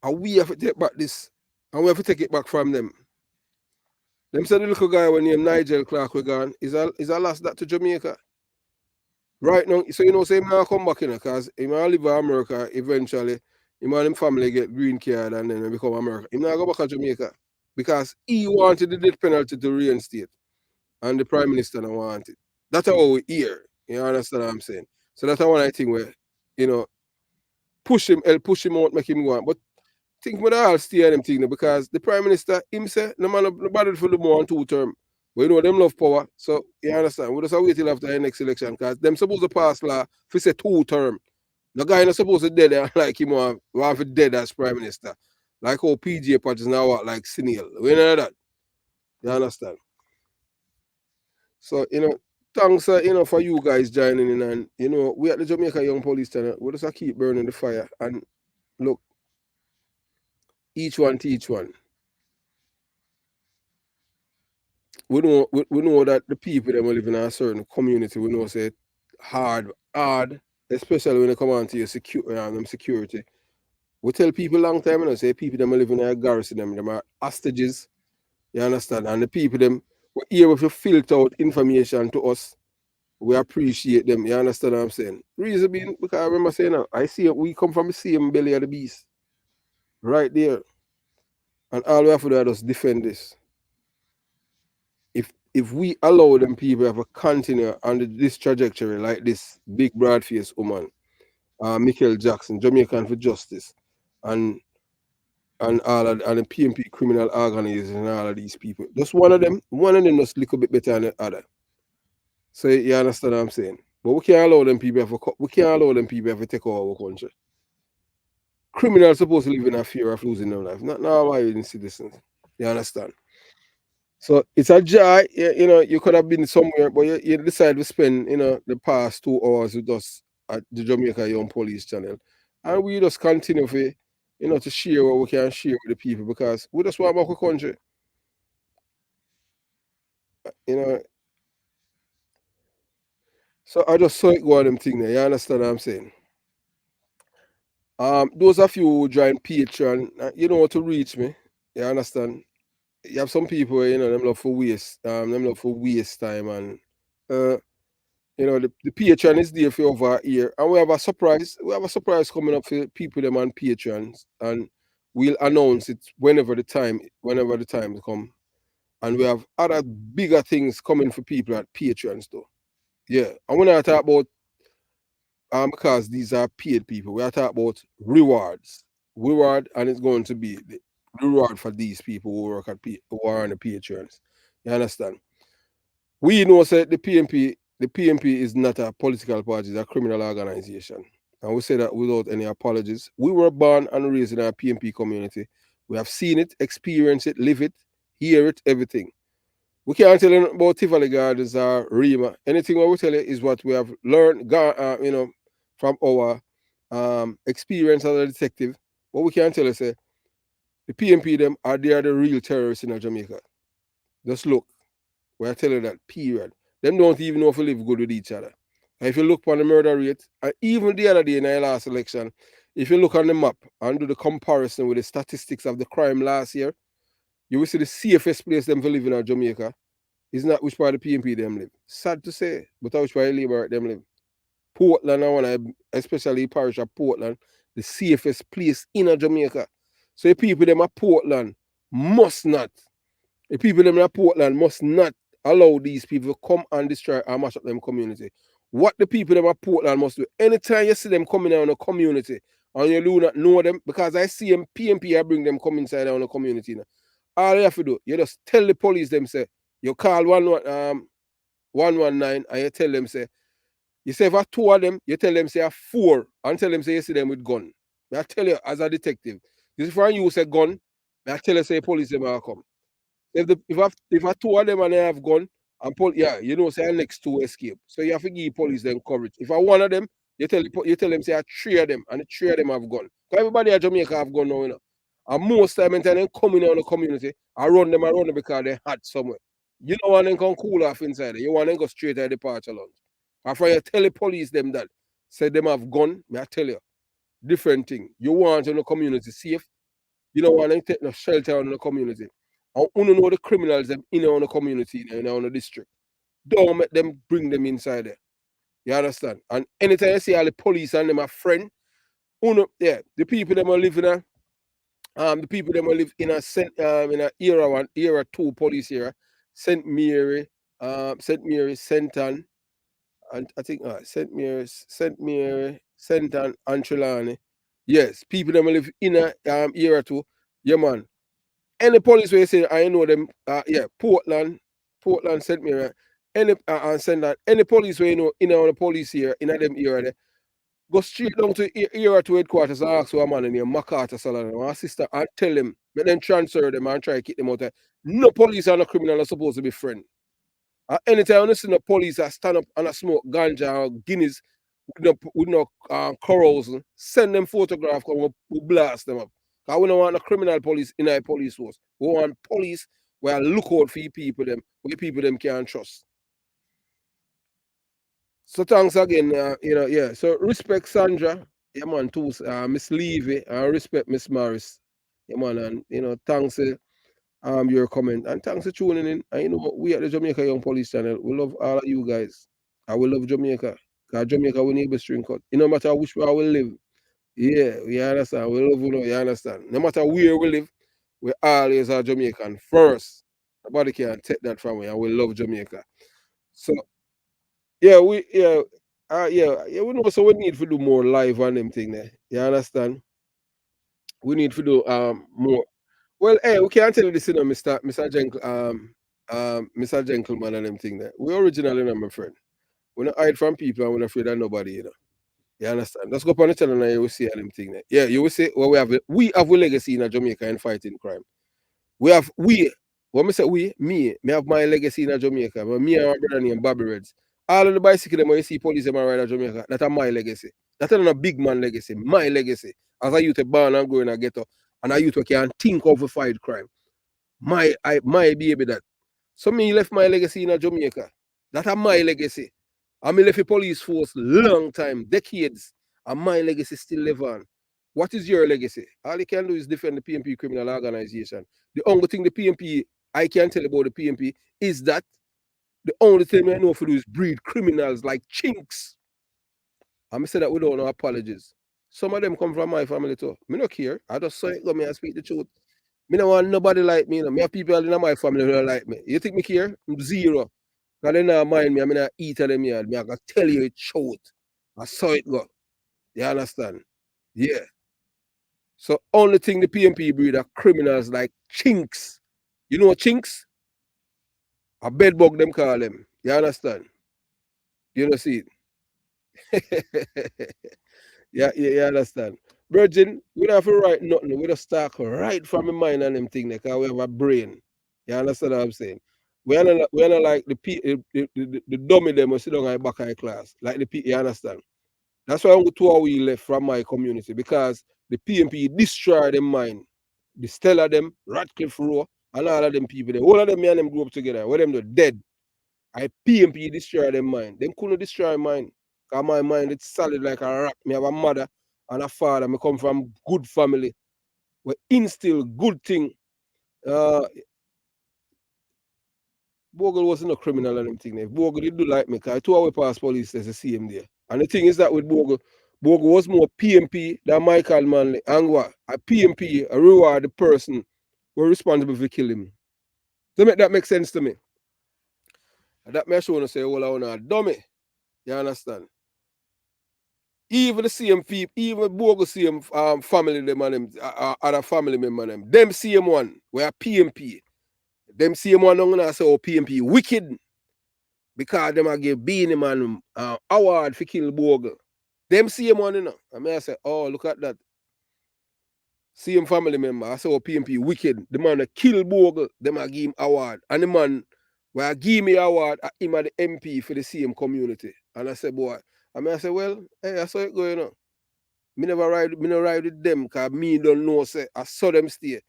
And we have to take back this. And we have to take it back from them. Them said the little guy when named Nigel Clark we gone is a last that to Jamaica. Right now, so you know, say him now come back in because he might live in America eventually. Him and him family get green card and then become American. He now go back to Jamaica because he wanted the death penalty to reinstate. And the Prime Minister don't want it. That's how we hear. You understand what I'm saying? So that's one I think where, you know, push him out, make him go on. But think we all stay on them thing because the Prime Minister himself, no man nobody for the more on 2 term. But you know them love power. So you understand. We just wait till after the next election because them supposed to pass law for say 2 term. The guy not supposed to dead and like him want for dead as Prime Minister. Like how PJ Patch is now like Sinil. We know that. You understand? So, you know, thanks you know, for you guys joining in, and you know, we at the Jamaica Young Police Channel, we just keep burning the fire and look, each one teach one. We know that the people that live in a certain community, we know say hard, especially when they come on to your security. We tell people long time, you know, say people that live in a garrison, them are hostages. You understand? And the people them we're able to filter out information to us. We appreciate them. You understand what I'm saying? Reason being, because I remember saying, I see we come from the same belly of the beast. Right there. And all we have to do is just defend this. If we allow them people to continue on this trajectory like this big broad-faced woman, Michael Jackson, Jamaican for Justice, and and all of and the PMP criminal organization and all of these people. Just one of them just a little bit better than the other. So you understand what I'm saying? But we can't allow them people we can't allow them people to take over our country. Criminals supposed to live in a fear of losing their life, not now abiding citizens. You understand? So it's a joy. You could have been somewhere, but you decide to spend, the past 2 hours with us at the Jamaica Young Police channel. And we just continue to share what we can share with the people because we just want back our country. You know. So I just saw it go on them thing there. You understand what I'm saying? Those of you who join Patreon, you know how to reach me. You understand? You have some people, them love for them love for waste time and uh the Patreon is there for over a year. And we have a surprise. We have a surprise coming up for people them on Patreons. And we'll announce it whenever the time come. And we have other bigger things coming for people at Patreons though. Yeah. And when I talk about because these are paid people, we are talking about rewards. Reward, and it's going to be the reward for these people who work who are on the Patreons. You understand? We know that the PMP is not a political party, it's a criminal organization. And we say that without any apologies. We were born and raised in our PMP community. We have seen it, experienced it, live it, hear it, everything. We can't tell you nothing about Tivoli Gardens or Rima. Anything what we tell you is what we have learned, from our experience as a detective. What we can tell you, say, the PMP them they are the real terrorists in Jamaica. Just look. Where I tell you that, period. Them don't even know if we live good with each other. And if you look on the murder rate, and even the other day in the last election, if you look on the map and do the comparison with the statistics of the crime last year, you will see the safest place them to live in Jamaica is not which part of the PMP them live. Sad to say, but which part of Labour them live. Portland, especially parish of Portland, the safest place in Jamaica. So the people them at Portland must not the people them in Portland must not allow these people to come and destroy and mash up them community. What the people them at Portland must do, anytime you see them coming down the community and you do not know them, because I see them PMP I bring them come inside down the community now. All you have to do, you just tell the police them say, you call 119 and you tell them say, you say for two of them, you tell them say a four and tell them say you see them with gun. I tell you as a detective, this is for you say gun, I tell you say police them are come. If I two of them and they have gun and say next two escape. So you have to give police them coverage. If I one of them, you tell them say I three of them and the three of them have gun. Because everybody in Jamaica have gun now. And most time when they come in on the community, I run them because they hot somewhere. You don't want them come cool off inside there. You want them go straight at the departure lounge. After you tell the police them that, say them have gun, I tell you, different thing. You want the community safe. You don't want to take no shelter in the community. And you know the criminals them in the community, in the district. Don't make them bring them inside there. You understand? And anytime you see all the police and them a friend, the people them are living the people them are live in a era two police era, St. Mary, St. Anne, and I think St. Anne, and Trelawney. Yes, people them live in a era two. Yeah man, any police where you say I know them, Portland, St. Mary, and St. Anne, any police where you know in our police here, in them area there, go straight down to area to headquarters and ask for a man in here, MacArthur Salon, or sister, and tell them, let them transfer them and try to keep them out there. No police and no criminal are supposed to be friends. Anytime you see the police that stand up and smoke ganja or guineas with no corals, send them photograph, come we blast them up. Because we don't want a criminal police in our police force. We want police where look out for people them, where people them can trust. So thanks again, yeah. So respect Sandra, yeah man, too, Miss Levy, and respect Miss Morris, yeah man, and thanks your comment and thanks for tuning in. And we at the Jamaica Young Police Channel, we love all of you guys. I will love Jamaica. Because Jamaica we neighbor string cut. No matter which way we live. Yeah, we understand. We love you understand. No matter where we live, we always are Jamaican first. Nobody can take that from me and we love Jamaica. So yeah, we know so we need to do more live on them thing there. You understand? we need to do more. Well, hey, we can't tell you this, you know, Mr. Gentleman and them thing there. We originally, you know, my friend. We not hide from people and we're not afraid of nobody, you know. You understand? Let's go up on the channel and you will see and them thing there. Yeah, you will see well we have a legacy in Jamaica in fighting crime. When I say me have my legacy in Jamaica. But me and my brother named Bobby Reds. All of the bicycle them when you see police them ride in Jamaica, that are my legacy. That's not a big man legacy. My legacy. As a youth born and growing a ghetto, and a youth who can think of a fight crime. My baby that. So me left my legacy in Jamaica. That's my legacy. I me left the police force long time, decades, and my legacy still live on. What is your legacy? All you can do is defend the PMP criminal organization. The only thing the PMP I can tell about the PMP is that the only thing I know for do is breed criminals like chinks. I say that without no apologies. Some of them come from my family too. Me not care. I just saw it go me and speak the truth. Me don't want nobody like me. You know. Me have people in my family who don't like me. You think me care? I'm zero. Because they not mind me. I mean, I eat at them here. I can tell you it's truth. I saw it go. You understand? Yeah. So only thing the PMP breed are criminals like chinks. You know chinks? A bedbug them call them. You understand? You know see it? Yeah, you understand. Virgin, we don't have to write nothing. We just talk right from the mind and them thing because we have a brain. You understand what I'm saying? We are not like the dummy them who sit down at the back of the class. Like the you understand? That's why only 2 hours we left from my community because the PMP destroy them mind. The Stella them, Ratcliffe Row, and all of them people. All of them me and them grew up together. Where them the dead. I PMP destroy them mind. Them couldn't destroy mine. Because my mind it's solid like a rock. Me have a mother and a father. Me come from good family. We instill good thing. Bogle wasn't a criminal or anything. If Bogle did do like me, because 2 hours past police there's a see him there. And the thing is that with Bogle was more PMP than Michael Manley. And what? A PMP, a reward the person were responsible for killing him. That make sense to me. And that may show to say, well, I want a dummy. You understand? Even the same people, even Bogle same family them and them, other family member them same one, where PMP. Them same one I'm gonna say, oh, PMP wicked. Because them a give Beanie Man award for kill Bogle. Them same one, you know. I mean, I say, oh, look at that. Same family member. I say, oh, PMP wicked. The man that kill Bogle, them a give him award. And the man where give me award, him a the MP for the same community. And I say, boy, I say, well, hey, I saw it going on. Me never ride with them because me don't know, say, I saw them stay.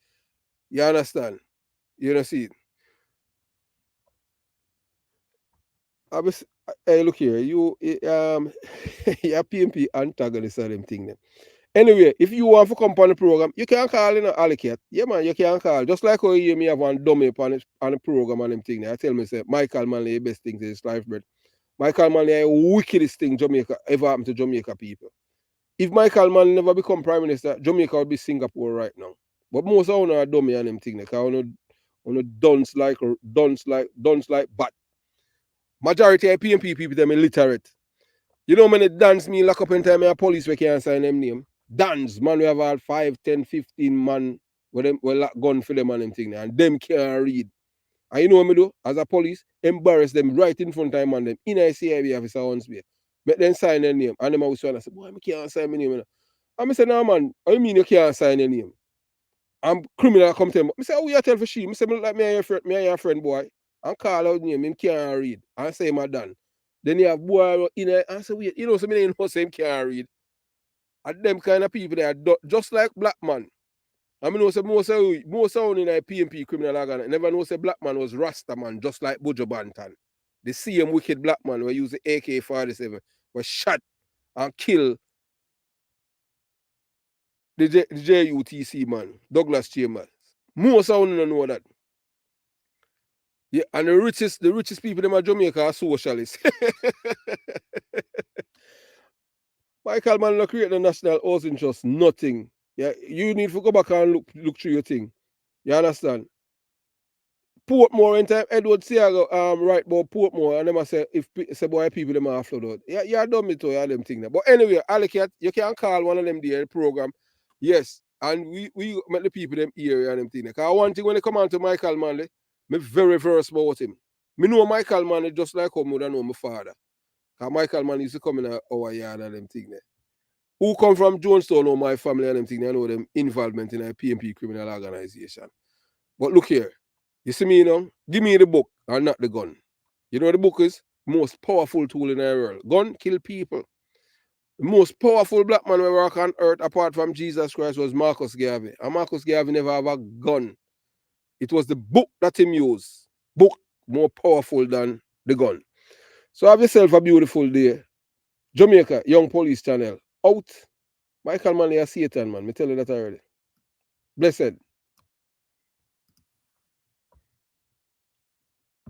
You understand? You know, see it. Hey, look here, you you're PMP antagonist of them thing then. Anyway, if you want to come on the program, you can call in Allocate. Yeah, man, you can call. Just like how you hear me have one dummy on the program and them thing. I tell me, say, Michael Manley, the best thing to his life, bro. Michael Manley is the wickedest thing Jamaica ever happened to Jamaica people. If Michael Manley never become Prime Minister, Jamaica would be Singapore right now. But most of them are dummy and them thing. Because on dunce like bat. Majority of PMP people, them illiterate. You know when they dance me lock up in time, police we can't sign them name. Dance, man, we have all 5, 10, 15 man with them lock gun for them and them thing. And them can't read. And you know what me do? As a police, embarrass them right in front of them and them. In a CIB officer once be. Make them sign their name. And them always want to say, boy, I can't sign my name. And I say, no man, what you mean you can't sign your name? I'm criminal come to him. I say, oh, you tell for she? I say, like me and your friend, boy. And call out name, him can't read. And say, my done. Then you have boy in there and say, wait, you know, so many know say him can't read. And them kind of people there, just like black man. I mean, say most sound in a PMP criminal organ. Never know say black man was Rasta man, just like Bujo Banton. The same wicked black man who use the AK-47, was shot and killed the JUTC man, Douglas Chambers. Most sound don't know that. Yeah, and the richest people in Jamaica are socialists. Michael man not create the national housing trust, nothing. Yeah, you need to go back and look through your thing. You understand? Portmore in time, Edward Seago right about Portmore, and them I say if say boy people them are flood out. Yeah, you done me to you them thing there. But anyway, Allocate, you can call one of them there in the program. Yes, And we make the people them area and them thing. Because one thing when they come on to Michael Manley, me very versed about him. Me know Michael Manley just like how I know my father. Because Michael Manley used to come in our yard and them thing there. Who come from Jonestown or my family and them thing, I know them involvement in a PMP criminal organization. But look here, you see me, give me the book and not the gun. You know what the book is? Most powerful tool in the world. Gun kill people. The most powerful black man we walk on earth apart from Jesus Christ was Marcus Garvey. And Marcus Garvey never have a gun. It was the book that him used. Book more powerful than the gun. So have yourself a beautiful day. Jamaica, Young Police Channel. Out. Michael Manley a Satan, man. Me tell you that already. Blessed.